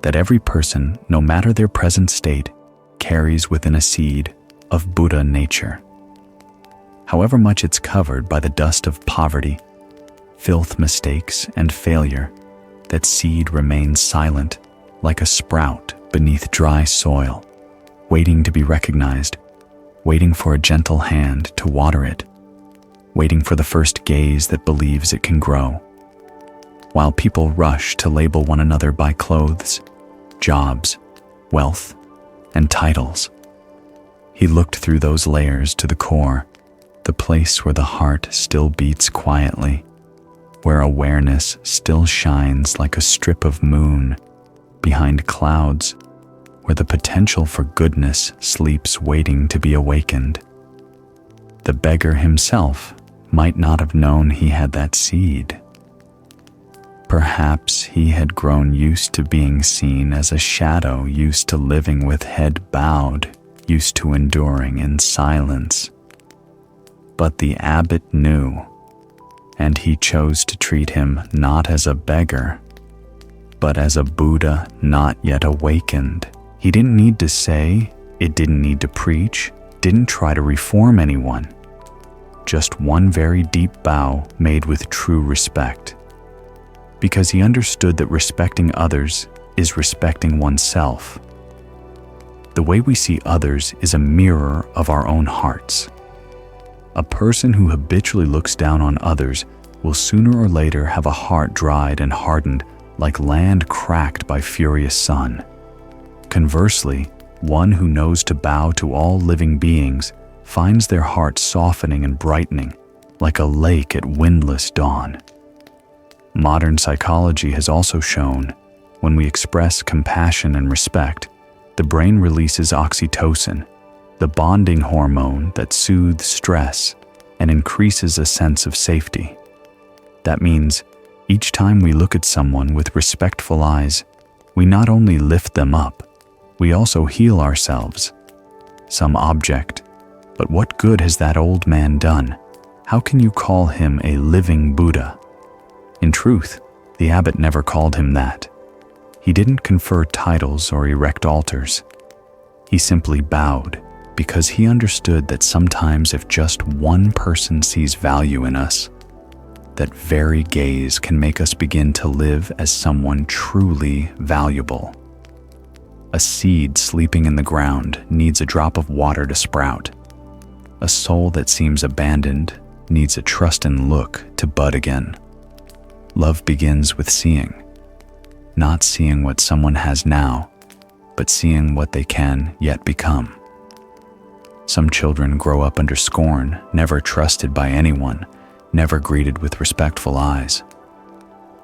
that every person, no matter their present state, carries within a seed of Buddha nature. However much it's covered by the dust of poverty, filth, mistakes, and failure, that seed remains silent, like a sprout beneath dry soil, waiting to be recognized, waiting for a gentle hand to water it, waiting for the first gaze that believes it can grow. While people rush to label one another by clothes, jobs, wealth, and titles, he looked through those layers to the core, the place where the heart still beats quietly, where awareness still shines like a strip of moon behind clouds, where the potential for goodness sleeps waiting to be awakened. The beggar himself might not have known he had that seed. Perhaps he had grown used to being seen as a shadow, used to living with head bowed, used to enduring in silence. But the abbot knew, and he chose to treat him not as a beggar, but as a Buddha not yet awakened. He didn't need to say, it didn't need to preach, didn't try to reform anyone. Just one very deep bow made with true respect. Because he understood that respecting others is respecting oneself. The way we see others is a mirror of our own hearts. A person who habitually looks down on others will sooner or later have a heart dried and hardened like land cracked by furious sun. Conversely, one who knows to bow to all living beings finds their heart softening and brightening like a lake at windless dawn. Modern psychology has also shown when we express compassion and respect, the brain releases oxytocin, the bonding hormone that soothes stress and increases a sense of safety. That means each time we look at someone with respectful eyes, we not only lift them up, we also heal ourselves. Some object, but what good has that old man done? How can you call him a living Buddha? In truth, the abbot never called him that. He didn't confer titles or erect altars. He simply bowed because he understood that sometimes if just one person sees value in us, that very gaze can make us begin to live as someone truly valuable. A seed sleeping in the ground needs a drop of water to sprout. A soul that seems abandoned needs a trust and look to bud again. Love begins with seeing. Not seeing what someone has now, but seeing what they can yet become. Some children grow up under scorn, never trusted by anyone, never greeted with respectful eyes.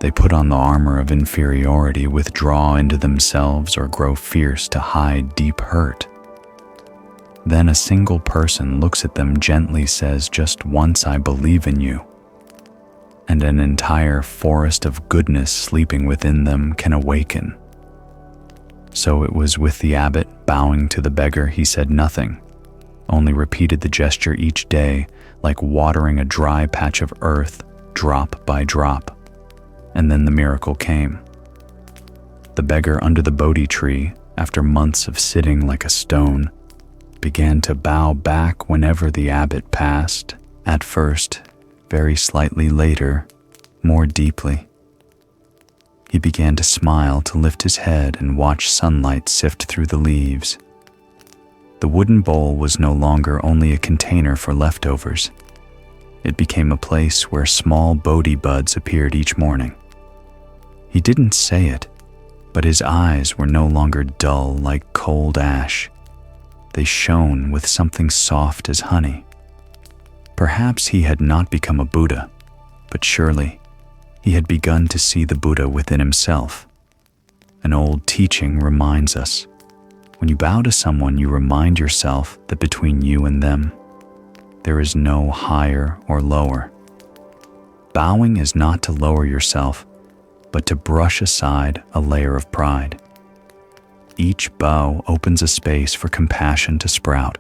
They put on the armor of inferiority, withdraw into themselves, or grow fierce to hide deep hurt. Then a single person looks at them gently, says, "Just once I believe in you." And an entire forest of goodness sleeping within them can awaken. So it was with the abbot. Bowing to the beggar, he said nothing, only repeated the gesture each day, like watering a dry patch of earth, drop by drop. And then the miracle came. The beggar under the Bodhi tree, after months of sitting like a stone, began to bow back whenever the abbot passed, at first, very slightly, later, more deeply. He began to smile, to lift his head and watch sunlight sift through the leaves. The wooden bowl was no longer only a container for leftovers. It became a place where small Bodhi buds appeared each morning. He didn't say it, but his eyes were no longer dull like cold ash. They shone with something soft as honey. Perhaps he had not become a Buddha, but surely he had begun to see the Buddha within himself. An old teaching reminds us, when you bow to someone, you remind yourself that between you and them, there is no higher or lower. Bowing is not to lower yourself, but to brush aside a layer of pride. Each bow opens a space for compassion to sprout.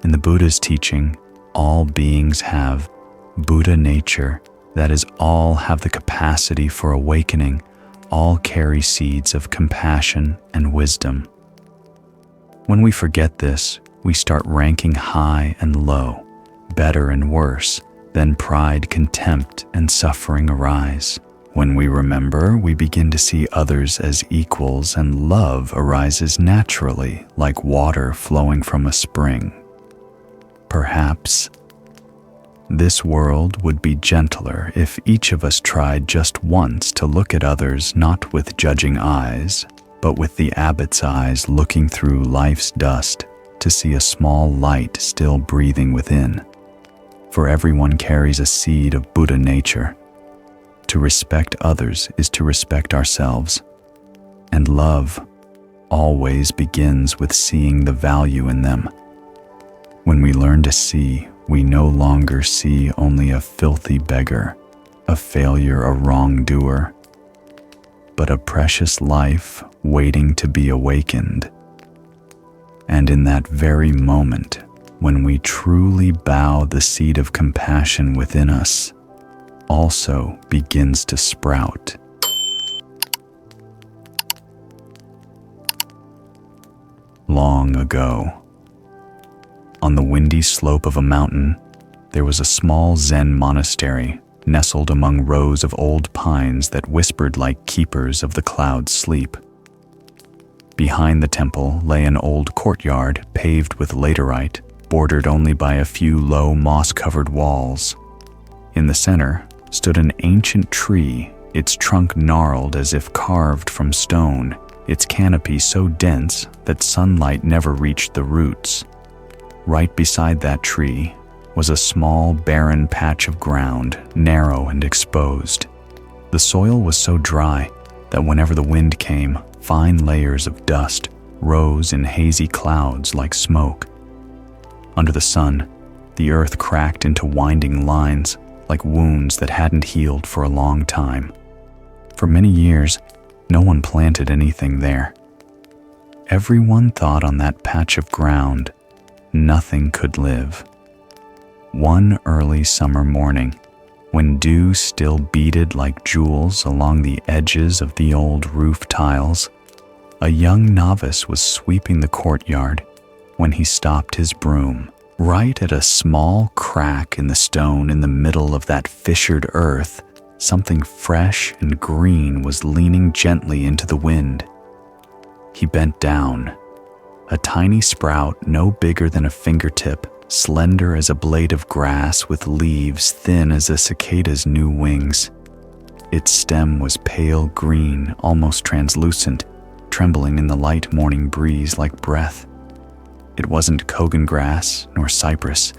In the Buddha's teaching, all beings have Buddha nature, that is, all have the capacity for awakening, all carry seeds of compassion and wisdom. When we forget this, we start ranking high and low, better and worse, then pride, contempt, and suffering arise. When we remember, we begin to see others as equals, and love arises naturally, like water flowing from a spring. Perhaps this world would be gentler if each of us tried just once to look at others not with judging eyes, but with the abbot's eyes looking through life's dust to see a small light still breathing within. For everyone carries a seed of Buddha nature. To respect others is to respect ourselves. And love always begins with seeing the value in them. When we learn to see, we no longer see only a filthy beggar, a failure, a wrongdoer, but a precious life waiting to be awakened. And in that very moment, when we truly bow, the seed of compassion within us also begins to sprout. Long ago, on the windy slope of a mountain, there was a small Zen monastery nestled among rows of old pines that whispered like keepers of the cloud's sleep. Behind the temple lay an old courtyard paved with laterite, bordered only by a few low moss-covered walls. In the center stood an ancient tree, its trunk gnarled as if carved from stone, its canopy so dense that sunlight never reached the roots. Right beside that tree was a small, barren patch of ground, narrow and exposed. The soil was so dry that whenever the wind came, fine layers of dust rose in hazy clouds like smoke. Under the sun, the earth cracked into winding lines like wounds that hadn't healed for a long time. For many years, no one planted anything there. Everyone thought on that patch of ground, nothing could live. One early summer morning, when dew still beaded like jewels along the edges of the old roof tiles, a young novice was sweeping the courtyard when he stopped his broom. Right at a small crack in the stone in the middle of that fissured earth, something fresh and green was leaning gently into the wind. He bent down. A tiny sprout no bigger than a fingertip, slender as a blade of grass with leaves thin as a cicada's new wings. Its stem was pale green, almost translucent, trembling in the light morning breeze like breath. It wasn't Kogan grass, nor cypress,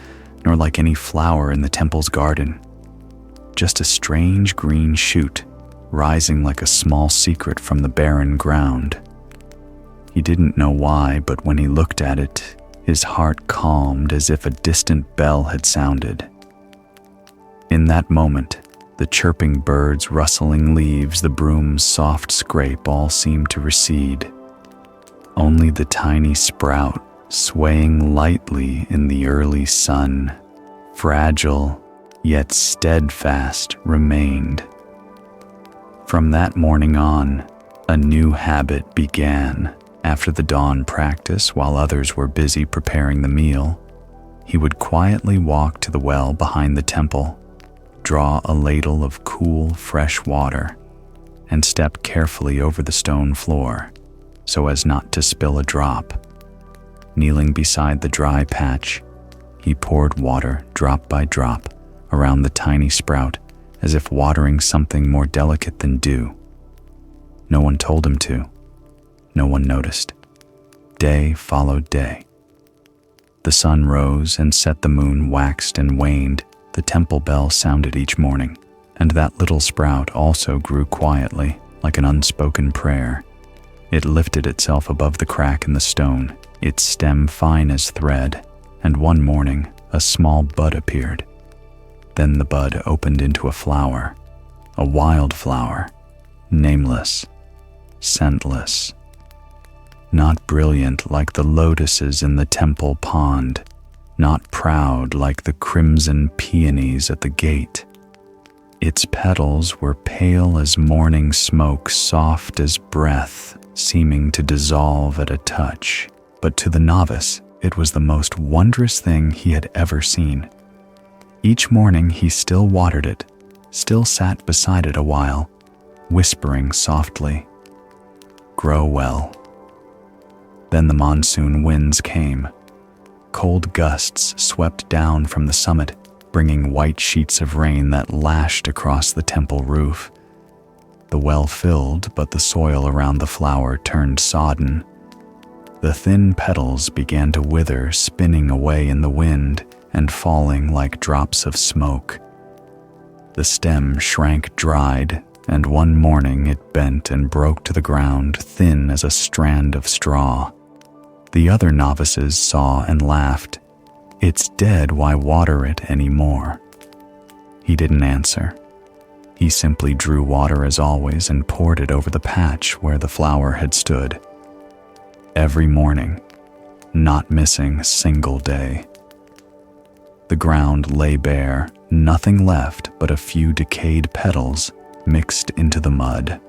nor like any flower in the temple's garden. Just a strange green shoot, rising like a small secret from the barren ground. He didn't know why, but when he looked at it, his heart calmed as if a distant bell had sounded. In that moment, the chirping birds, rustling leaves, the broom's soft scrape all seemed to recede. Only the tiny sprout, swaying lightly in the early sun, fragile yet steadfast, remained. From that morning on, a new habit began. After the dawn practice, while others were busy preparing the meal, he would quietly walk to the well behind the temple, draw a ladle of cool, fresh water, and step carefully over the stone floor so as not to spill a drop. Kneeling beside the dry patch, he poured water drop by drop around the tiny sprout as if watering something more delicate than dew. No one told him to. No one noticed. Day followed day. The sun rose and set, the moon waxed and waned, the temple bell sounded each morning, and that little sprout also grew quietly, like an unspoken prayer. It lifted itself above the crack in the stone, its stem fine as thread, and one morning a small bud appeared. Then the bud opened into a flower, a wild flower, nameless, scentless. Not brilliant like the lotuses in the temple pond, not proud like the crimson peonies at the gate. Its petals were pale as morning smoke, soft as breath, seeming to dissolve at a touch. But to the novice, it was the most wondrous thing he had ever seen. Each morning he still watered it, still sat beside it a while, whispering softly, "Grow well." Then the monsoon winds came. Cold gusts swept down from the summit, bringing white sheets of rain that lashed across the temple roof. The well filled, but the soil around the flower turned sodden. The thin petals began to wither, spinning away in the wind and falling like drops of smoke. The stem shrank dried, and one morning it bent and broke to the ground, thin as a strand of straw. The other novices saw and laughed. "It's dead, why water it anymore?" He didn't answer. He simply drew water as always and poured it over the patch where the flower had stood. Every morning, not missing a single day. The ground lay bare, nothing left but a few decayed petals mixed into the mud.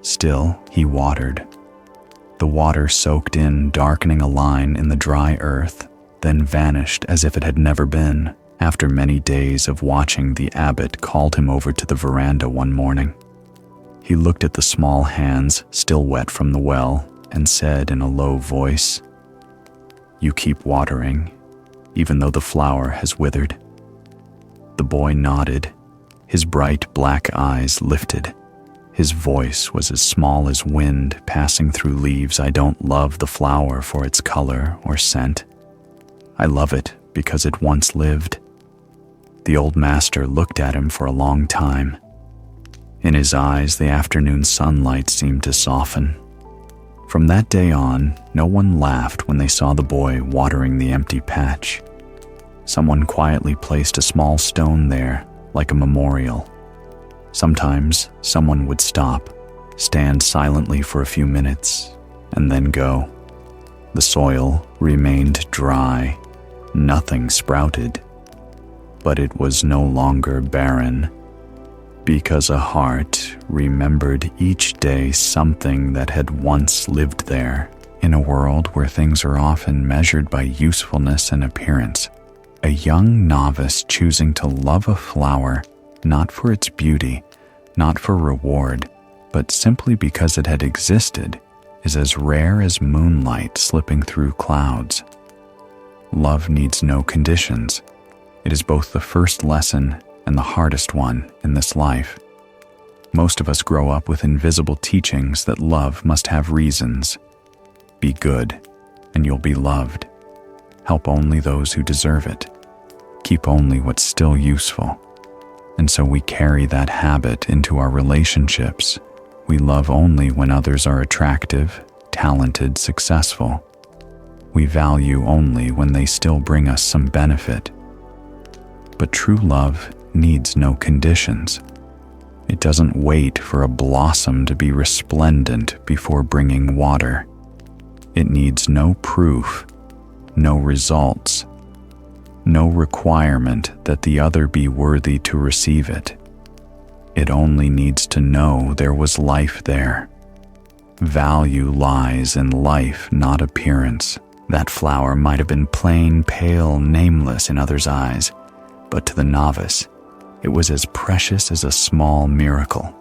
Still, he watered. The water soaked in, darkening a line in the dry earth, then vanished as if it had never been. After many days of watching, the abbot called him over to the veranda one morning. He looked at the small hands, still wet from the well, and said in a low voice, "You keep watering, even though the flower has withered." The boy nodded, his bright black eyes lifted. His voice was as small as wind passing through leaves. "I don't love the flower for its color or scent. I love it because it once lived." The old master looked at him for a long time. In his eyes, the afternoon sunlight seemed to soften. From that day on, no one laughed when they saw the boy watering the empty patch. Someone quietly placed a small stone there, like a memorial. Sometimes someone would stop, stand silently for a few minutes, and then go. The soil remained dry. Nothing sprouted. But it was no longer barren, because a heart remembered each day something that had once lived there. In a world where things are often measured by usefulness and appearance, a young novice choosing to love a flower not for its beauty, not for reward, but simply because it had existed, is as rare as moonlight slipping through clouds. Love needs no conditions. It is both the first lesson and the hardest one in this life. Most of us grow up with invisible teachings that love must have reasons. Be good, and you'll be loved. Help only those who deserve it. Keep only what's still useful. And so we carry that habit into our relationships. We love only when others are attractive, talented, successful. We value only when they still bring us some benefit. But true love needs no conditions. It doesn't wait for a blossom to be resplendent before bringing water. It needs no proof, no results, no requirement that the other be worthy to receive it. It only needs to know there was life there. Value lies in life, not appearance. That flower might have been plain, pale, nameless in others' eyes, but to the novice, it was as precious as a small miracle,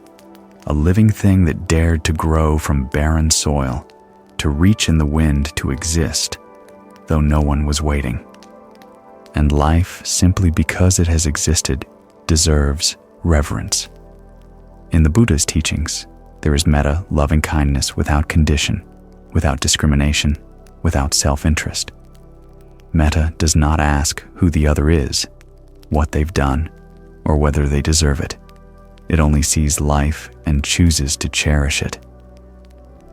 a living thing that dared to grow from barren soil, to reach in the wind to exist, though no one was waiting. And life, simply because it has existed, deserves reverence. In the Buddha's teachings, there is metta, loving kindness without condition, without discrimination, without self-interest. Metta does not ask who the other is, what they've done, or whether they deserve it. It only sees life and chooses to cherish it.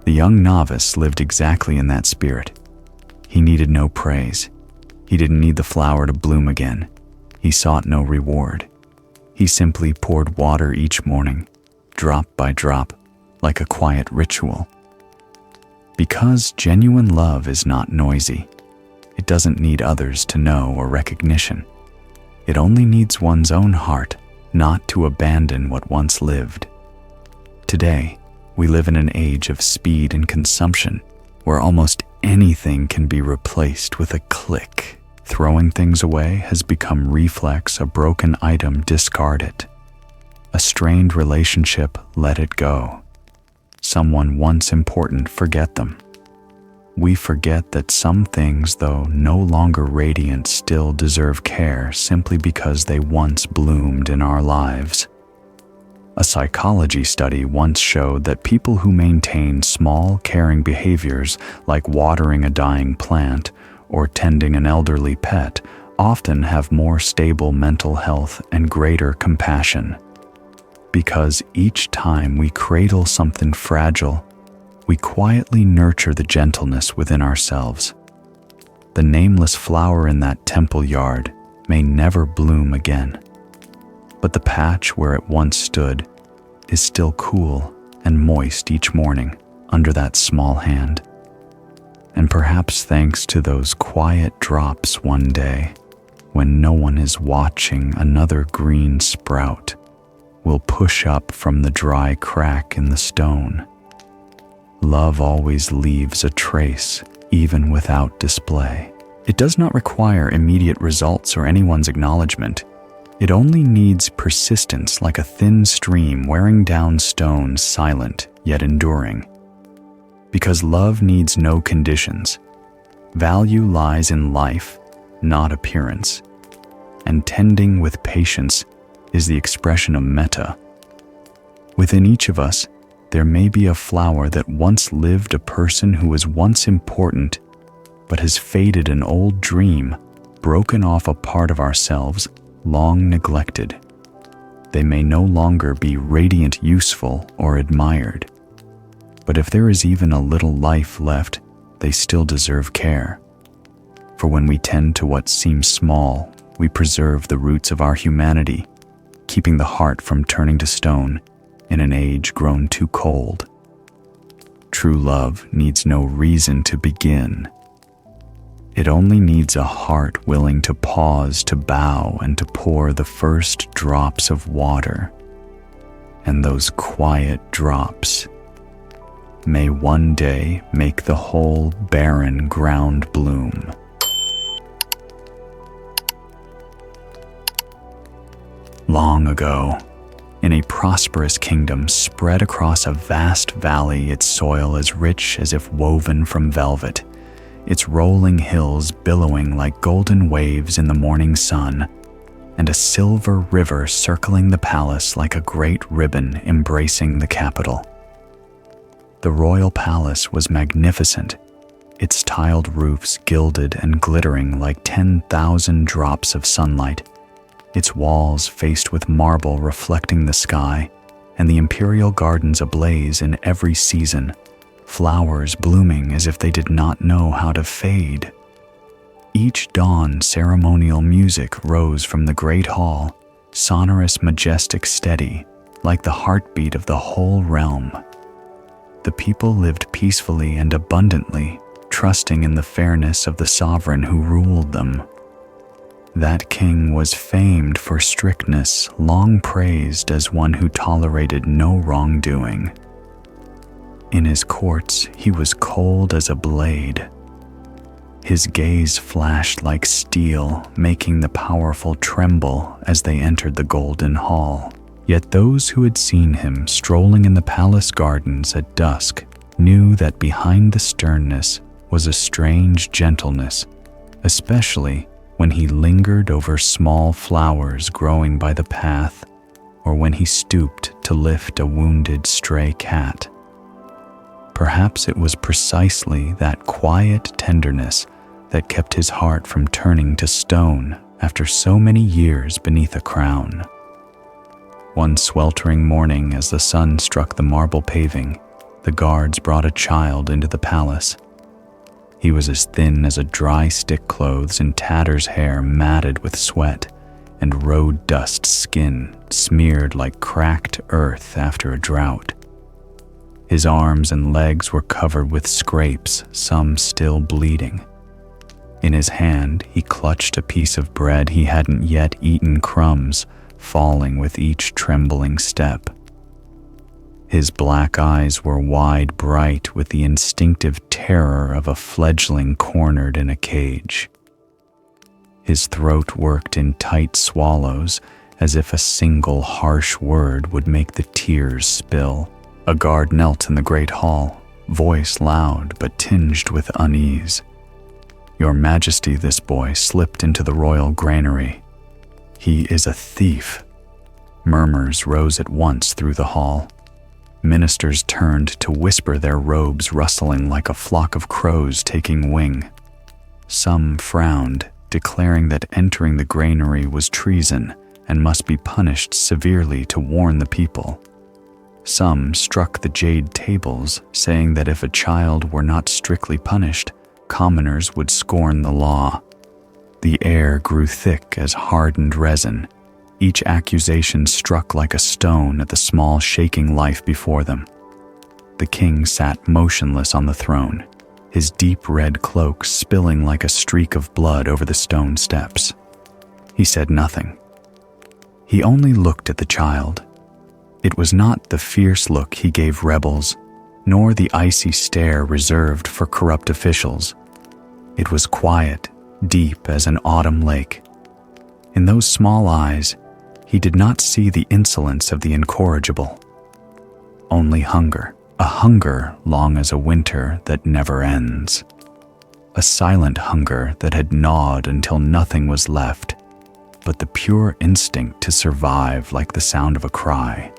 The young novice lived exactly in that spirit. He needed no praise. He didn't need the flower to bloom again. He sought no reward. He simply poured water each morning, drop by drop, like a quiet ritual. Because genuine love is not noisy, it doesn't need others to know or recognition. It only needs one's own heart not to abandon what once lived. Today, we live in an age of speed and consumption, where almost anything can be replaced with a click. Throwing things away has become reflex. A broken item, discard it. A strained relationship, let it go. Someone once important, forget them. We forget that some things, though no longer radiant, still deserve care simply because they once bloomed in our lives. A psychology study once showed that people who maintain small, caring behaviors like watering a dying plant or tending an elderly pet often have more stable mental health and greater compassion. Because each time we cradle something fragile, we quietly nurture the gentleness within ourselves. The nameless flower in that temple yard may never bloom again, but the patch where it once stood is still cool and moist each morning under that small hand. And perhaps thanks to those quiet drops one day, when no one is watching, another green sprout will push up from the dry crack in the stone. Love always leaves a trace, even without display. It does not require immediate results or anyone's acknowledgement. It only needs persistence, like a thin stream wearing down stones, silent yet enduring. Because love needs no conditions. Value lies in life, not appearance. And tending with patience is the expression of metta. Within each of us, there may be a flower that once lived a person who was once important, but has faded an old dream, broken off a part of ourselves long neglected. They may no longer be radiant, useful, or admired. But if there is even a little life left, they still deserve care. For when we tend to what seems small, we preserve the roots of our humanity, keeping the heart from turning to stone in an age grown too cold. True love needs no reason to begin. It only needs a heart willing to pause, to bow, and to pour the first drops of water. And those quiet drops may one day make the whole barren ground bloom. Long ago, in a prosperous kingdom spread across a vast valley, its soil as rich as if woven from velvet, its rolling hills billowing like golden waves in the morning sun, and a silver river circling the palace like a great ribbon embracing the capital. The royal palace was magnificent, its tiled roofs gilded and glittering like 10,000 drops of sunlight, its walls faced with marble reflecting the sky, and the imperial gardens ablaze in every season, flowers blooming as if they did not know how to fade. Each dawn ceremonial music rose from the great hall, sonorous, majestic, steady, like the heartbeat of the whole realm. The people lived peacefully and abundantly, trusting in the fairness of the sovereign who ruled them. That king was famed for strictness, long praised as one who tolerated no wrongdoing. In his courts, he was cold as a blade. His gaze flashed like steel, making the powerful tremble as they entered the golden hall. Yet those who had seen him strolling in the palace gardens at dusk knew that behind the sternness was a strange gentleness, especially when he lingered over small flowers growing by the path, or when he stooped to lift a wounded stray cat. Perhaps it was precisely that quiet tenderness that kept his heart from turning to stone after so many years beneath a crown. One sweltering morning, as the sun struck the marble paving, the guards brought a child into the palace. He was as thin as a dry stick, clothes in tatters, hair matted with sweat, and road dust skin smeared like cracked earth after a drought. His arms and legs were covered with scrapes, some still bleeding. In his hand, he clutched a piece of bread he hadn't yet eaten, crumbs falling with each trembling step. His black eyes were wide, bright with the instinctive terror of a fledgling cornered in a cage. His throat worked in tight swallows, as if a single harsh word would make the tears spill. A guard knelt in the great hall, voice loud but tinged with unease. "Your Majesty, this boy slipped into the royal granary. He is a thief." Murmurs rose at once through the hall. Ministers turned to whisper, their robes rustling like a flock of crows taking wing. Some frowned, declaring that entering the granary was treason and must be punished severely to warn the people. Some struck the jade tables, saying that if a child were not strictly punished, commoners would scorn the law. The air grew thick as hardened resin. Each accusation struck like a stone at the small shaking life before them. The king sat motionless on the throne, his deep red cloak spilling like a streak of blood over the stone steps. He said nothing. He only looked at the child. It was not the fierce look he gave rebels, nor the icy stare reserved for corrupt officials. It was quiet, deep as an autumn lake. In those small eyes, he did not see the insolence of the incorrigible, only hunger, a hunger long as a winter that never ends, a silent hunger that had gnawed until nothing was left but the pure instinct to survive, like the sound of a cry.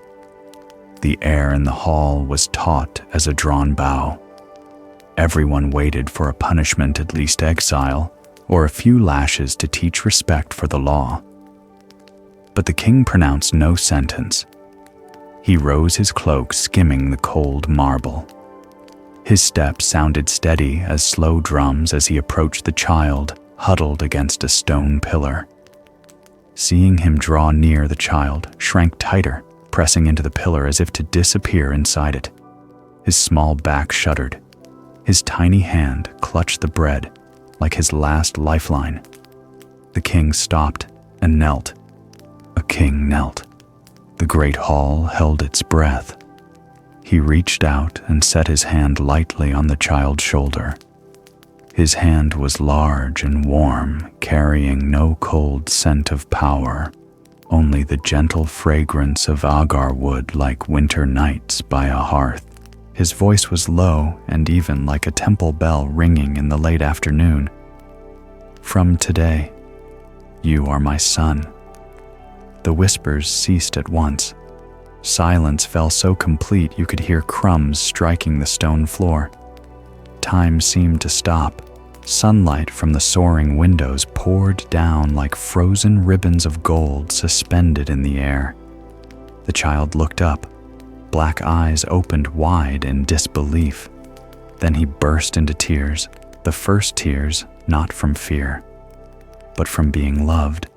The air in the hall was taut as a drawn bow. Everyone waited for a punishment, at least exile, or a few lashes to teach respect for the law. But the king pronounced no sentence. He rose his cloak, skimming the cold marble. His steps sounded steady as slow drums as he approached the child huddled against a stone pillar. Seeing him draw near, the child shrank tighter, pressing into the pillar as if to disappear inside it. His small back shuddered. His tiny hand clutched the bread like his last lifeline. The king stopped and knelt. A king knelt. The great hall held its breath. He reached out and set his hand lightly on the child's shoulder. His hand was large and warm, carrying no cold scent of power, only the gentle fragrance of agar wood like winter nights by a hearth. His voice was low and even, like a temple bell ringing in the late afternoon. "From today, you are my son." The whispers ceased at once. Silence fell so complete you could hear crumbs striking the stone floor. Time seemed to stop. Sunlight from the soaring windows poured down like frozen ribbons of gold suspended in the air. The child looked up, black eyes opened wide in disbelief. Then he burst into tears, the first tears not from fear, but from being loved.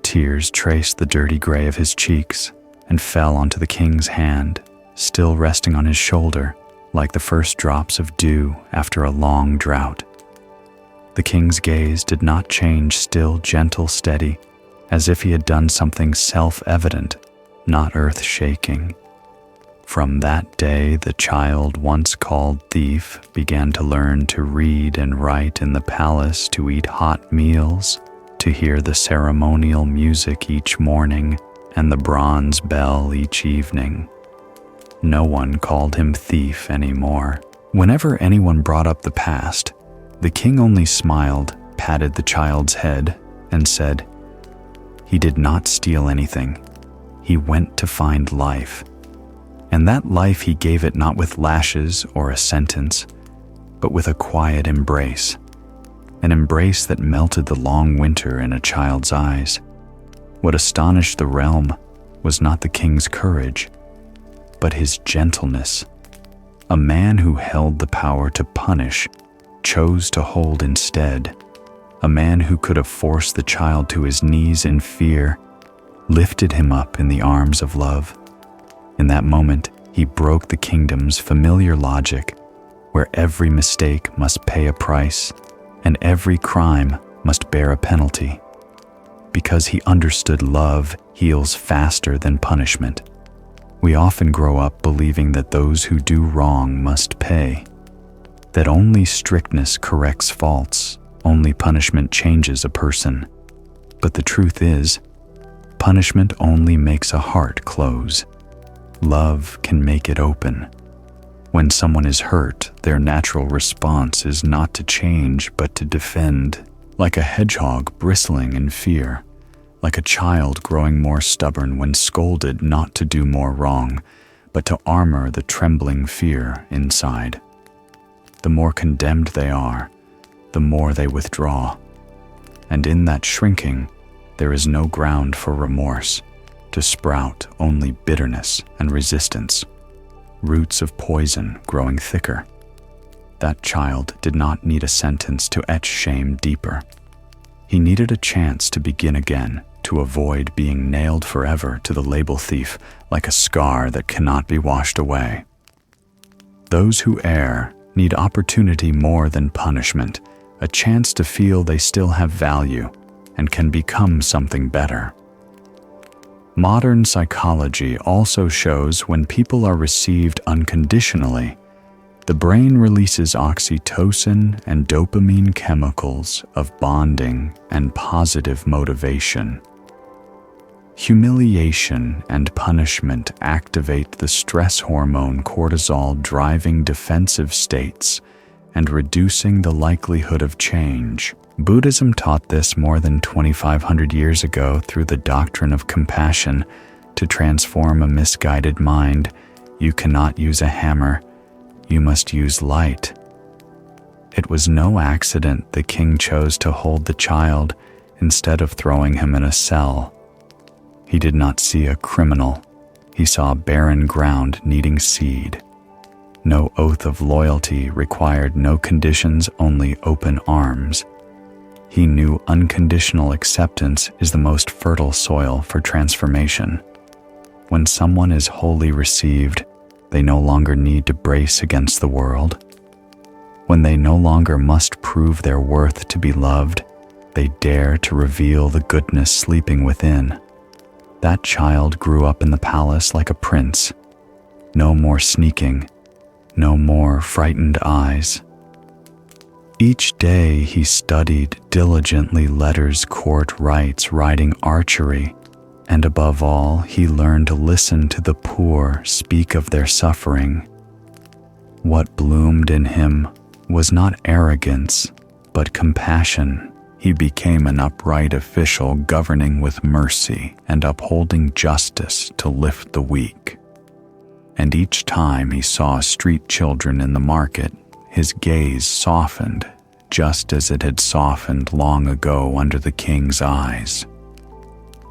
Tears traced the dirty gray of his cheeks and fell onto the king's hand, still resting on his shoulder, like the first drops of dew after a long drought. The king's gaze did not change, still gentle, steady, as if he had done something self-evident, not earth-shaking. From that day, the child once called thief began to learn to read and write in the palace, to eat hot meals, to hear the ceremonial music each morning and the bronze bell each evening. No one called him thief anymore. Whenever anyone brought up the past, the king only smiled, patted the child's head, and said, "He did not steal anything. He went to find life. And that life he gave it not with lashes or a sentence, but with a quiet embrace, an embrace that melted the long winter in a child's eyes. What astonished the realm was not the king's courage, but his gentleness. A man who held the power to punish chose to hold instead. A man who could have forced the child to his knees in fear lifted him up in the arms of love. In that moment, he broke the kingdom's familiar logic, where every mistake must pay a price and every crime must bear a penalty. Because he understood love heals faster than punishment. We often grow up believing that those who do wrong must pay, that only strictness corrects faults, only punishment changes a person. But the truth is, punishment only makes a heart close. Love can make it open. When someone is hurt, their natural response is not to change, but to defend, like a hedgehog bristling in fear, like a child growing more stubborn when scolded not to do more wrong, but to armor the trembling fear inside. The more condemned they are, the more they withdraw. And in that shrinking, there is no ground for remorse, to sprout only bitterness and resistance, roots of poison growing thicker. That child did not need a sentence to etch shame deeper. He needed a chance to begin again, to avoid being nailed forever to the label thief like a scar that cannot be washed away. Those who err need opportunity more than punishment, a chance to feel they still have value and can become something better. Modern psychology also shows when people are received unconditionally, the brain releases oxytocin and dopamine chemicals of bonding and positive motivation. Humiliation and punishment activate the stress hormone cortisol, driving defensive states and reducing the likelihood of change. Buddhism taught this more than 2,500 years ago through the doctrine of compassion. To transform a misguided mind, you cannot use a hammer, you must use light. It was no accident the king chose to hold the child instead of throwing him in a cell. He did not see a criminal, he saw barren ground needing seed. No oath of loyalty required no conditions, only open arms. He knew unconditional acceptance is the most fertile soil for transformation. When someone is wholly received, they no longer need to brace against the world. When they no longer must prove their worth to be loved, they dare to reveal the goodness sleeping within. That child grew up in the palace like a prince. No more sneaking, no more frightened eyes. Each day he studied diligently letters, court rites, riding archery, and above all, he learned to listen to the poor speak of their suffering. What bloomed in him was not arrogance, but compassion. He became an upright official, governing with mercy and upholding justice to lift the weak. And each time he saw street children in the market, his gaze softened, just as it had softened long ago under the king's eyes.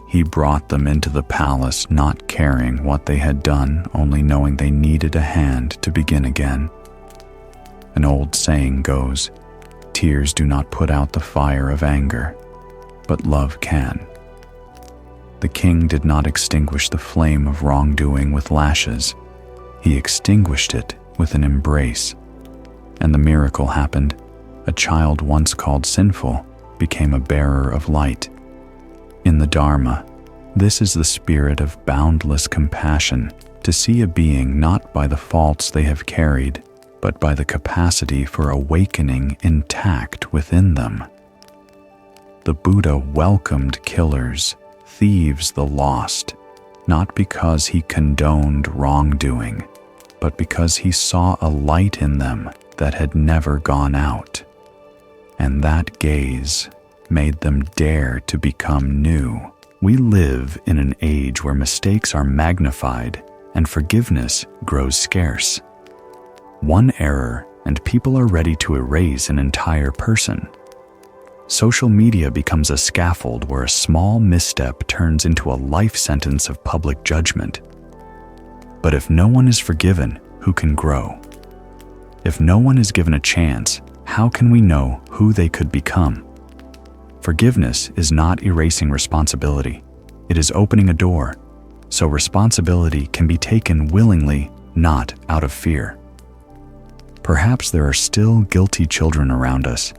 He brought them into the palace, not caring what they had done, only knowing they needed a hand to begin again. An old saying goes, "Tears do not put out the fire of anger, but love can." The king did not extinguish the flame of wrongdoing with lashes. He extinguished it with an embrace. And the miracle happened. A child once called sinful became a bearer of light. In the Dharma, this is the spirit of boundless compassion, to see a being not by the faults they have carried, but by the capacity for awakening intact within them. The Buddha welcomed killers, thieves, the lost, not because he condoned wrongdoing, but because he saw a light in them that had never gone out. And that gaze made them dare to become new. We live in an age where mistakes are magnified and forgiveness grows scarce. One error and people are ready to erase an entire person. Social media becomes a scaffold where a small misstep turns into a life sentence of public judgment. But if no one is forgiven, who can grow? If no one is given a chance, how can we know who they could become? Forgiveness is not erasing responsibility. It is opening a door, so responsibility can be taken willingly, not out of fear. Perhaps there are still guilty children around us,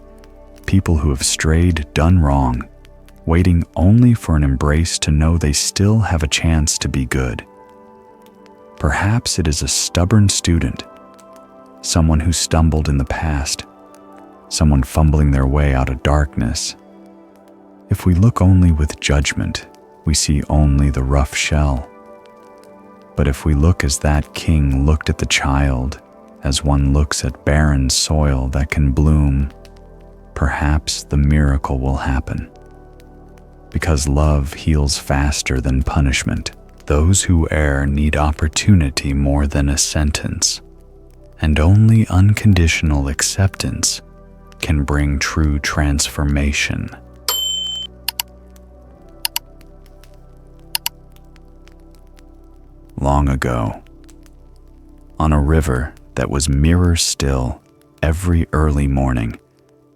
people who have strayed, done wrong, waiting only for an embrace to know they still have a chance to be good. Perhaps it is a stubborn student, someone who stumbled in the past, someone fumbling their way out of darkness. If we look only with judgment, we see only the rough shell. But if we look as that king looked at the child, as one looks at barren soil that can bloom, perhaps the miracle will happen. Because love heals faster than punishment. Those who err need opportunity more than a sentence, and only unconditional acceptance can bring true transformation. Long ago, on a river that was mirror still every early morning,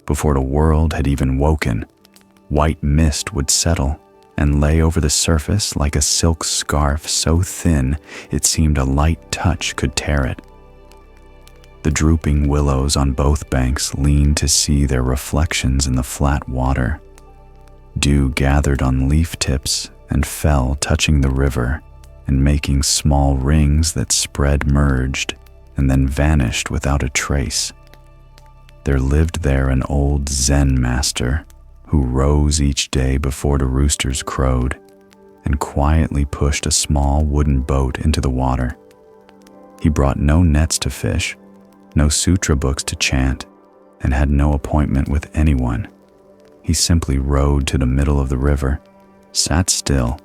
before the world had even woken, white mist would settle and lay over the surface like a silk scarf so thin it seemed a light touch could tear it. The drooping willows on both banks leaned to see their reflections in the flat water. Dew gathered on leaf tips and fell, touching the river and making small rings that spread, merged, and then vanished without a trace. There lived there an old Zen master who rose each day before the roosters crowed. and quietly pushed a small wooden boat into the water. He brought no nets to fish, no sutra books to chant, and had no appointment with anyone. He simply rowed to the middle of the river, sat still,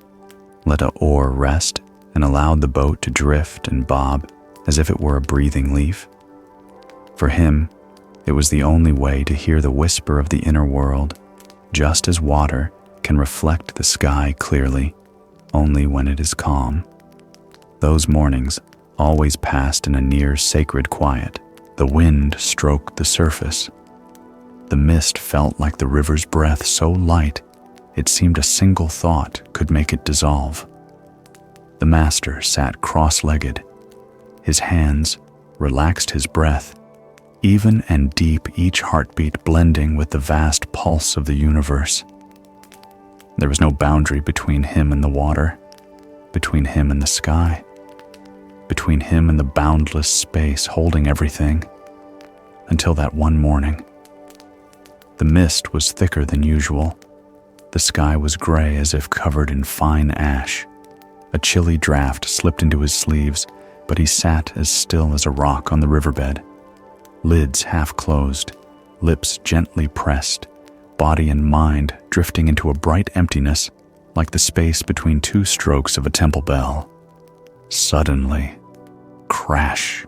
let an oar rest, and allowed the boat to drift and bob as if it were a breathing leaf. For him, it was the only way to hear the whisper of the inner world, just as water can reflect the sky clearly only when it is calm. Those mornings always passed in a near sacred quiet. The wind stroked the surface. The mist felt like the river's breath, so light it seemed a single thought could make it dissolve. The master sat cross-legged. His hands relaxed, his breath, even and deep, each heartbeat blending with the vast pulse of the universe. There was no boundary between him and the water, between him and the sky, between him and the boundless space holding everything, until that one morning. The mist was thicker than usual. The sky was gray as if covered in fine ash. A chilly draft slipped into his sleeves, but he sat as still as a rock on the riverbed, lids half closed, lips gently pressed, body and mind drifting into a bright emptiness like the space between two strokes of a temple bell. Suddenly, crash,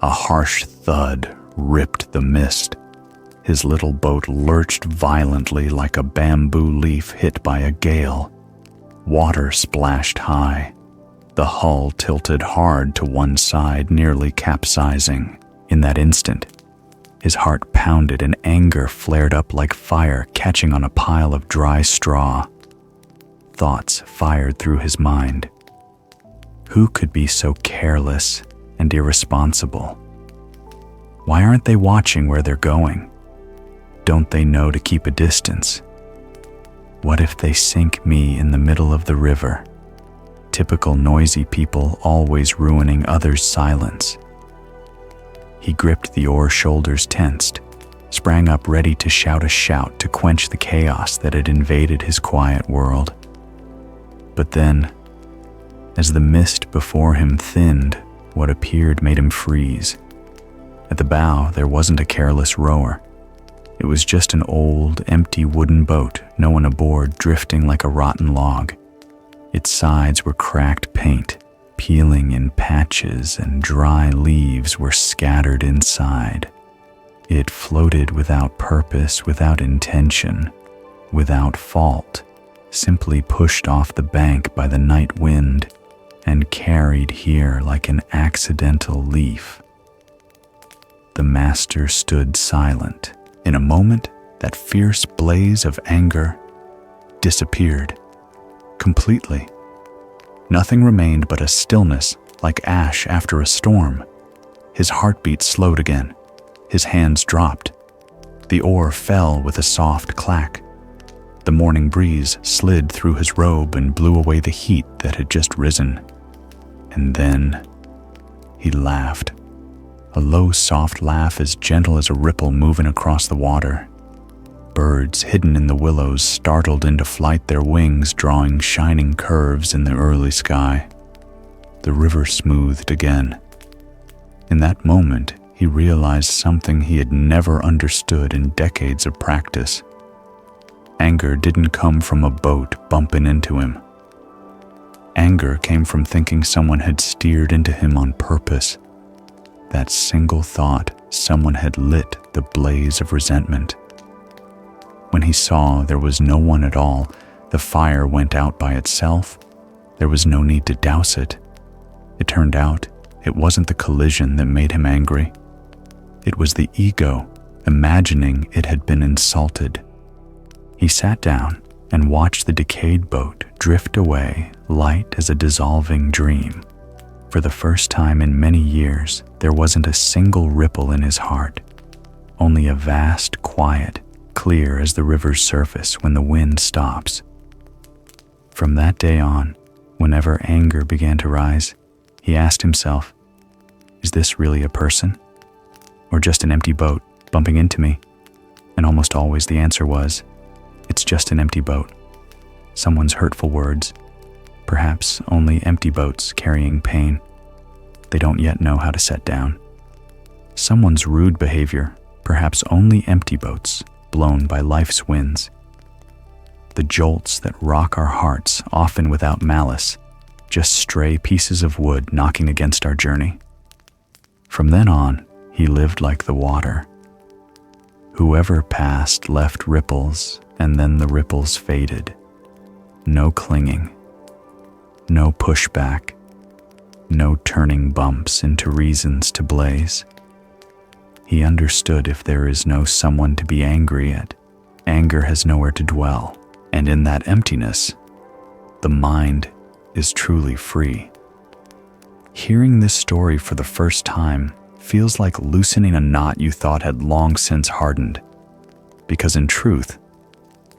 a harsh thud ripped the mist. His little boat lurched violently like a bamboo leaf hit by a gale. Water splashed high. The hull tilted hard to one side, nearly capsizing. In that instant, his heart pounded and anger flared up like fire catching on a pile of dry straw. Thoughts fired through his mind. Who could be so careless and irresponsible? Why aren't they watching where they're going? Don't they know to keep a distance? What if they sink me in the middle of the river? Typical noisy people always ruining others' silence. He gripped the oar, shoulders tensed, sprang up ready to shout a shout to quench the chaos that had invaded his quiet world. But then, as the mist before him thinned, what appeared made him freeze. At the bow, there wasn't a careless rower. It was just an old, empty wooden boat, no one aboard, drifting like a rotten log. Its sides were cracked paint, peeling in patches, and dry leaves were scattered inside. It floated without purpose, without intention, without fault, simply pushed off the bank by the night wind and carried here like an accidental leaf. The master stood silent. In a moment, that fierce blaze of anger disappeared completely. Nothing remained but a stillness like ash after a storm. His heartbeat slowed again. His hands dropped. The oar fell with a soft clack. The morning breeze slid through his robe and blew away the heat that had just risen. And then he laughed. A low, soft laugh as gentle as a ripple moving across the water. Birds hidden in the willows startled into flight, their wings drawing shining curves in the early sky. The river smoothed again. In that moment, he realized something he had never understood in decades of practice. Anger didn't come from a boat bumping into him. Anger came from thinking someone had steered into him on purpose. That single thought, someone had lit the blaze of resentment. When he saw there was no one at all, the fire went out by itself. There was no need to douse it. It turned out it wasn't the collision that made him angry. It was the ego, imagining it had been insulted. He sat down and watched the decayed boat drift away, light as a dissolving dream. For the first time in many years, there wasn't a single ripple in his heart, only a vast quiet, clear as the river's surface when the wind stops. From that day on, whenever anger began to rise, he asked himself, is this really a person? Or just an empty boat bumping into me? And almost always the answer was, it's just an empty boat. Someone's hurtful words, Perhaps only empty boats carrying pain they don't yet know how to set down. Someone's rude behavior, perhaps only empty boats blown by life's winds. The jolts that rock our hearts, often without malice, just stray pieces of wood knocking against our journey. From then on, he lived like the water. Whoever passed left ripples, and then the ripples faded. No clinging, no pushback, no turning bumps into reasons to blaze. He understood if there is no someone to be angry at, anger has nowhere to dwell, and in that emptiness, the mind is truly free. Hearing this story for the first time feels like loosening a knot you thought had long since hardened, because in truth,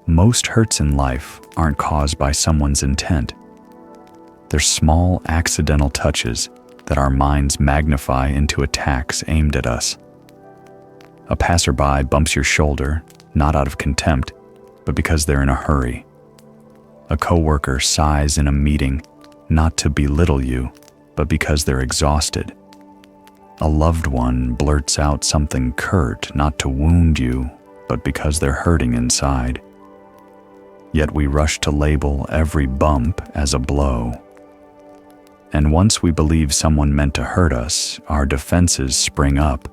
most hurts in life aren't caused by someone's intent. They're small accidental touches that our minds magnify into attacks aimed at us. A passerby bumps your shoulder, not out of contempt, but because they're in a hurry. A coworker sighs in a meeting, not to belittle you, but because they're exhausted. A loved one blurts out something curt, not to wound you, but because they're hurting inside. Yet we rush to label every bump as a blow. And once we believe someone meant to hurt us, our defenses spring up.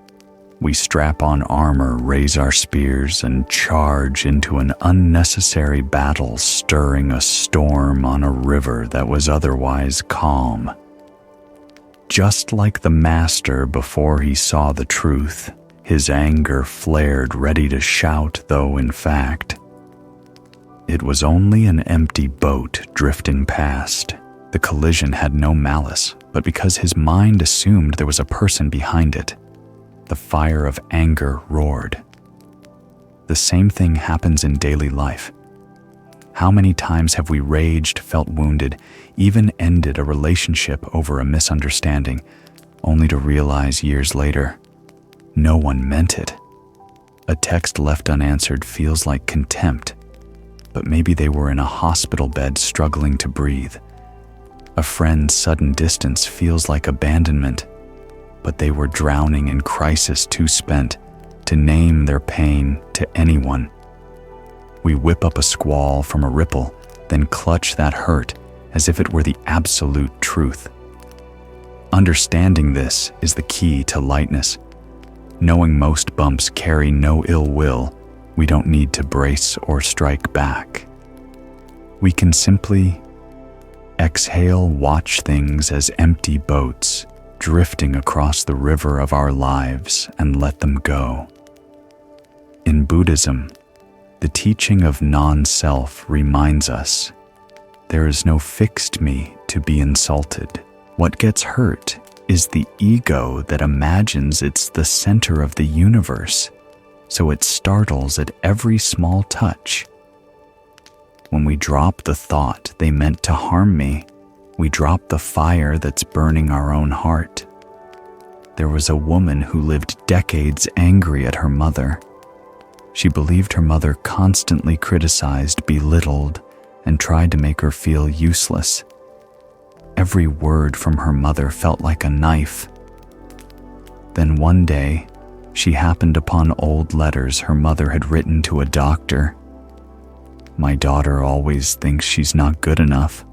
We strap on armor, raise our spears, and charge into an unnecessary battle, stirring a storm on a river that was otherwise calm. Just like the master before he saw the truth, his anger flared, ready to shout, though in fact, it was only an empty boat drifting past. The collision had no malice, but because his mind assumed there was a person behind it, the fire of anger roared. The same thing happens in daily life. How many times have we raged, felt wounded, even ended a relationship over a misunderstanding, only to realize years later, no one meant it? A text left unanswered feels like contempt, but maybe they were in a hospital bed struggling to breathe. A friend's sudden distance feels like abandonment, but they were drowning in crisis, too spent to name their pain to anyone. We whip up a squall from a ripple, then clutch that hurt as if it were the absolute truth. Understanding this is the key to lightness. Knowing most bumps carry no ill will, we don't need to brace or strike back. We can simply exhale, watch things as empty boats drifting across the river of our lives, and let them go. In Buddhism, the teaching of non-self reminds us there is no fixed me to be insulted. What gets hurt is the ego that imagines it's the center of the universe, so it startles at every small touch. When we drop the thought they meant to harm me, we drop the fire that's burning our own heart. There was a woman who lived decades angry at her mother. She believed her mother constantly criticized, belittled, and tried to make her feel useless. Every word from her mother felt like a knife. Then one day, she happened upon old letters her mother had written to a doctor. "My daughter always thinks she's not good enough.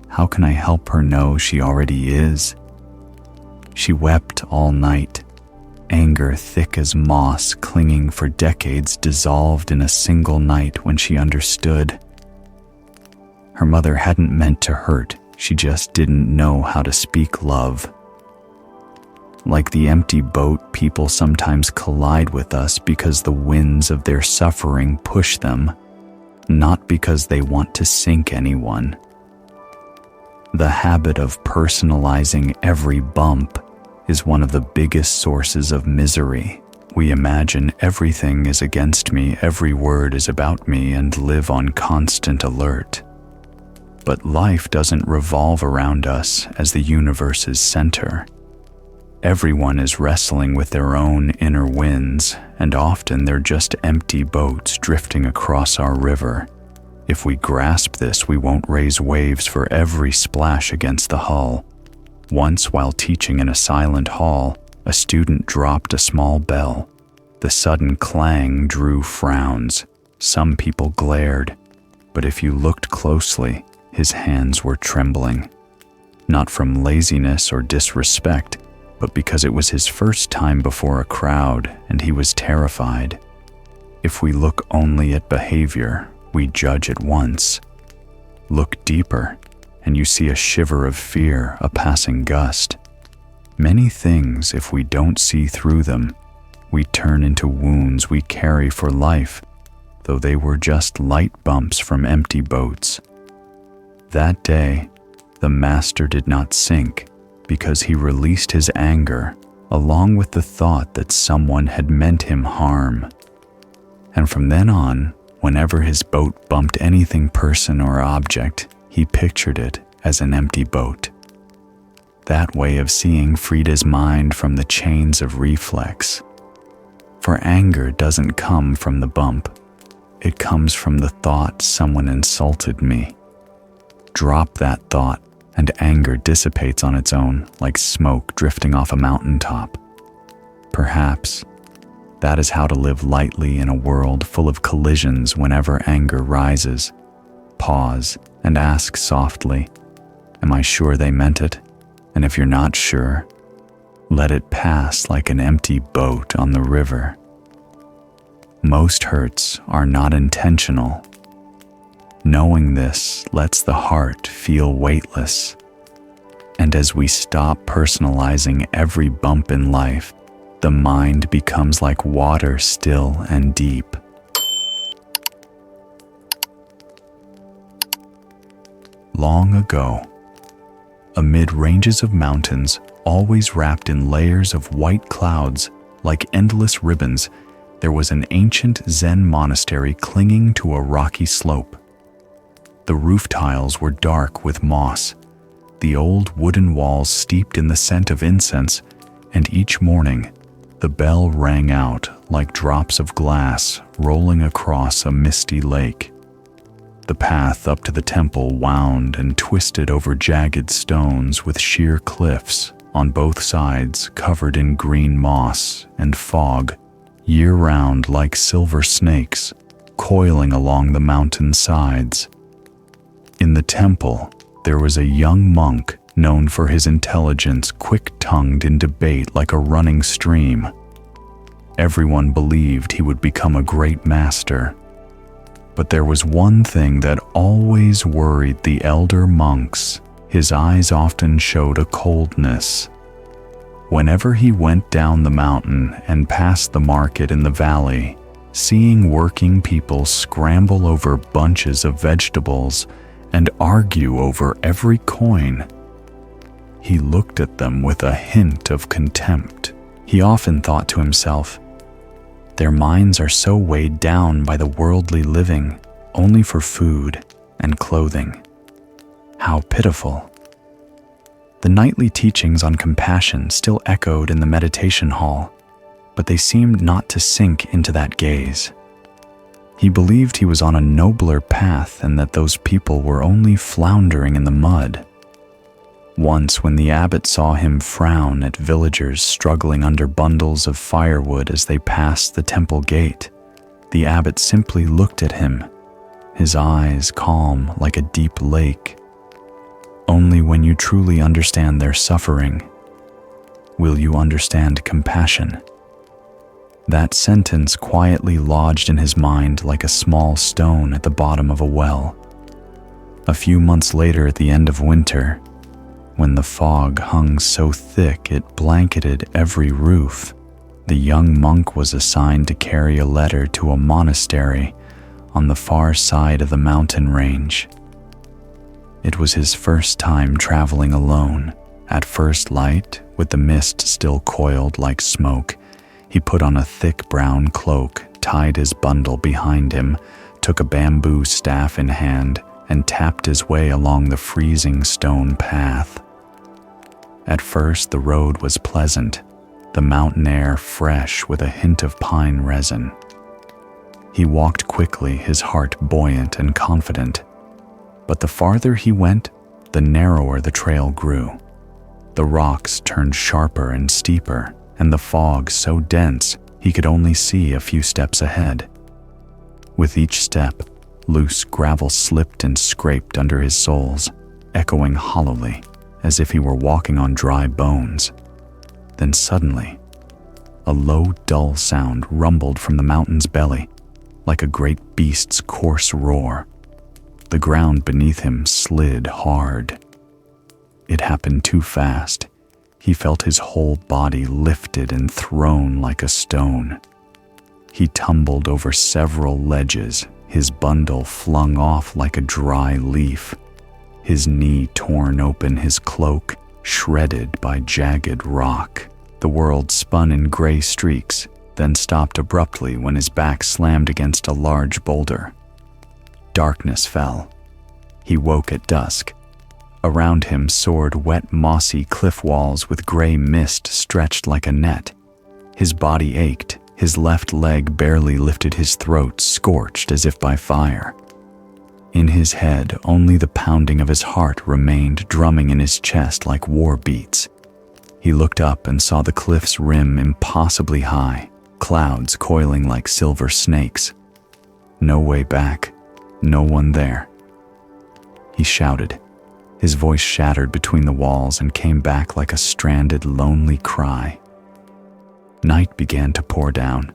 How can I help her know she already is?" She wept all night, anger thick as moss, clinging for decades, dissolved in a single night when she understood. Her mother hadn't meant to hurt, she just didn't know how to speak love. Like the empty boat, people sometimes collide with us because the winds of their suffering push them, not because they want to sink anyone. The habit of personalizing every bump is one of the biggest sources of misery. We imagine everything is against me, every word is about me, and live on constant alert. But life doesn't revolve around us as the universe's center. Everyone is wrestling with their own inner winds, and often they're just empty boats drifting across our river. If we grasp this, we won't raise waves for every splash against the hull. Once, while teaching in a silent hall, a student dropped a small bell. The sudden clang drew frowns. Some people glared, but if you looked closely, his hands were trembling. Not from laziness or disrespect, but because it was his first time before a crowd and he was terrified. If we look only at behavior, we judge at once. Look deeper, and you see a shiver of fear, a passing gust. Many things, if we don't see through them, we turn into wounds we carry for life, though they were just light bumps from empty boats. That day, the master did not sink because he released his anger along with the thought that someone had meant him harm. And from then on, whenever his boat bumped anything, person or object, he pictured it as an empty boat. That way of seeing freed his mind from the chains of reflex. For anger doesn't come from the bump. It comes from the thought someone insulted me. Drop that thought, and anger dissipates on its own like smoke drifting off a mountaintop. Perhaps that is how to live lightly in a world full of collisions. Whenever anger rises, pause and ask softly, "Am I sure they meant it?" And if you're not sure, let it pass like an empty boat on the river. Most hurts are not intentional. Knowing this lets the heart feel weightless. And as we stop personalizing every bump in life, the mind becomes like water, still and deep. Long ago, amid ranges of mountains, always wrapped in layers of white clouds like endless ribbons, there was an ancient Zen monastery clinging to a rocky slope. The roof tiles were dark with moss, the old wooden walls steeped in the scent of incense, and each morning, the bell rang out like drops of glass rolling across a misty lake. The path up to the temple wound and twisted over jagged stones with sheer cliffs on both sides covered in green moss and fog, year-round like silver snakes, coiling along the mountain sides. In the temple, there was a young monk known for his intelligence, quick-tongued in debate like a running stream. Everyone believed he would become a great master. But there was one thing that always worried the elder monks. His eyes often showed a coldness. Whenever he went down the mountain and past the market in the valley, seeing working people scramble over bunches of vegetables and argue over every coin, he looked at them with a hint of contempt. He often thought to himself, "Their minds are so weighed down by the worldly living, only for food and clothing. How pitiful." The nightly teachings on compassion still echoed in the meditation hall, but they seemed not to sink into that gaze. He believed he was on a nobler path and that those people were only floundering in the mud. Once, when the abbot saw him frown at villagers struggling under bundles of firewood as they passed the temple gate, the abbot simply looked at him, his eyes calm like a deep lake. Only when you truly understand their suffering will you understand compassion. That sentence quietly lodged in his mind like a small stone at the bottom of a well. A few months later, at the end of winter, when the fog hung so thick it blanketed every roof, the young monk was assigned to carry a letter to a monastery on the far side of the mountain range. It was his first time traveling alone. At first light, with the mist still coiled like smoke, he put on a thick brown cloak, tied his bundle behind him, took a bamboo staff in hand, and tapped his way along the freezing stone path. At first, the road was pleasant, the mountain air fresh with a hint of pine resin. He walked quickly, his heart buoyant and confident. But the farther he went, the narrower the trail grew. The rocks turned sharper and steeper, and the fog so dense he could only see a few steps ahead. With each step, loose gravel slipped and scraped under his soles, echoing hollowly, as if he were walking on dry bones. Then suddenly, a low, dull sound rumbled from the mountain's belly, like a great beast's coarse roar. The ground beneath him slid hard. It happened too fast. He felt his whole body lifted and thrown like a stone. He tumbled over several ledges, his bundle flung off like a dry leaf, his knee torn open, his cloak shredded by jagged rock. The world spun in gray streaks, then stopped abruptly when his back slammed against a large boulder. Darkness fell. He woke at dusk. Around him soared wet, mossy cliff walls with gray mist stretched like a net. His body ached. His left leg barely lifted, his throat scorched as if by fire. In his head, only the pounding of his heart remained, drumming in his chest like war beats. He looked up and saw the cliff's rim impossibly high, clouds coiling like silver snakes. No way back, no one there. He shouted. His voice shattered between the walls and came back like a stranded, lonely cry. Night began to pour down.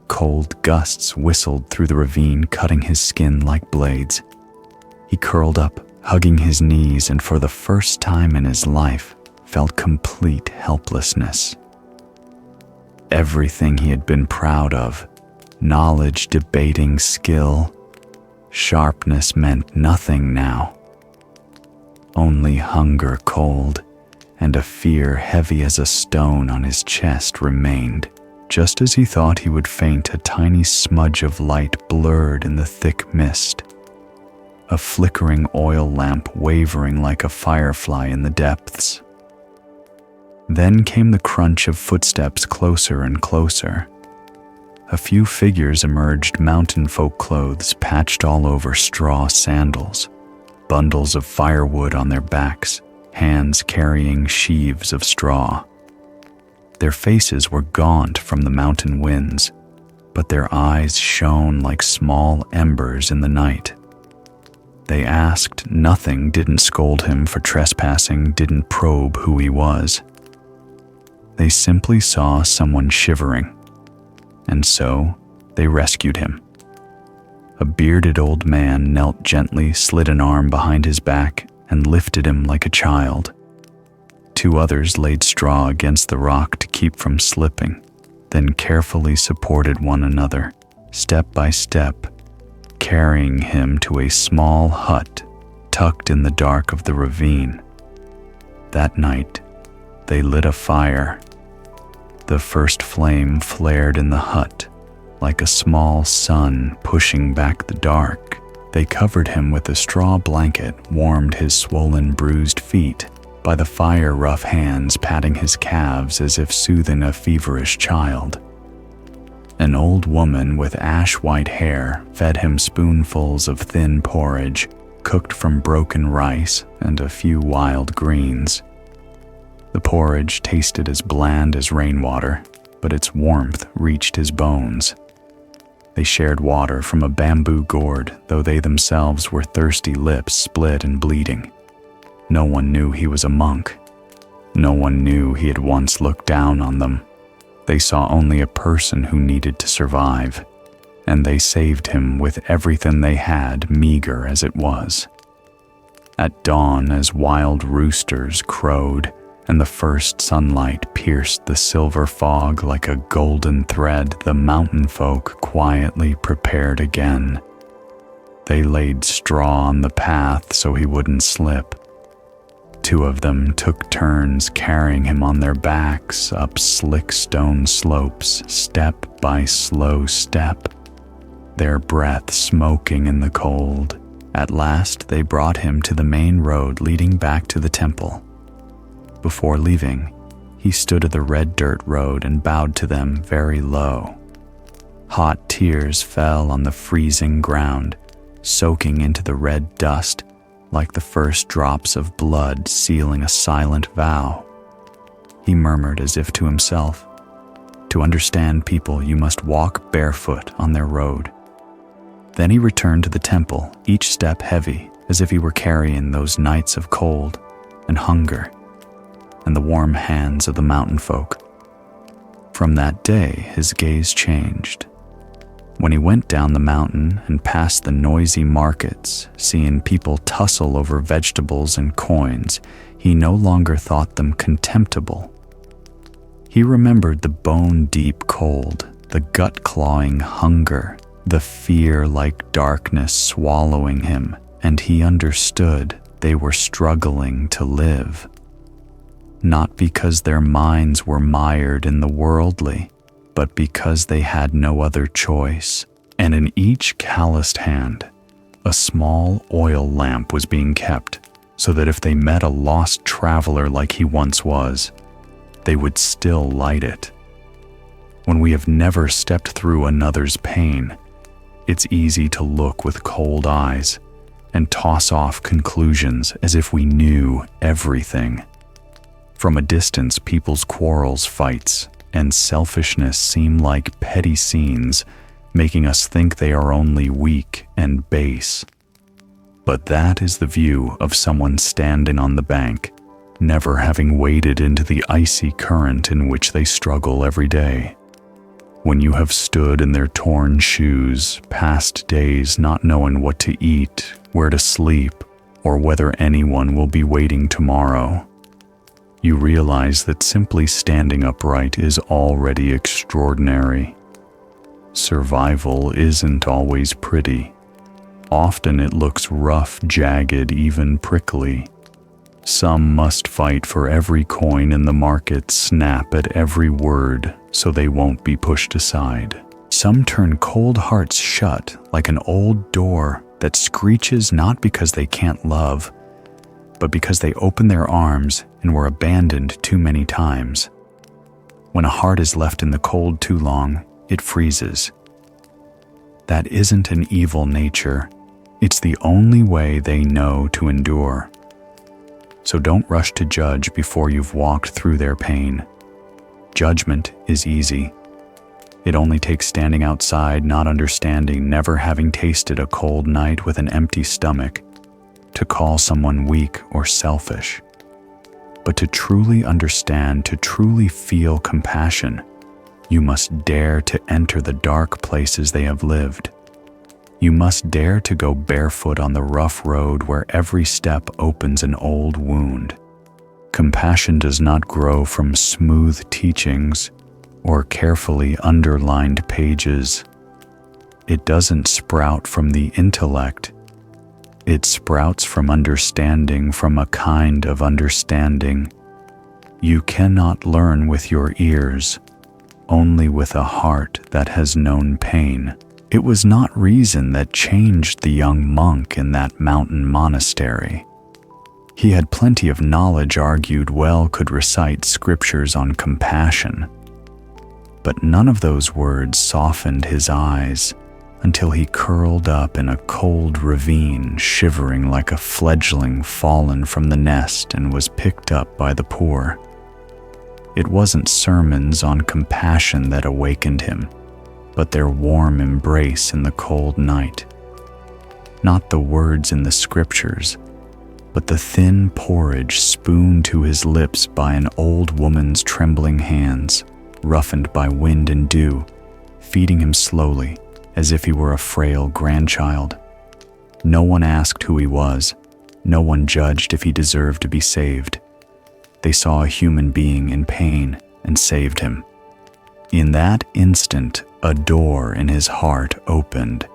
Cold gusts whistled through the ravine, cutting his skin like blades. He curled up, hugging his knees, and for the first time in his life, felt complete helplessness. Everything he had been proud of, knowledge, debating, skill, sharpness, meant nothing now. Only hunger, cold, and a fear heavy as a stone on his chest remained. Just as he thought he would faint, a tiny smudge of light blurred in the thick mist. A flickering oil lamp wavering like a firefly in the depths. Then came the crunch of footsteps closer and closer. A few figures emerged, mountain folk clothes patched all over, straw sandals, bundles of firewood on their backs, hands carrying sheaves of straw. Their faces were gaunt from the mountain winds, but their eyes shone like small embers in the night. They asked nothing, didn't scold him for trespassing, didn't probe who he was. They simply saw someone shivering, and so they rescued him. A bearded old man knelt gently, slid an arm behind his back, and lifted him like a child. Two others laid straw against the rock to keep from slipping, then carefully supported one another, step by step, carrying him to a small hut tucked in the dark of the ravine. That night, they lit a fire. The first flame flared in the hut, like a small sun pushing back the dark. They covered him with a straw blanket, warmed his swollen, bruised feet by the fire, rough hands patting his calves as if soothing a feverish child. An old woman with ash-white hair fed him spoonfuls of thin porridge, cooked from broken rice and a few wild greens. The porridge tasted as bland as rainwater, but its warmth reached his bones. They shared water from a bamboo gourd, though they themselves were thirsty, lips split and bleeding. No one knew he was a monk. No one knew he had once looked down on them. They saw only a person who needed to survive, and they saved him with everything they had, meager as it was. At dawn, as wild roosters crowed, and the first sunlight pierced the silver fog like a golden thread, the mountain folk quietly prepared again. They laid straw on the path so he wouldn't slip. Two of them took turns carrying him on their backs up slick stone slopes, step by slow step, their breath smoking in the cold. At last they brought him to the main road leading back to the temple. Before leaving, he stood at the red dirt road and bowed to them very low. Hot tears fell on the freezing ground, soaking into the red dust like the first drops of blood sealing a silent vow. He murmured as if to himself, "To understand people, you must walk barefoot on their road." Then he returned to the temple, each step heavy, as if he were carrying those nights of cold and hunger and the warm hands of the mountain folk. From that day, his gaze changed. When he went down the mountain and past the noisy markets, seeing people tussle over vegetables and coins, he no longer thought them contemptible. He remembered the bone-deep cold, the gut-clawing hunger, the fear like darkness swallowing him, and he understood they were struggling to live. Not because their minds were mired in the worldly, but because they had no other choice. And in each calloused hand, a small oil lamp was being kept, so that if they met a lost traveler like he once was, they would still light it. When we have never stepped through another's pain, it's easy to look with cold eyes and toss off conclusions as if we knew everything. From a distance, people's quarrels, fights, and selfishness seem like petty scenes, making us think they are only weak and base. But that is the view of someone standing on the bank, never having waded into the icy current in which they struggle every day. When you have stood in their torn shoes, passed days not knowing what to eat, where to sleep, or whether anyone will be waiting tomorrow, you realize that simply standing upright is already extraordinary. Survival isn't always pretty. Often it looks rough, jagged, even prickly. Some must fight for every coin in the market, snap at every word so they won't be pushed aside. Some turn cold hearts shut like an old door that screeches not because they can't love, but because they opened their arms and were abandoned too many times. When a heart is left in the cold too long, it freezes. That isn't an evil nature. It's the only way they know to endure. So don't rush to judge before you've walked through their pain. Judgment is easy. It only takes standing outside, not understanding, never having tasted a cold night with an empty stomach, to call someone weak or selfish. But to truly understand, to truly feel compassion, you must dare to enter the dark places they have lived. You must dare to go barefoot on the rough road where every step opens an old wound. Compassion does not grow from smooth teachings or carefully underlined pages. It doesn't sprout from the intellect. It sprouts from understanding, from a kind of understanding. You cannot learn with your ears, only with a heart that has known pain. It was not reason that changed the young monk in that mountain monastery. He had plenty of knowledge, argued well, could recite scriptures on compassion. But none of those words softened his eyes, until he curled up in a cold ravine, shivering like a fledgling fallen from the nest, and was picked up by the poor. It wasn't sermons on compassion that awakened him, but their warm embrace in the cold night. Not the words in the scriptures, but the thin porridge spooned to his lips by an old woman's trembling hands, roughened by wind and dew, feeding him slowly, as if he were a frail grandchild. No one asked who he was. No one judged if he deserved to be saved. They saw a human being in pain and saved him. In that instant, a door in his heart opened.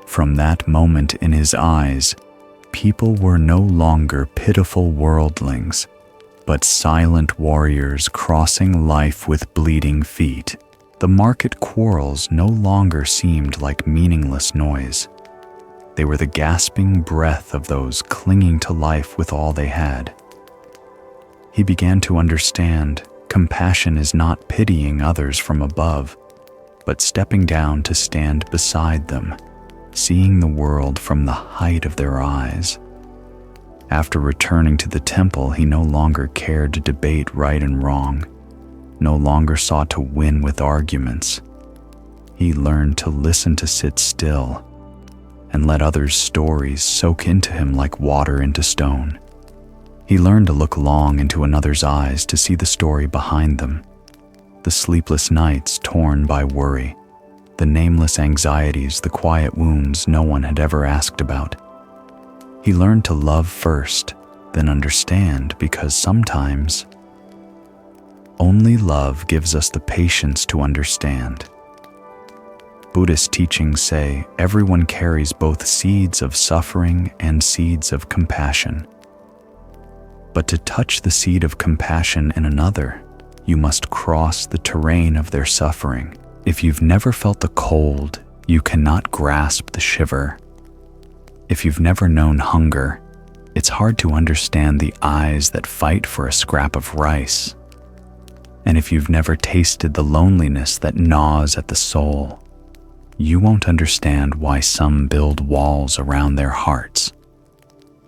From that moment in his eyes, people were no longer pitiful worldlings, but silent warriors crossing life with bleeding feet. The market quarrels no longer seemed like meaningless noise. They were the gasping breath of those clinging to life with all they had. He began to understand compassion is not pitying others from above, but stepping down to stand beside them, seeing the world from the height of their eyes. After returning to the temple, he no longer cared to debate right and wrong, no longer sought to win with arguments. He learned to listen, to sit still, and let others' stories soak into him like water into stone. He learned to look long into another's eyes to see the story behind them, the sleepless nights torn by worry, the nameless anxieties, the quiet wounds no one had ever asked about. He learned to love first, then understand, because sometimes only love gives us the patience to understand. Buddhist teachings say everyone carries both seeds of suffering and seeds of compassion. But to touch the seed of compassion in another, you must cross the terrain of their suffering. If you've never felt the cold, you cannot grasp the shiver. If you've never known hunger, it's hard to understand the eyes that fight for a scrap of rice. And if you've never tasted the loneliness that gnaws at the soul, you won't understand why some build walls around their hearts.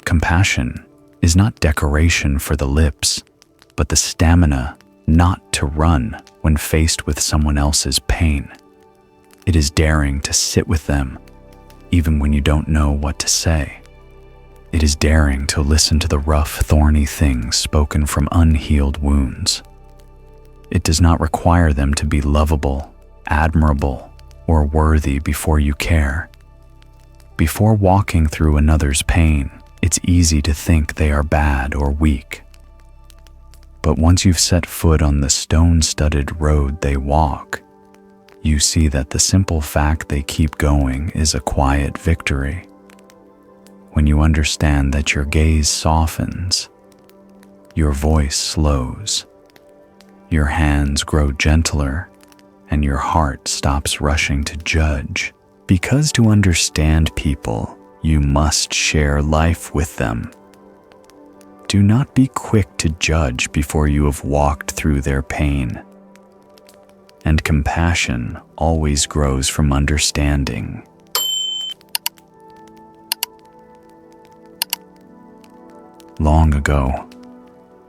Compassion is not decoration for the lips, but the stamina not to run when faced with someone else's pain. It is daring to sit with them, even when you don't know what to say. It is daring to listen to the rough, thorny things spoken from unhealed wounds. It does not require them to be lovable, admirable, or worthy before you care. Before walking through another's pain, it's easy to think they are bad or weak. But once you've set foot on the stone-studded road they walk, you see that the simple fact they keep going is a quiet victory. When you understand that your gaze softens, your voice slows, your hands grow gentler, and your heart stops rushing to judge. Because to understand people, you must share life with them. Do not be quick to judge before you have walked through their pain. And compassion always grows from understanding. Long ago,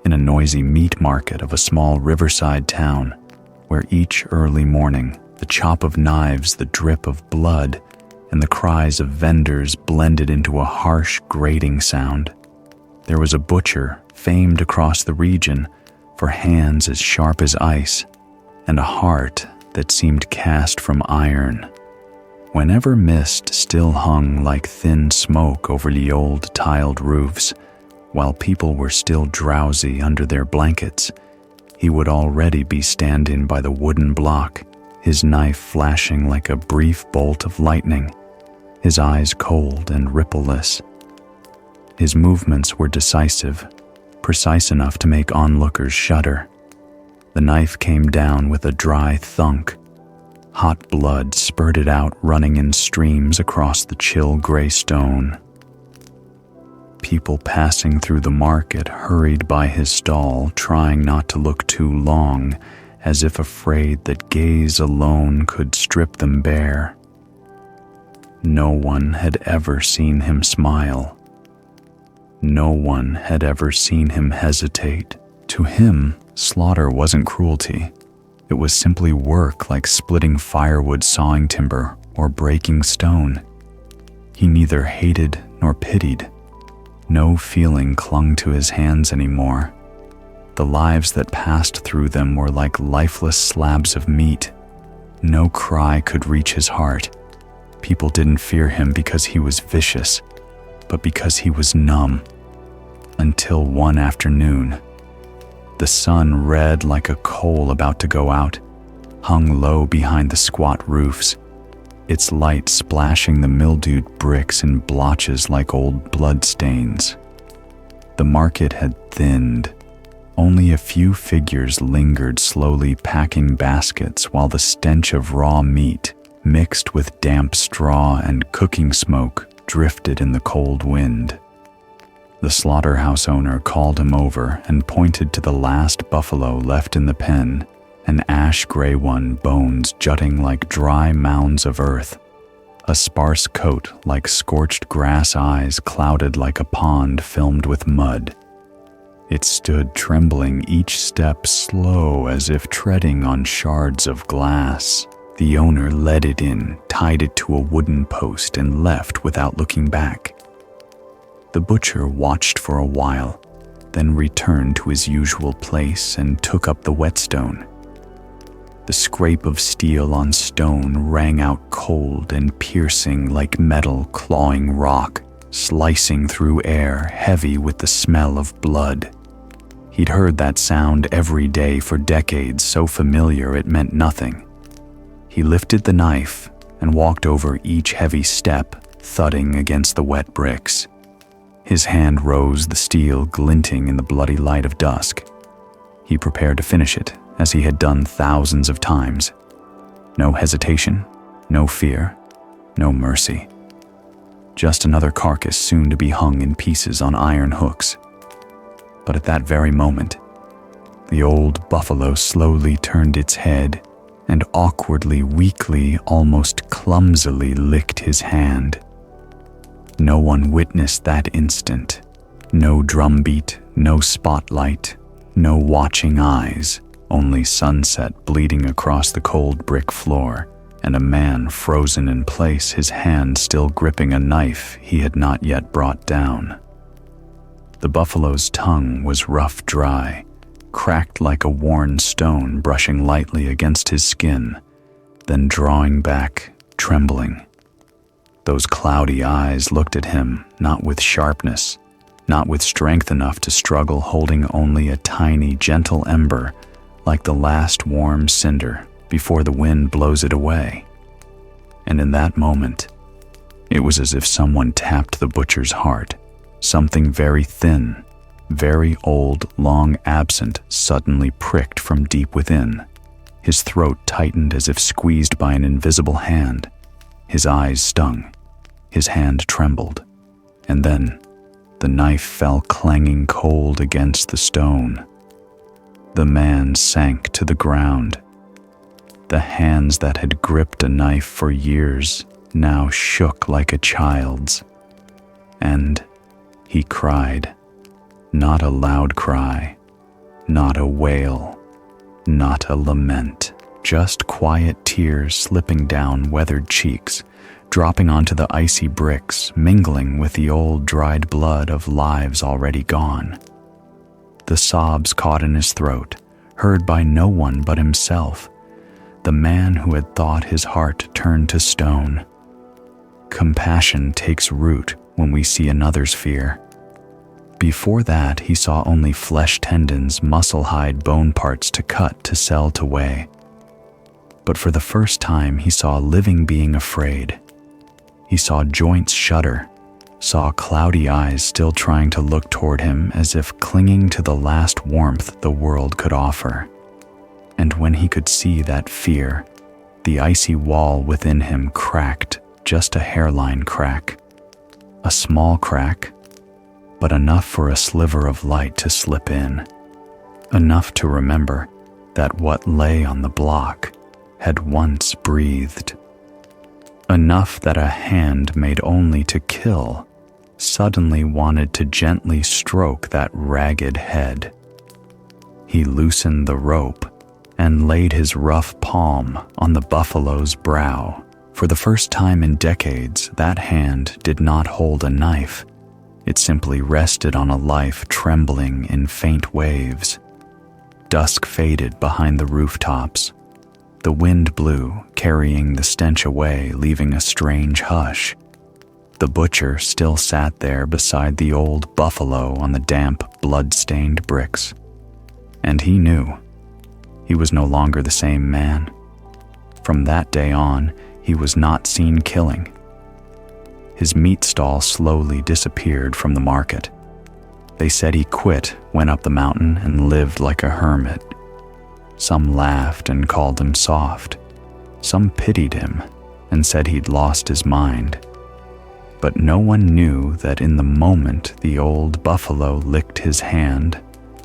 in a noisy meat market of a small riverside town, where each early morning the chop of knives, the drip of blood, and the cries of vendors blended into a harsh, grating sound, there was a butcher famed across the region for hands as sharp as ice and a heart that seemed cast from iron. Whenever mist still hung like thin smoke over the old tiled roofs, while people were still drowsy under their blankets, he would already be standing by the wooden block, his knife flashing like a brief bolt of lightning, his eyes cold and rippleless. His movements were decisive, precise enough to make onlookers shudder. The knife came down with a dry thunk. Hot blood spurted out, running in streams across the chill gray stone. People passing through the market hurried by his stall, trying not to look too long, as if afraid that gaze alone could strip them bare. No one had ever seen him smile. No one had ever seen him hesitate. To him, slaughter wasn't cruelty. It was simply work, like splitting firewood, sawing timber, or breaking stone. He neither hated nor pitied. No feeling clung to his hands anymore. The lives that passed through them were like lifeless slabs of meat. No cry could reach his heart. People didn't fear him because he was vicious, but because he was numb. Until one afternoon, the sun, red like a coal about to go out, hung low behind the squat roofs, its light splashing the mildewed bricks in blotches like old bloodstains. The market had thinned. Only a few figures lingered, slowly packing baskets, while the stench of raw meat, mixed with damp straw and cooking smoke, drifted in the cold wind. The slaughterhouse owner called him over and pointed to the last buffalo left in the pen. an ash-gray one, bones jutting like dry mounds of earth, a sparse coat like scorched grass, eyes clouded like a pond filmed with mud. It stood trembling, each step slow as if treading on shards of glass. The owner led it in, tied it to a wooden post, and left without looking back. The butcher watched for a while, then returned to his usual place and took up the whetstone. The scrape of steel on stone rang out cold and piercing like metal clawing rock, slicing through air, heavy with the smell of blood. He'd heard that sound every day for decades, so familiar it meant nothing. He lifted the knife and walked over each heavy step, thudding against the wet bricks. His hand rose, the steel glinting in the bloody light of dusk. He prepared to finish it, as he had done thousands of times. No hesitation, no fear, no mercy. Just another carcass soon to be hung in pieces on iron hooks. But at that very moment, the old buffalo slowly turned its head and awkwardly, weakly, almost clumsily licked his hand. No one witnessed that instant. No drumbeat, no spotlight, no watching eyes, only sunset bleeding across the cold brick floor, and a man frozen in place, his hand still gripping a knife he had not yet brought down. The buffalo's tongue was rough dry, cracked like a worn stone brushing lightly against his skin, then drawing back, trembling. Those cloudy eyes looked at him, not with sharpness, not with strength enough to struggle, holding only a tiny, gentle ember, like the last warm cinder before the wind blows it away. And in that moment, it was as if someone tapped the butcher's heart. Something very thin, very old, long absent, suddenly pricked from deep within. His throat tightened as if squeezed by an invisible hand. His eyes stung. His hand trembled. And then the knife fell clanging cold against the stone. The man sank to the ground. The hands that had gripped a knife for years now shook like a child's. And he cried, not a loud cry, not a wail, not a lament, just quiet tears slipping down weathered cheeks, dropping onto the icy bricks, mingling with the old dried blood of lives already gone. The sobs caught in his throat, heard by no one but himself, the man who had thought his heart turned to stone. Compassion takes root when we see another's fear. Before that, he saw only flesh tendons, muscle hide, bone parts to cut, to sell, to weigh. But for the first time, he saw a living being afraid. He saw joints shudder, saw cloudy eyes still trying to look toward him as if clinging to the last warmth the world could offer. And when he could see that fear, the icy wall within him cracked, just a hairline crack. A small crack, but enough for a sliver of light to slip in. Enough to remember that what lay on the block had once breathed. Enough that a hand made only to kill suddenly wanted to gently stroke that ragged head. He loosened the rope and laid his rough palm on the buffalo's brow. For the first time in decades, that hand did not hold a knife. It simply rested on a life trembling in faint waves. Dusk faded behind the rooftops. The wind blew, carrying the stench away, leaving a strange hush. The butcher still sat there beside the old buffalo on the damp, blood-stained bricks. And he knew. He was no longer the same man. From that day on, he was not seen killing. His meat stall slowly disappeared from the market. They said he quit, went up the mountain, and lived like a hermit. Some laughed and called him soft. Some pitied him and said he'd lost his mind. But no one knew that in the moment the old buffalo licked his hand,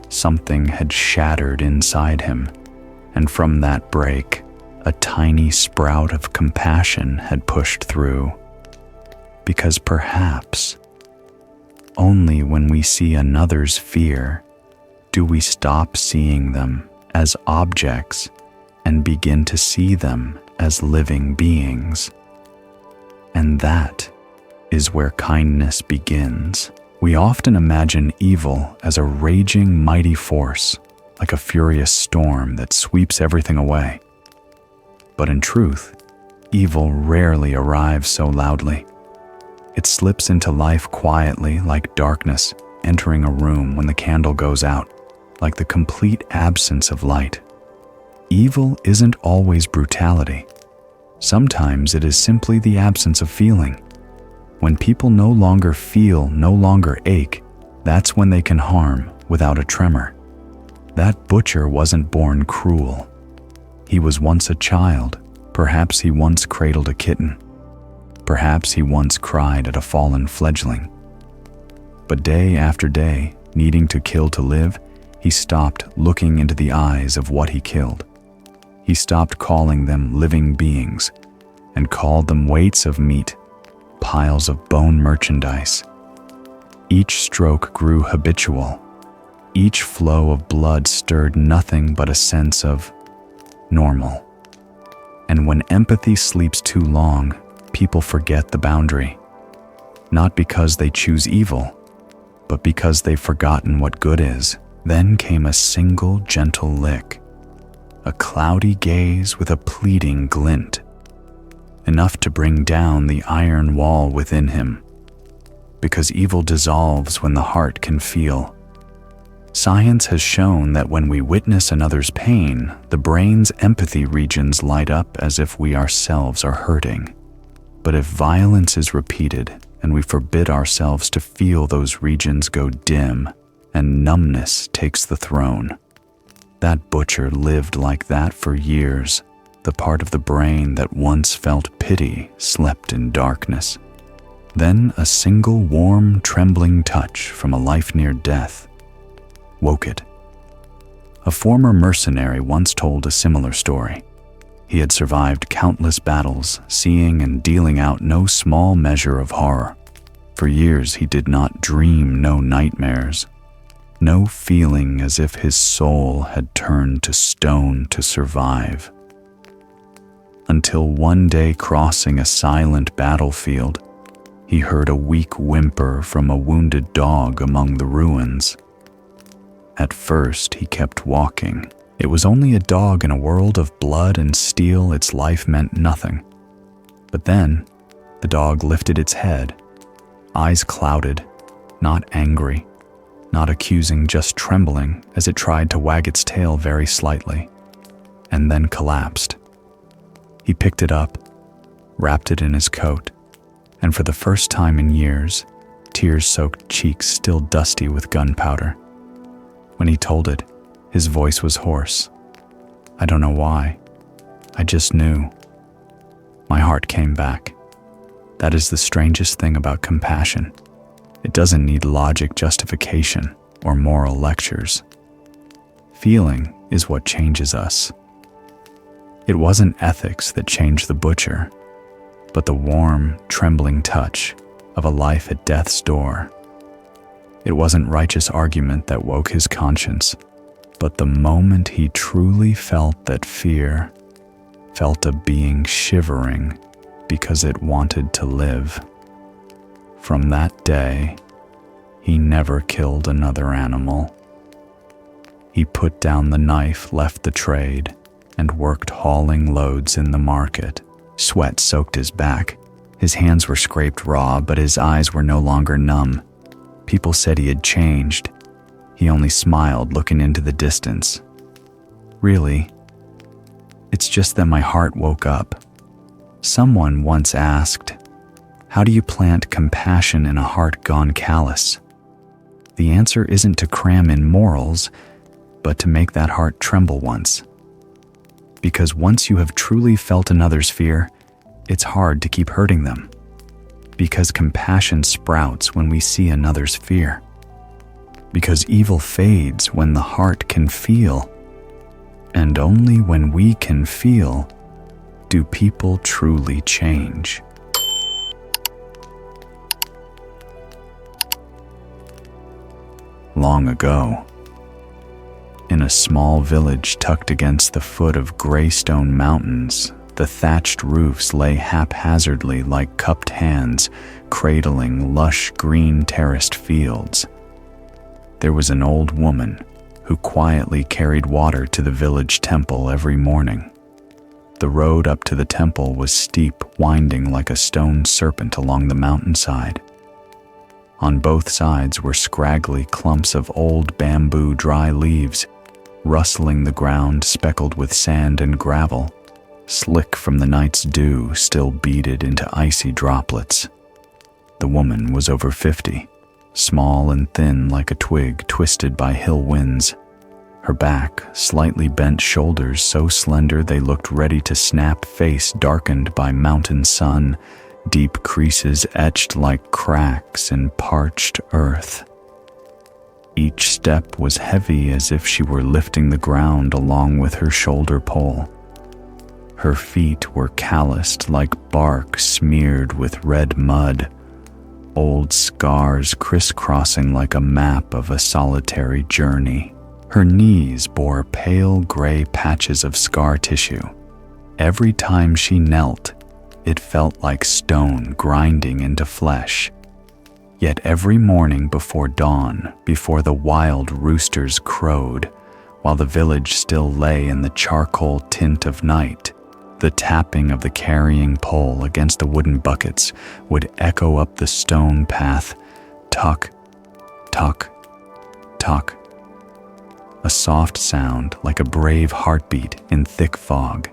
something had shattered inside him, And from that break, a tiny sprout of compassion had pushed through. Because perhaps only when we see another's fear do we stop seeing them as objects and begin to see them as living beings. And that is where kindness begins. We often imagine evil as a raging, mighty force, like a furious storm that sweeps everything away. But in truth, evil rarely arrives so loudly. It slips into life quietly, like darkness entering a room when the candle goes out, like the complete absence of light. Evil isn't always brutality. Sometimes it is simply the absence of feeling. When people no longer feel, no longer ache, that's when they can harm without a tremor. That butcher wasn't born cruel. He was once a child. Perhaps he once cradled a kitten. Perhaps he once cried at a fallen fledgling. But day after day, needing to kill to live, he stopped looking into the eyes of what he killed. He stopped calling them living beings and called them weights of meat, piles of bone merchandise. Each stroke grew habitual. Each flow of blood stirred nothing but a sense of normal. And when empathy sleeps too long, people forget the boundary. Not because they choose evil, but because they've forgotten what good is. Then came a single gentle lick, a cloudy gaze with a pleading glint, enough to bring down the iron wall within him. Because evil dissolves when the heart can feel. Science has shown that when we witness another's pain, the brain's empathy regions light up as if we ourselves are hurting. But if violence is repeated and we forbid ourselves to feel, those regions go dim and numbness takes the throne. That butcher lived like that for years. The part of the brain that once felt pity slept in darkness. Then a single warm, trembling touch from a life near death woke it. A former mercenary once told a similar story. He had survived countless battles, seeing and dealing out no small measure of horror. For years he did not dream no nightmares, no feeling as if his soul had turned to stone to survive. Until one day, crossing a silent battlefield, he heard a weak whimper from a wounded dog among the ruins. At first, he kept walking. It was only a dog in a world of blood and steel. Its life meant nothing. But then, the dog lifted its head, eyes clouded, not angry, not accusing, just trembling as it tried to wag its tail very slightly, and then collapsed. He picked it up, wrapped it in his coat, and for the first time in years, tears-soaked cheeks still dusty with gunpowder. When he told it, his voice was hoarse. I don't know why. I just knew. My heart came back. That is the strangest thing about compassion. It doesn't need logic justification or moral lectures. Feeling is what changes us. It wasn't ethics that changed the butcher, but the warm, trembling touch of a life at death's door. It wasn't righteous argument that woke his conscience, but the moment he truly felt that fear, felt a being shivering because it wanted to live. From that day, he never killed another animal. He put down the knife, left the trade, and worked hauling loads in the market. Sweat soaked his back. His hands were scraped raw, but his eyes were no longer numb. People said he had changed. He only smiled, looking into the distance. Really, it's just that my heart woke up. Someone once asked, how do you plant compassion in a heart gone callous? The answer isn't to cram in morals, but to make that heart tremble once. Because once you have truly felt another's fear, it's hard to keep hurting them. Because compassion sprouts when we see another's fear. Because evil fades when the heart can feel. And only when we can feel do people truly change. Long ago, in a small village tucked against the foot of gray stone mountains, the thatched roofs lay haphazardly like cupped hands, cradling lush green terraced fields. There was an old woman who quietly carried water to the village temple every morning. The road up to the temple was steep, winding like a stone serpent along the mountainside. On both sides were scraggly clumps of old bamboo dry leaves, rustling the ground speckled with sand and gravel, slick from the night's dew still beaded into icy droplets. The woman was over 50, small and thin like a twig twisted by hill winds. Her back, slightly bent shoulders so slender they looked ready to snap, face darkened by mountain sun, deep creases etched like cracks in parched earth. Each step was heavy as if she were lifting the ground along with her shoulder pole. Her feet were calloused like bark smeared with red mud, old scars crisscrossing like a map of a solitary journey. Her knees bore pale gray patches of scar tissue. Every time she knelt, it felt like stone grinding into flesh. Yet every morning before dawn, before the wild roosters crowed, while the village still lay in the charcoal tint of night, the tapping of the carrying pole against the wooden buckets would echo up the stone path, tuck, tuck, tuck. A soft sound like a brave heartbeat in thick fog.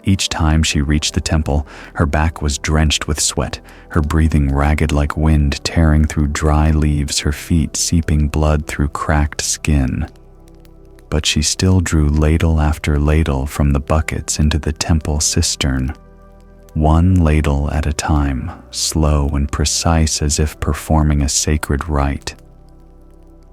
Each time she reached the temple, her back was drenched with sweat, her breathing ragged like wind tearing through dry leaves, her feet seeping blood through cracked skin. But she still drew ladle after ladle from the buckets into the temple cistern, one ladle at a time, slow and precise as if performing a sacred rite.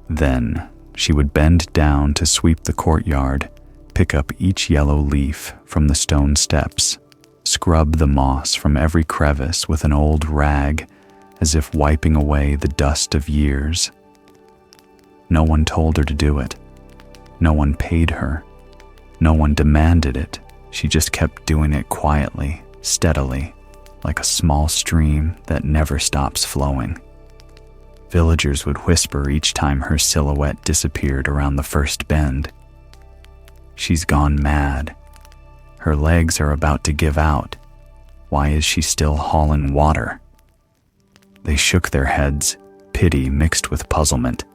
Then she would bend down to sweep the courtyard, pick up each yellow leaf from the stone steps, scrub the moss from every crevice with an old rag, as if wiping away the dust of years. No one told her to do it. No one paid her. No one demanded it. She just kept doing it quietly, steadily, like a small stream that never stops flowing. Villagers would whisper each time her silhouette disappeared around the first bend. She's gone mad. Her legs are about to give out. Why is she still hauling water? They shook their heads, pity mixed with puzzlement,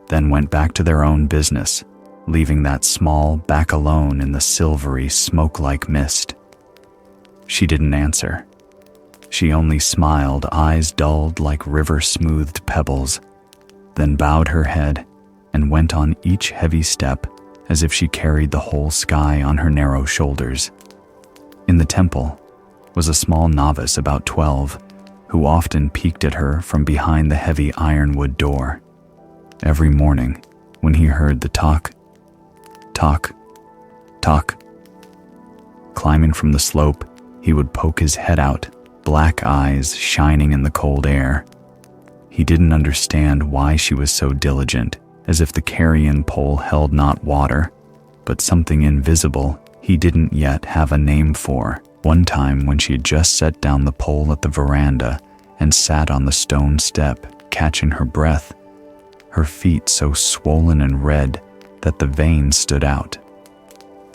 then went back to their own business, leaving that small back alone in the silvery, smoke-like mist. She didn't answer. She only smiled, eyes dulled like river-smoothed pebbles, then bowed her head and went on each heavy step as if she carried the whole sky on her narrow shoulders. In the temple was a small novice about 12 who often peeked at her from behind the heavy ironwood door. Every morning, when he heard the talk, talk, talk, climbing from the slope, he would poke his head out, black eyes shining in the cold air. He didn't understand why she was so diligent, as if the carrion pole held not water, but something invisible he didn't yet have a name for. One time when she had just set down the pole at the veranda and sat on the stone step, catching her breath, her feet so swollen and red that the veins stood out.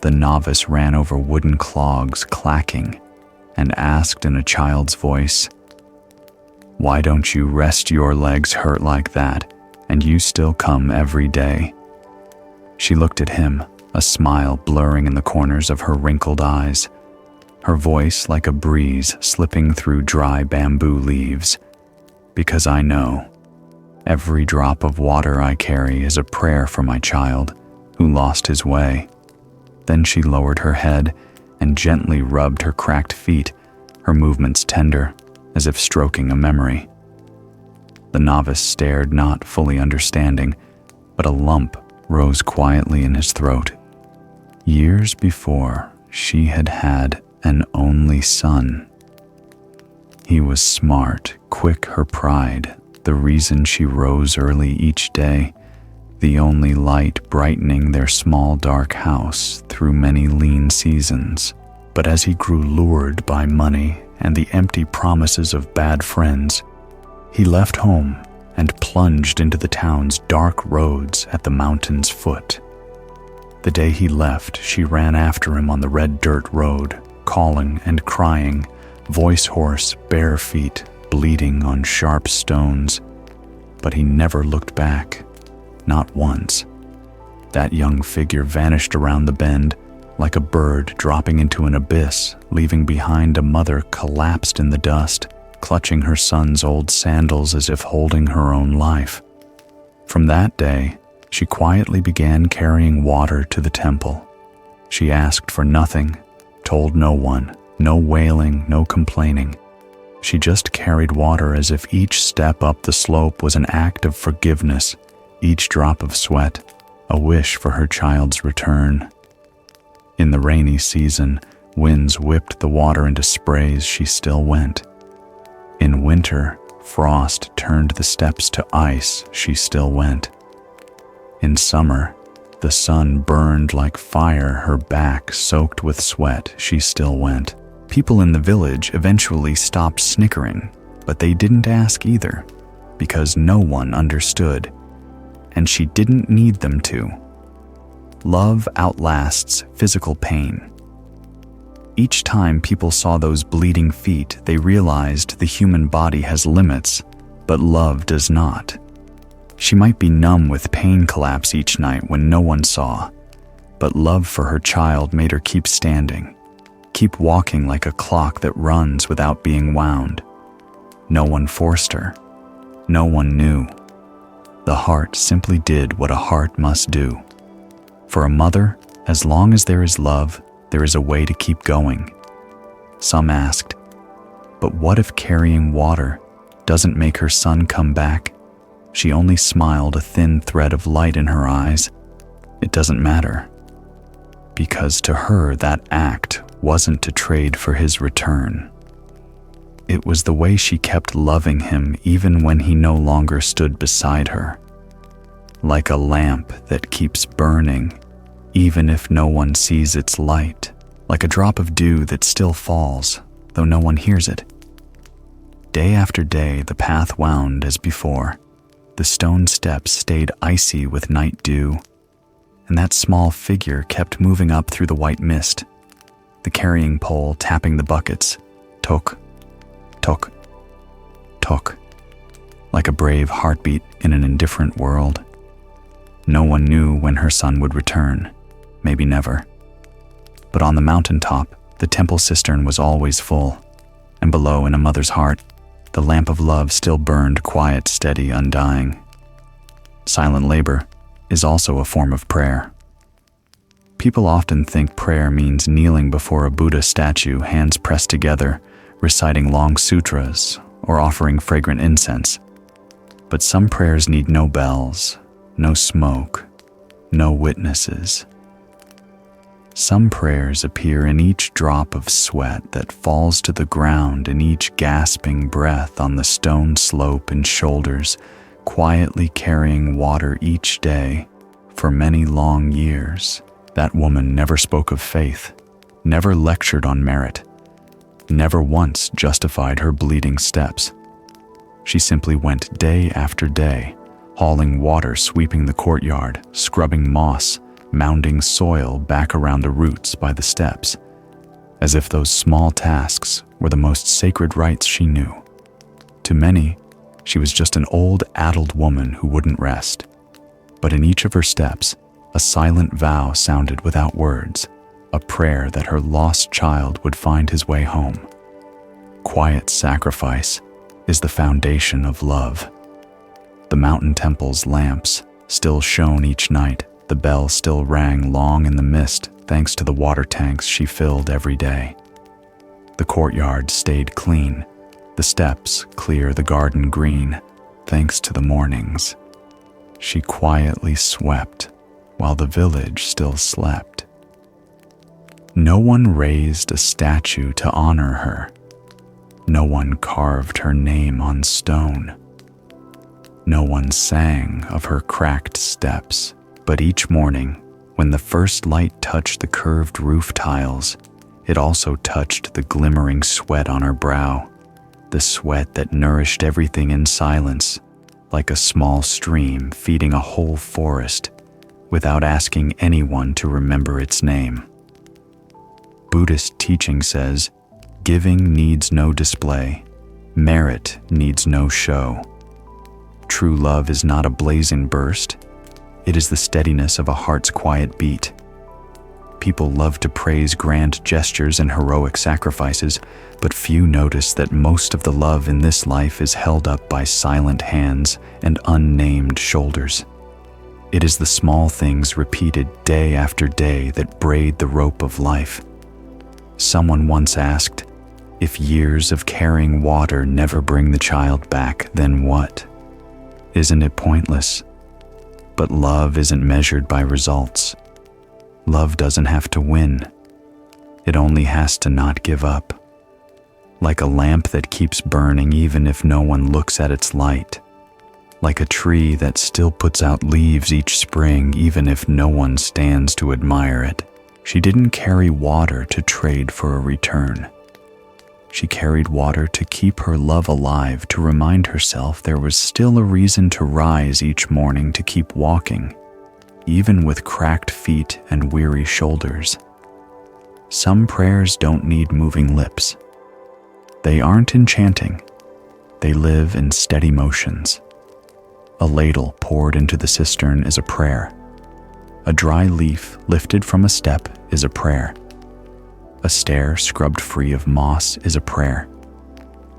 The novice ran over wooden clogs clacking and asked in a child's voice, "Why don't you rest your legs hurt like that, and you still come every day?" She looked at him, a smile blurring in the corners of her wrinkled eyes, her voice like a breeze slipping through dry bamboo leaves. "Because I know. Every drop of water I carry is a prayer for my child who lost his way." Then she lowered her head and gently rubbed her cracked feet, her movements tender, as if stroking a memory. The novice stared, not fully understanding, but a lump rose quietly in his throat. Years before, she had had an only son. He was smart, quick, her pride, the reason she rose early each day, the only light brightening their small dark house through many lean seasons. But as he grew lured by money and the empty promises of bad friends, he left home and plunged into the town's dark roads at the mountain's foot. The day he left, she ran after him on the red dirt road, calling and crying, voice hoarse, bare feet, bleeding on sharp stones. But he never looked back, not once. That young figure vanished around the bend, like a bird dropping into an abyss, leaving behind a mother collapsed in the dust, clutching her son's old sandals as if holding her own life. From that day, she quietly began carrying water to the temple. She asked for nothing, told no one, no wailing, no complaining. She just carried water as if each step up the slope was an act of forgiveness, each drop of sweat, a wish for her child's return. In the rainy season, winds whipped the water into sprays. She still went. In winter, frost turned the steps to ice. She still went. In summer, the sun burned like fire, her back soaked with sweat. She still went. People in the village eventually stopped snickering, but they didn't ask either, because no one understood, and she didn't need them to. Love outlasts physical pain. Each time people saw those bleeding feet, they realized the human body has limits, but love does not. She might be numb with pain collapse each night when no one saw, but love for her child made her keep standing, keep walking like a clock that runs without being wound. No one forced her. No one knew. The heart simply did what a heart must do. For a mother, as long as there is love, there is a way to keep going. Some asked, but what if carrying water doesn't make her son come back? She only smiled, a thin thread of light in her eyes. It doesn't matter. Because to her, that act wasn't to trade for his return. It was the way she kept loving him even when he no longer stood beside her. Like a lamp that keeps burning, even if no one sees its light. Like a drop of dew that still falls, though no one hears it. Day after day, the path wound as before. The stone steps stayed icy with night dew, and that small figure kept moving up through the white mist, the carrying pole tapping the buckets, tok, tok, tok, like a brave heartbeat in an indifferent world. No one knew when her son would return, maybe never. But on the mountaintop, the temple cistern was always full, and below in a mother's heart, the lamp of love still burned quiet, steady, undying. Silent labor is also a form of prayer. People often think prayer means kneeling before a Buddha statue, hands pressed together, reciting long sutras, or offering fragrant incense. But some prayers need no bells, no smoke, no witnesses. Some prayers appear in each drop of sweat that falls to the ground, in each gasping breath on the stone slope and shoulders, quietly carrying water each day for many long years. That woman never spoke of faith, never lectured on merit, never once justified her bleeding steps. She simply went day after day, hauling water, sweeping the courtyard, scrubbing moss, mounding soil back around the roots by the steps, as if those small tasks were the most sacred rites she knew. To many, she was just an old, addled woman who wouldn't rest. But in each of her steps, a silent vow sounded without words, a prayer that her lost child would find his way home. Quiet sacrifice is the foundation of love. The mountain temple's lamps still shone each night. The bell still rang long in the mist, thanks to the water tanks she filled every day. The courtyard stayed clean, the steps clear, the garden green, thanks to the mornings. She quietly swept while the village still slept. No one raised a statue to honor her. No one carved her name on stone. No one sang of her cracked steps, but each morning, when the first light touched the curved roof tiles, it also touched the glimmering sweat on her brow, the sweat that nourished everything in silence, like a small stream feeding a whole forest without asking anyone to remember its name. Buddhist teaching says, giving needs no display, merit needs no show. True love is not a blazing burst, it is the steadiness of a heart's quiet beat. People love to praise grand gestures and heroic sacrifices, but few notice that most of the love in this life is held up by silent hands and unnamed shoulders. It is the small things repeated day after day that braid the rope of life. Someone once asked, if years of carrying water never bring the child back, then what? Isn't it pointless? But love isn't measured by results. Love doesn't have to win. It only has to not give up. Like a lamp that keeps burning even if no one looks at its light. Like a tree that still puts out leaves each spring even if no one stands to admire it. She didn't carry water to trade for a return. She carried water to keep her love alive, to remind herself there was still a reason to rise each morning to keep walking, even with cracked feet and weary shoulders. Some prayers don't need moving lips. They aren't enchanting. They live in steady motions. A ladle poured into the cistern is a prayer. A dry leaf lifted from a step is a prayer. A stair scrubbed free of moss is a prayer.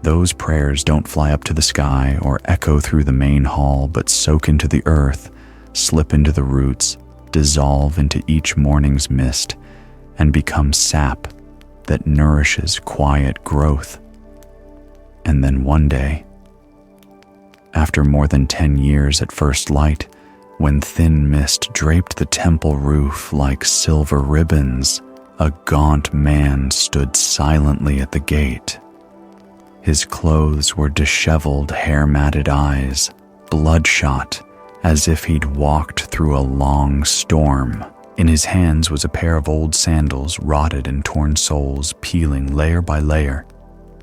Those prayers don't fly up to the sky or echo through the main hall, but soak into the earth, slip into the roots, dissolve into each morning's mist, and become sap that nourishes quiet growth. And then one day, after more than 10 years at first light, when thin mist draped the temple roof like silver ribbons, a gaunt man stood silently at the gate. His clothes were disheveled, hair-matted eyes, bloodshot, as if he'd walked through a long storm. In his hands was a pair of old sandals, rotted and torn soles peeling layer by layer,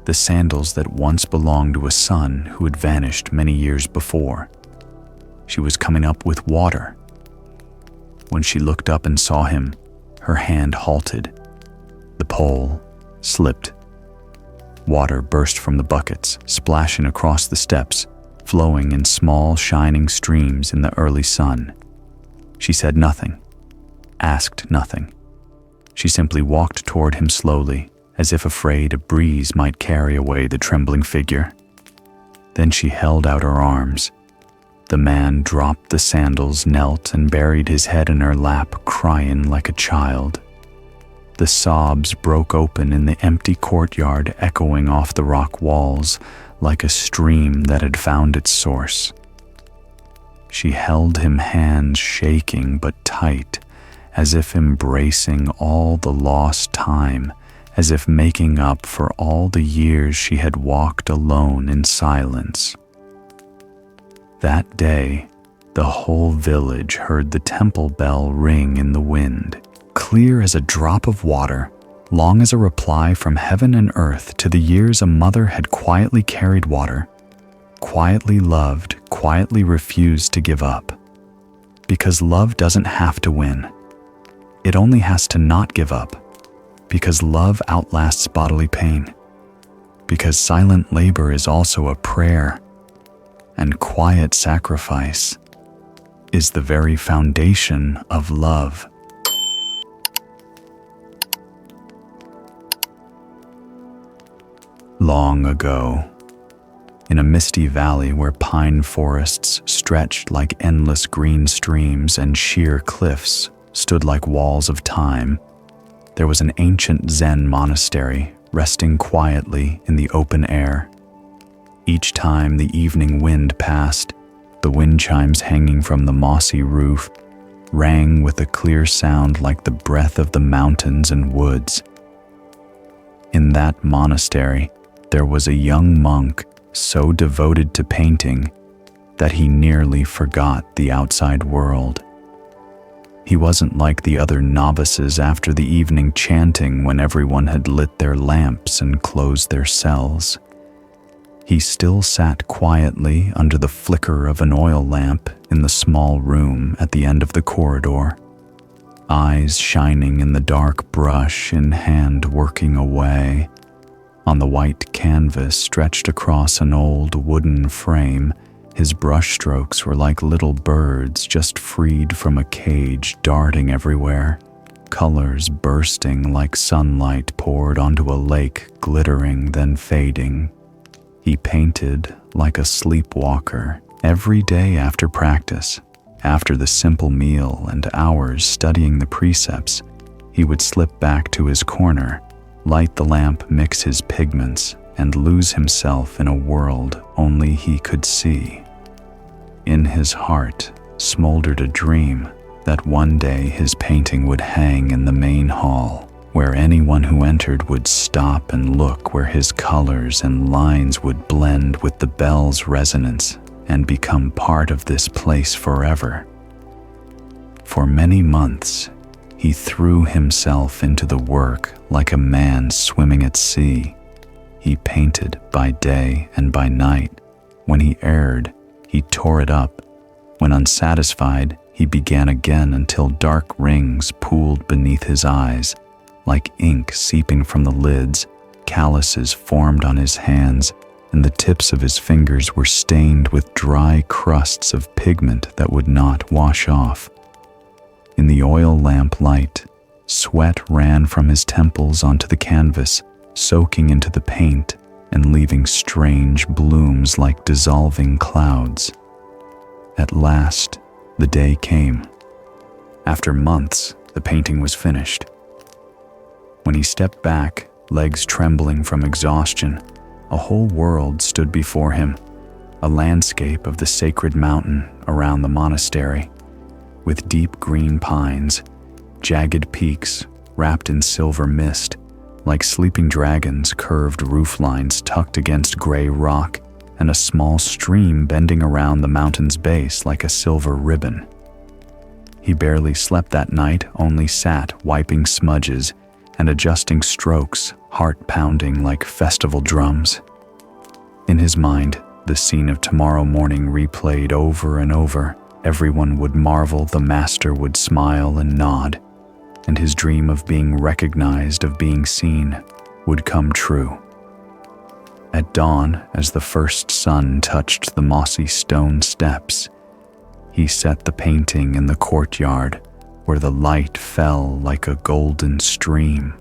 the sandals that once belonged to a son who had vanished many years before. She was coming up with water. When she looked up and saw him, her hand halted. The pole slipped. Water burst from the buckets, splashing across the steps, flowing in small, shining streams in the early sun. She said nothing, asked nothing. She simply walked toward him slowly, as if afraid a breeze might carry away the trembling figure. Then she held out her arms. The man dropped the sandals, knelt, and buried his head in her lap, crying like a child. The sobs broke open in the empty courtyard, echoing off the rock walls like a stream that had found its source. She held him, hands shaking but tight, as if embracing all the lost time, as if making up for all the years she had walked alone in silence. That day, the whole village heard the temple bell ring in the wind, clear as a drop of water, long as a reply from heaven and earth to the years a mother had quietly carried water, quietly loved, quietly refused to give up. Because love doesn't have to win. It only has to not give up. Because love outlasts bodily pain. Because silent labor is also a prayer. And quiet sacrifice is the very foundation of love. Long ago, in a misty valley where pine forests stretched like endless green streams and sheer cliffs stood like walls of time, there was an ancient Zen monastery resting quietly in the open air. Each time the evening wind passed, the wind chimes hanging from the mossy roof rang with a clear sound like the breath of the mountains and woods. In that monastery, there was a young monk so devoted to painting that he nearly forgot the outside world. He wasn't like the other novices after the evening chanting when everyone had lit their lamps and closed their cells. He still sat quietly under the flicker of an oil lamp in the small room at the end of the corridor, eyes shining in the dark brush in hand working away. On the white canvas stretched across an old wooden frame, his brushstrokes were like little birds just freed from a cage darting everywhere, colors bursting like sunlight poured onto a lake, glittering then fading. He painted like a sleepwalker every day after practice. After the simple meal and hours studying the precepts, he would slip back to his corner, light the lamp, mix his pigments, and lose himself in a world only he could see. In his heart smoldered a dream that one day his painting would hang in the main hall, where anyone who entered would stop and look, where his colors and lines would blend with the bell's resonance and become part of this place forever. For many months, he threw himself into the work like a man swimming at sea. He painted by day and by night. When he erred, he tore it up. When unsatisfied, he began again until dark rings pooled beneath his eyes. Like ink seeping from the lids, calluses formed on his hands, and the tips of his fingers were stained with dry crusts of pigment that would not wash off. In the oil lamp light, sweat ran from his temples onto the canvas, soaking into the paint and leaving strange blooms like dissolving clouds. At last, the day came. After months, the painting was finished. When he stepped back, legs trembling from exhaustion, a whole world stood before him, a landscape of the sacred mountain around the monastery, with deep green pines, jagged peaks wrapped in silver mist, like sleeping dragons, curved roof lines tucked against gray rock, and a small stream bending around the mountain's base like a silver ribbon. He barely slept that night, only sat wiping smudges and adjusting strokes, heart pounding like festival drums. In his mind, the scene of tomorrow morning replayed over and over. Everyone would marvel, the master would smile and nod, and his dream of being recognized, of being seen, would come true. At dawn, as the first sun touched the mossy stone steps, he set the painting in the courtyard, where the light fell like a golden stream.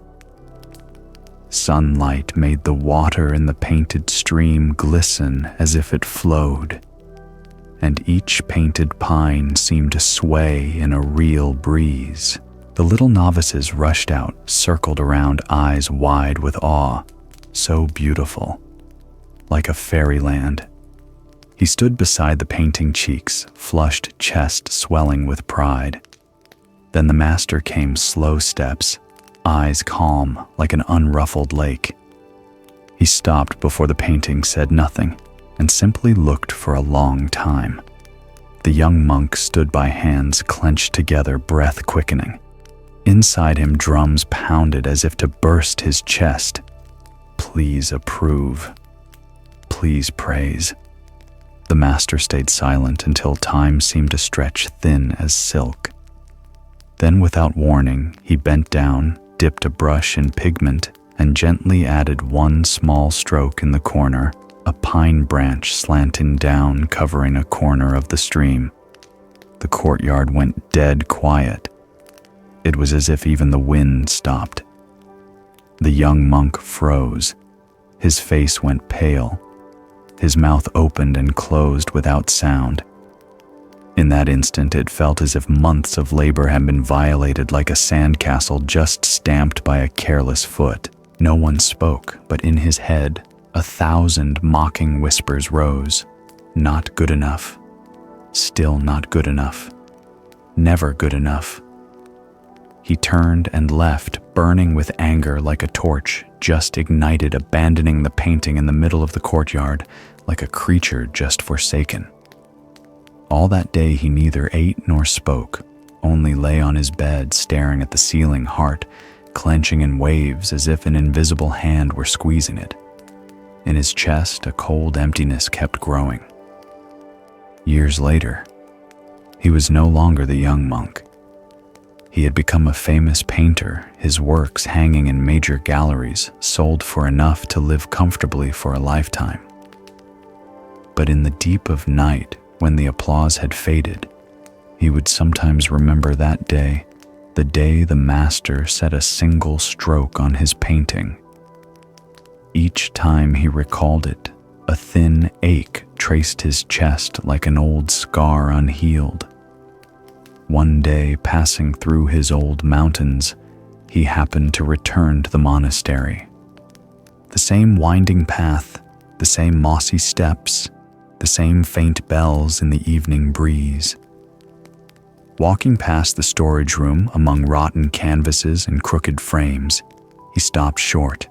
Sunlight made the water in the painted stream glisten as if it flowed, and each painted pine seemed to sway in a real breeze. The little novices rushed out, circled around, eyes wide with awe. So beautiful, like a fairyland. He stood beside the painting, cheeks, flushed chest swelling with pride. Then the master came, slow steps, eyes calm like an unruffled lake. He stopped before the painting, said nothing, and simply looked for a long time. The young monk stood by, hands clenched together, breath quickening. Inside him, drums pounded as if to burst his chest. Please approve. Please praise. The master stayed silent until time seemed to stretch thin as silk. Then, without warning, he bent down, dipped a brush in pigment, and gently added one small stroke in the corner, a pine branch slanting down, covering a corner of the stream. The courtyard went dead quiet. It was as if even the wind stopped. The young monk froze. His face went pale. His mouth opened and closed without sound. In that instant, it felt as if months of labor had been violated, like a sandcastle just stamped by a careless foot. No one spoke, but in his head, 1,000 mocking whispers rose. Not good enough. Still not good enough. never good enough. He turned and left, burning with anger like a torch just ignited, abandoning the painting in the middle of the courtyard like a creature just forsaken. All that day he neither ate nor spoke, only lay on his bed staring at the ceiling, heart clenching in waves as if an invisible hand were squeezing it. In his chest, a cold emptiness kept growing. Years later, he was no longer the young monk. He had become a famous painter, his works hanging in major galleries, sold for enough to live comfortably for a lifetime. But in the deep of night, when the applause had faded, he would sometimes remember that day, the day the master set a single stroke on his painting. Each time he recalled it, a thin ache traced his chest like an old scar unhealed. One day, passing through his old mountains, he happened to return to the monastery. The same winding path, the same mossy steps, the same faint bells in the evening breeze. Walking past the storage room among rotten canvases and crooked frames, he stopped short.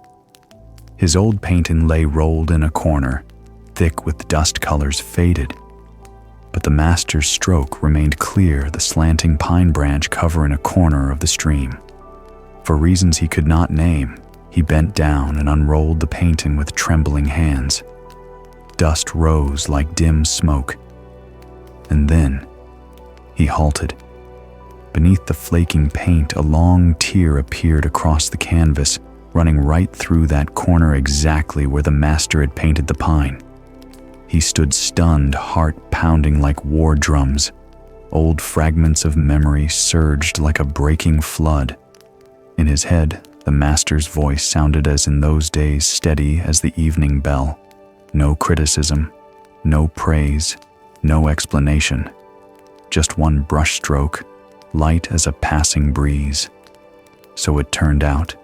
His old painting lay rolled in a corner, thick with dust colors faded. But the master's stroke remained clear, the slanting pine branch covering a corner of the stream. For reasons he could not name, he bent down and unrolled the painting with trembling hands. Dust rose like dim smoke. And then he halted. Beneath the flaking paint, a long tear appeared across the canvas, running right through that corner exactly where the master had painted the pine. He stood stunned, heart pounding like war drums. Old fragments of memory surged like a breaking flood. In his head, the master's voice sounded as in those days, steady as the evening bell. No criticism, no praise, no explanation. Just one brushstroke, light as a passing breeze. So it turned out.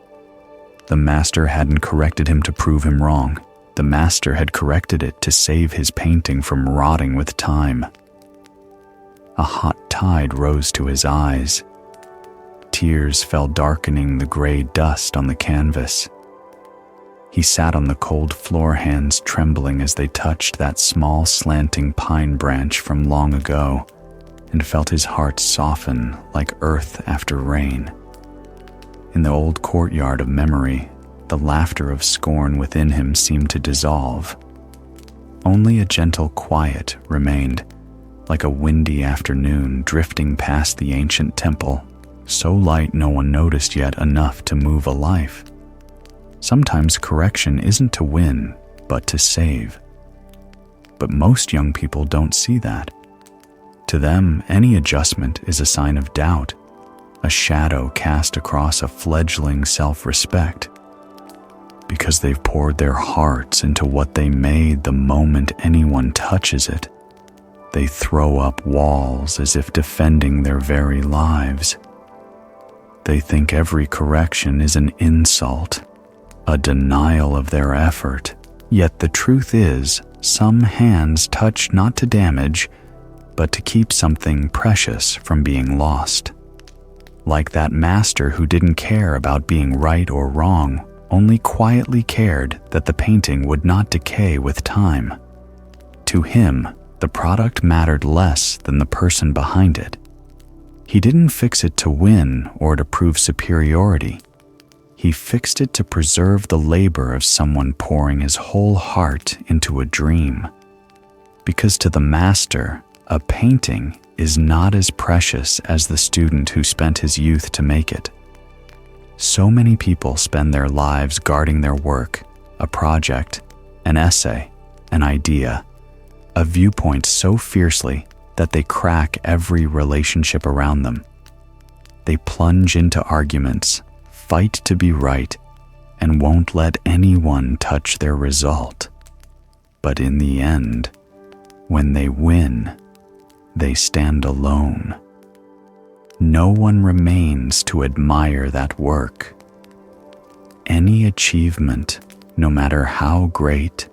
The master hadn't corrected him to prove him wrong. The master had corrected it to save his painting from rotting with time. A hot tide rose to his eyes. Tears fell darkening the gray dust on the canvas. He sat on the cold floor, hands trembling as they touched that small slanting pine branch from long ago, and felt his heart soften like earth after rain. In the old courtyard of memory, the laughter of scorn within him seemed to dissolve. Only a gentle quiet remained, like a windy afternoon drifting past the ancient temple, so light no one noticed yet enough to move a life. Sometimes correction isn't to win, but to save. But most young people don't see that. To them, any adjustment is a sign of doubt, a shadow cast across a fledgling self-respect. Because they've poured their hearts into what they made the moment anyone touches it, they throw up walls as if defending their very lives. They think every correction is an insult, a denial of their effort. Yet the truth is, some hands touch not to damage, but to keep something precious from being lost. Like that master who didn't care about being right or wrong, only quietly cared that the painting would not decay with time. To him, the product mattered less than the person behind it. He didn't fix it to win or to prove superiority. He fixed it to preserve the labor of someone pouring his whole heart into a dream. Because to the master, a painting is not as precious as the student who spent his youth to make it. So many people spend their lives guarding their work, a project, an essay, an idea, a viewpoint so fiercely that they crack every relationship around them. They plunge into arguments, fight to be right, and won't let anyone touch their result. But in the end, when they win, they stand alone. No one remains to admire that work. Any achievement, no matter how great,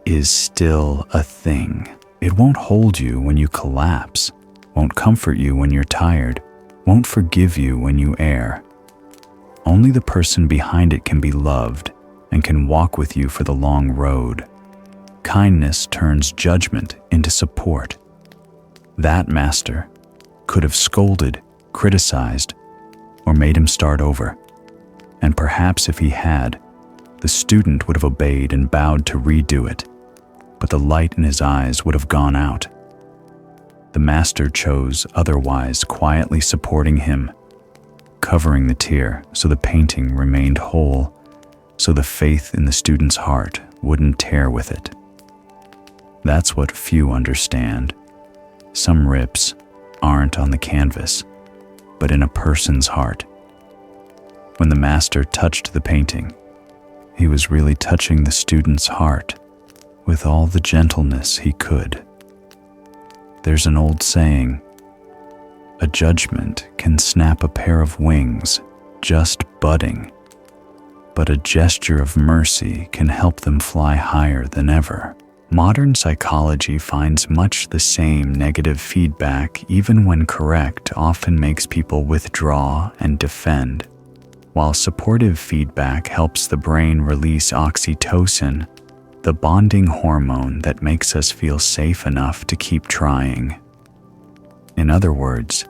is still a thing. It won't hold you when you collapse, won't comfort you when you're tired, won't forgive you when you err. Only the person behind it can be loved and can walk with you for the long road. Kindness turns judgment into support. That master could have scolded, criticized, or made him start over. And perhaps if he had, the student would have obeyed and bowed to redo it, but the light in his eyes would have gone out. The master chose otherwise, quietly supporting him, covering the tear so the painting remained whole, so the faith in the student's heart wouldn't tear with it. That's what few understand. Some rips aren't on the canvas, but in a person's heart. When the master touched the painting, he was really touching the student's heart with all the gentleness he could. There's an old saying, a judgment can snap a pair of wings just budding, but a gesture of mercy can help them fly higher than ever. Modern psychology finds much the same. Negative feedback, even when correct, often makes people withdraw and defend, while supportive feedback helps the brain release oxytocin, the bonding hormone that makes us feel safe enough to keep trying. In other words,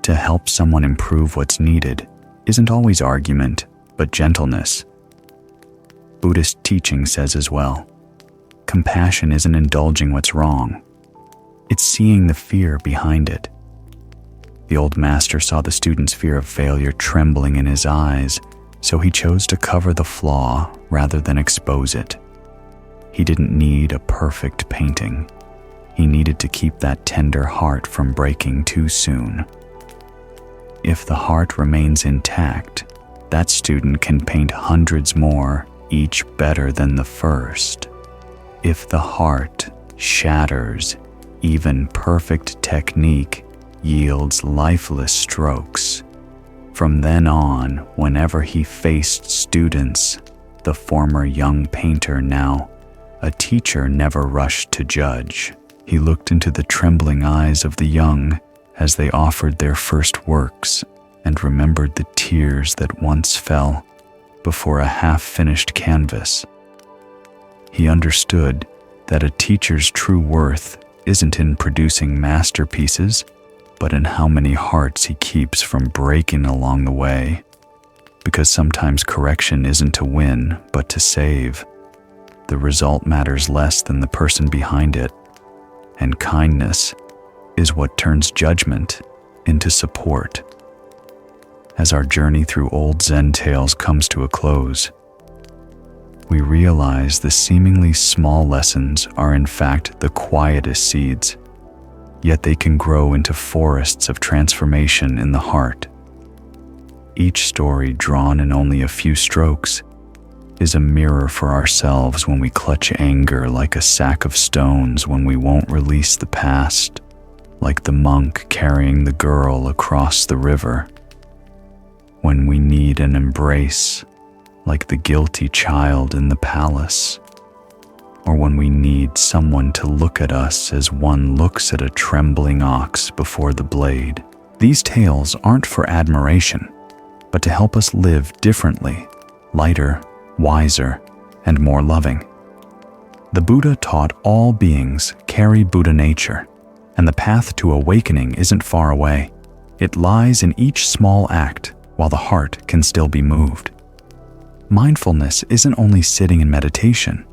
to help someone improve what's needed isn't always argument, but gentleness. Buddhist teaching says as well, compassion isn't indulging what's wrong. It's seeing the fear behind it. The old master saw the student's fear of failure trembling in his eyes, so he chose to cover the flaw rather than expose it. He didn't need a perfect painting. He needed to keep that tender heart from breaking too soon. If the heart remains intact, that student can paint hundreds more, each better than the first. If the heart shatters, even perfect technique yields lifeless strokes. From then on, whenever he faced students, the former young painter, now a teacher, never rushed to judge. He looked into the trembling eyes of the young as they offered their first works and remembered the tears that once fell before a half-finished canvas. He understood that a teacher's true worth isn't in producing masterpieces, but in how many hearts he keeps from breaking along the way. Because sometimes correction isn't to win, but to save. The result matters less than the person behind it, and kindness is what turns judgment into support. As our journey through old Zen tales comes to a close, we realize the seemingly small lessons are in fact the quietest seeds, yet they can grow into forests of transformation in the heart. Each story, drawn in only a few strokes, is a mirror for ourselves when we clutch anger like a sack of stones, when we won't release the past, like the monk carrying the girl across the river, when we need an embrace, like the guilty child in the palace, or when we need someone to look at us as one looks at a trembling ox before the blade. These tales aren't for admiration, but to help us live differently, lighter, wiser, and more loving. The Buddha taught all beings carry Buddha nature, and the path to awakening isn't far away. It lies in each small act while the heart can still be moved. Mindfulness isn't only sitting in meditation,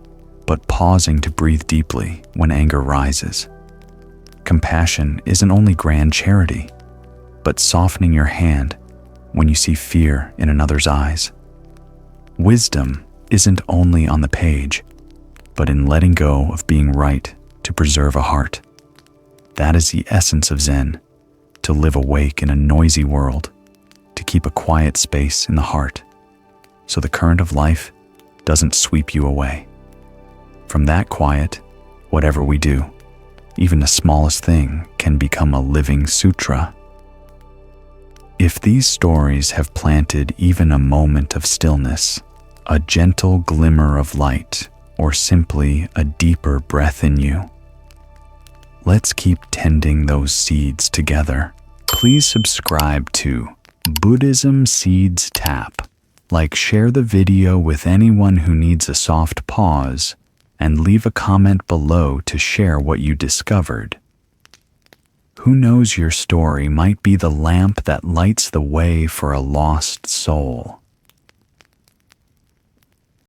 but pausing to breathe deeply when anger rises. Compassion isn't only grand charity, but softening your hand when you see fear in another's eyes. Wisdom isn't only on the page, but in letting go of being right to preserve a heart. That is the essence of Zen, to live awake in a noisy world, to keep a quiet space in the heart, so the current of life doesn't sweep you away. From that quiet, whatever we do, even the smallest thing, can become a living sutra. If these stories have planted even a moment of stillness, a gentle glimmer of light, or simply a deeper breath in you, Let's keep tending those seeds together. Please subscribe to Buddhism Seeds Tap. Share the video with anyone who needs a soft pause, and leave a comment below to share what you discovered. Who knows, your story might be the lamp that lights the way for a lost soul.